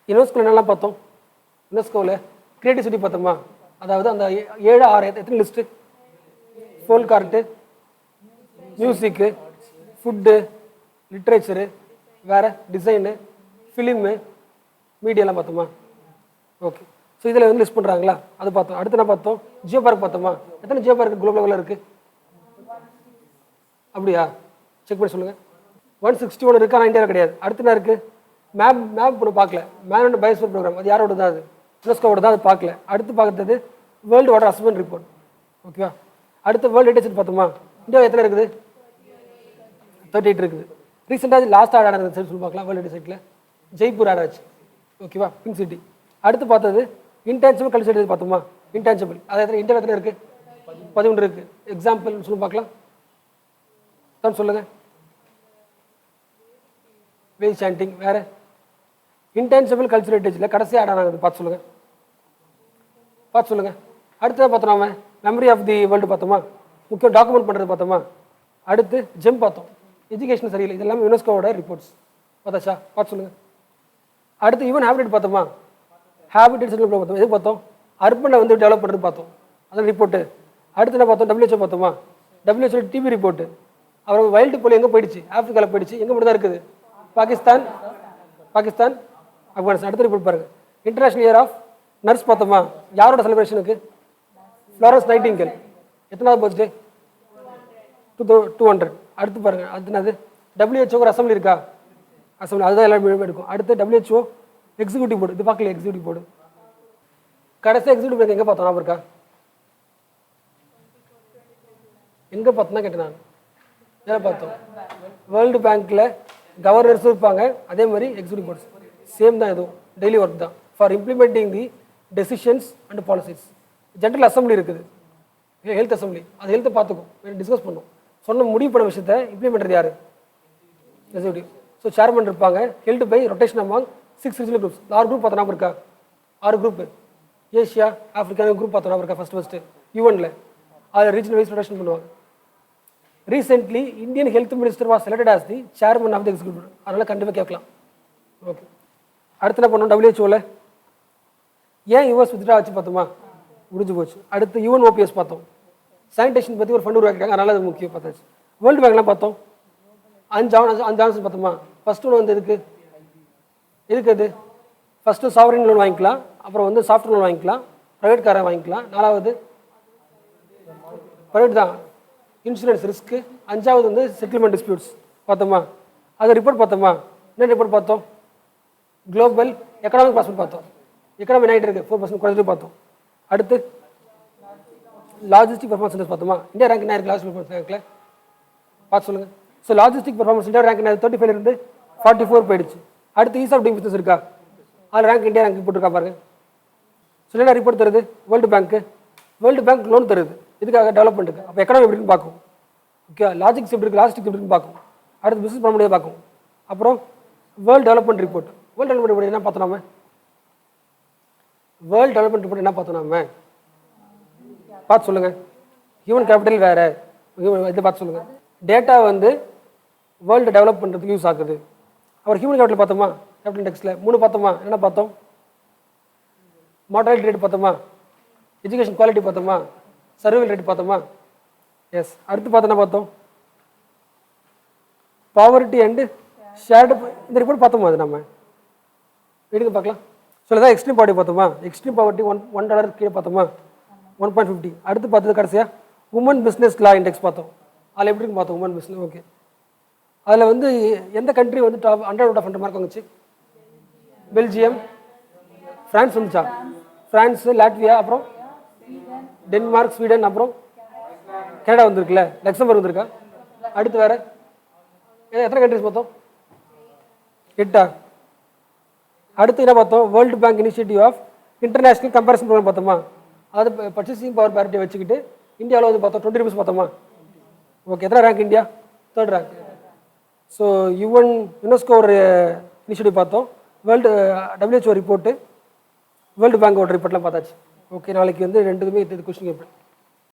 யுனெஸ்கோவில் என்னெல்லாம் பார்த்தோம்? யுனெஸ்கோவில் கிரியேட்டிவ் சிட்டி பார்த்தோமா? அதாவது அந்த 7 6 எத்தனை லிஸ்ட்டு? ஃபோல் கார்ட்டு, மியூசிக்கு, ஃபுட்டு, லிட்ரேச்சரு, வேறு டிசைனு, ஃபிலிமு, மீடியாலாம் பார்த்தோமா? ஓகே. ஸோ இதில் வந்து லிஸ்ட் பண்ணுறாங்களா? அது பார்த்தோம். அடுத்து என்ன பார்த்தோம்? ஜியோ பார்க் பார்த்தோமா? எத்தனை ஜியோ பார்க் குளோபல் லெவலில் இருக்குது? அப்படியா? செக் பண்ணி சொல்லுங்கள். 161 இருக்குது. ஆனால் இந்தியாவில் கிடையாது. அடுத்து என்ன இருக்குது? மேப் ஒன்று பார்க்கல. மேன் அண்ட் பயோஸ்பியர் ப்ரோக்ராம் அது யாரோட தான்? அது யுனெஸ்கோவோட தான். அது பார்க்கல. அடுத்து பார்க்குறது வேர்ல்டு வாட்டர் அசஸ்மெண்ட் ரிப்போர்ட். ஓகேவா? அடுத்து வேர்ல்டு ஹெரிடேஜ் பார்த்தோமா? இந்தியா எத்தனை இருக்குது? 38 இருக்குது. ரீசெண்டாக லாஸ்ட் ஆட் ஆனது சொல்லி பார்க்கலாம். வேர்ல்டு ஹெரிடேஜ் சைட்டில் ஜெய்ப்பூர் ஆட் ஆச்சு. ஓகேவா? Pink city. அடுத்து பார்த்தது இன்டான்ஜிபிள் கல்ச்சர் ஹெரிடேஜ் பார்த்தோமா? இன்டான்ஜிபிள் அது எத்தனை? இந்தியாவில் எத்தனை இருக்குது? 11 இருக்குது. எக்ஸாம்பிள் சொல்லி பார்க்கலாம். தான் சொல்லுங்கள். Wave sanding. வேறு இன்டான்ஜிபிள் கல்ச்சர் ஹெரிடேஜில் கடைசி ஆட் ஆனது பார்த்து சொல்லுங்கள். பார்த்து சொல்லுங்கள். அடுத்ததாக பார்த்தோம் நாம மெமரி ஆஃப் தி வேர்ல்டு பார்த்தோமா? முக்கியம் டாக்குமெண்ட் பண்ணுறது பார்த்தோமா? அடுத்து ஜெம் பார்த்தோம். எஜுகேஷன் சரியில்லை. இதெல்லாம் யுனெஸ்கோவோட ரிப்போர்ட்ஸ் பார்த்தாச்சா? பார்த்து சொல்லுங்கள். அடுத்து ஈவன் ஹேபிடேட் பார்த்தோமா? ஹேபிடேட் செட்டில் பார்த்தோம். எது பார்த்தோம்? அர்பனை வந்து டெவலப் பண்ணுறது பார்த்தோம். அதான் ரிப்போர்ட்டு. அடுத்து என்ன பார்த்தோம்? WHO பார்த்தோமா? WHO TB report. அப்புறம் வைல்டு போல் எங்கே போயிடுச்சு? ஆஃப்ரிக்காவில் போயிடுச்சு. எங்கே மட்டும் தான் இருக்குது? பாகிஸ்தான், ஆப்கானிஸ்தான். அடுத்த ரிப்போர்ட் பாருங்கள். இன்டர்நேஷனல் இயர் ஆஃப் நர்ஸ் பார்த்தோமா? யாரோட செலிப்ரேஷனுக்கு? Florence Nightingale. எத்தனாவது பர்த்டே? 200. அடுத்து பாருங்கள். அடுத்து என்னது? WHO ஒரு அசம்பிளி இருக்கா? அசம்பிளி அதுதான் எல்லாரும் எடுக்கும். அடுத்து WHO எக்ஸிக்யூட்டிவ் போர்டு. இது பார்க்கல. Executive board. கடைசி எக்ஸிக்யூட்டிவ் போர்டு எங்கே பார்த்தோம்? ஞாபகம் இருக்கா? எங்கே பார்த்தோன்னா கேட்டேன் நான். எதில் பார்த்தோம்? வேர்ல்டு பேங்க்கில் கவர்னர்ஸும் இருப்பாங்க. அதே மாதிரி எக்ஸிக்யூட்டிவ் போர்ட்ஸ் சேம் தான். எதுவும் டெய்லி ஒர்க் தான் for implementing the decisions and policies. General assembly இருக்குது, ஹெல்த் அசம்பிளி. அது ஹெல்த்தை பார்த்துக்கும், டிஸ்கஸ் பண்ணும். சொன்ன முடிவு பண்ண விஷயத்தை இம்ப்ளிமெண்ட் பண்ணுறது யார்? எக்ஸிக்யூட்டிவ். ஸோ சேர்மன் இருப்பாங்க. Held by rotation among 6 regional groups. 6 group பார்த்தோம் ஞாபகம் இருக்கா? 6 குரூப். ஏஷியா, ஆஃப்ரிக்கா குரூப் பார்த்தோம் ஞாபகம் இருக்கா? ஃபஸ்ட்டு யூஎனில் அதில் ரீஜனல் வைஸ் ரொட்டேஷன் பண்ணுவாங்க. Recently Indian health minister was selected as the chairman of the executive. அதனால் கண்டிப்பாக கேட்கலாம். ஓகே. அடுத்து என்ன பண்ணோம்? WHO ஏன் யூஎஸ் வித்ட்ரா ஆச்சு பார்த்தோமா? முடிஞ்சு போச்சு. அடுத்து யூஎன்ஓபிஎஸ் பார்த்தோம். சானிடேஷன் பற்றி ஒரு ஃபண்ட் உருவாக்கிட்டாங்க. அதனால் அது முக்கியம் பார்த்தாச்சு. வேர்ல்டு பேங்க்லாம் பார்த்தோம். 5 ஆன்சர் பார்த்தோமா? ஃபஸ்ட்டு ஒன்று வந்து எதுக்கு அது? ஃபஸ்ட்டு சாவரின் லோன் வாங்கிக்கலாம், அப்புறம் வந்து சாஃப்ட் லோன் வாங்கிக்கலாம், ப்ரைவேட் காரை வாங்கிக்கலாம். 4வது ப்ரைவேட் தான், இன்சூரன்ஸ் ரிஸ்க்கு. 5வது வந்து செட்டில்மெண்ட் டிஸ்பியூட்ஸ் பார்த்தோமா? அது ரிப்போர்ட் பார்த்தோமா? என்ன ரிப்போர்ட் பார்த்தோம்? குளோபல் எக்கனாமிக் பாஸ்போர்ட் பார்த்தோம். எக்கனாமி ஆகிட்டு இருக்குது 4% குறைஞ்சிட்டு பார்த்தோம். அடுத்து லாஜிஸ்டிக் பெர்ஃபார்மன்ஸ் இண்டெக்ஸ் பார்த்தோமா? இந்தியா ரேங்க் என்ன இருக்குது? லாஜிஸ்டிக் பெர்ஃபார்மன்ஸ் ரேங்க்கில் பார்த்து சொல்லுங்கள். So logistic performance India rank என்ன? 35 இருந்து 44 போயிடுச்சு. அடுத்து ஈஸ் ஆஃப் டூயிங் பிஸ்னஸ் இருக்கா? அதில் ரேங்க் இந்தியா ரேங்க் போட்டுருக்கா பாருங்க. ஸோ என்ன ரிப்போர்ட் தருது? வேர்ல்டு பேங்க் லோன் தருது. இதுக்காக டெவலப்மெண்ட்டுக்கு. அப்போ எக்கனாமி எப்படின்னு பார்க்கும். ஓகே. லாஜிக்ஸ் எப்படி இருக்குது, லாஜிஸ்டிக் எப்படின்னு பார்க்கும். அடுத்து பிஸ்னஸ் பண்ண முடியாது பார்க்கும். அப்புறம் world development report. World development report என்ன பார்த்தோம்? வேர்ல்டு டெவலப்மெண்ட் ரிப்போர்ட் என்ன பார்த்தோம்? பார்த்து சொல்லுங்கள். ஹியூமன் கேபிட்டல் வேறு, இதை பார்த்து சொல்லுங்கள். டேட்டா வந்து வேர்ல்டு டெவலப் பண்ணுறதுக்கு யூஸ் ஆகுது. அப்புறம் ஹியூமன் கேபிட்டல் பார்த்தோமா? கேபிட்டல் இண்டெக்ஸில் 3 பார்த்தோமா? என்ன பார்த்தோம்? மார்டாலிட்டி ரேட் பார்த்தோமா? எஜுகேஷன் குவாலிட்டி பார்த்தோமா? சர்வைவல் ரேட் பார்த்தோமா? எஸ். அடுத்து பார்த்தோன்னா பார்த்தோம் பாவர்ட்டி அண்டு ஷேர்டு. இந்த ரிப்போர்ட் பார்த்தோமா? அது நம்ம எடுக்க பார்க்கலாம். சொல்லதான் எக்ஸ்ட்ரீம் பாவர்ட்டி பார்த்தோமா? எக்ஸ்ட்ரீம் பாவர்ட்டி $1 கீழே பார்த்தோமா? 1.50. அடுத்து பார்த்தது கடைசியாக உமன் பிஸ்னஸ் லா இண்டெக்ஸ் பார்த்தோம். அதில் எப்படி பார்த்தோம்? Woman business. ஓகே. அதில் வந்து எந்த கண்ட்ரி வந்து டாப் 100 அவுட் ஆஃப் 100 மார்க் வந்துச்சு? பெல்ஜியம், ஃப்ரான்ஸ் வந்துச்சா? ஃப்ரான்ஸு, லாட்வியா, அப்புறம் டென்மார்க், ஸ்வீடன், அப்புறம் கனடா வந்துருக்குல்ல, லக்சம்பர்க் வந்திருக்கா? அடுத்து வேறு எத்தனை கண்ட்ரிஸ் பார்த்தோம்? 8. அடுத்து என்ன பார்த்தோம்? World bank initiative of international comparison program பார்த்தோமா? அதாவது பர்ச்சேசிங் பவர் பேரிட்டியை வச்சுக்கிட்டு இந்தியாவில் வந்து பார்த்தோம் 20 rupees பார்த்தோமா? ஓகே, எத்தனை rank India? 3rd rank. So UNESCO ஒரு இனிஷியேட்டிவ் பார்த்தோம், வேர்ல்டு WHO ரிப்போர்ட்டு, வேர்ல்டு பேங்கோட ரிப்போர்ட்லாம் பார்த்தாச்சு. ஓகே, நாளைக்கு வந்து ரெண்டுக்குமே இது கொஸ்டின் கேட்பேன்.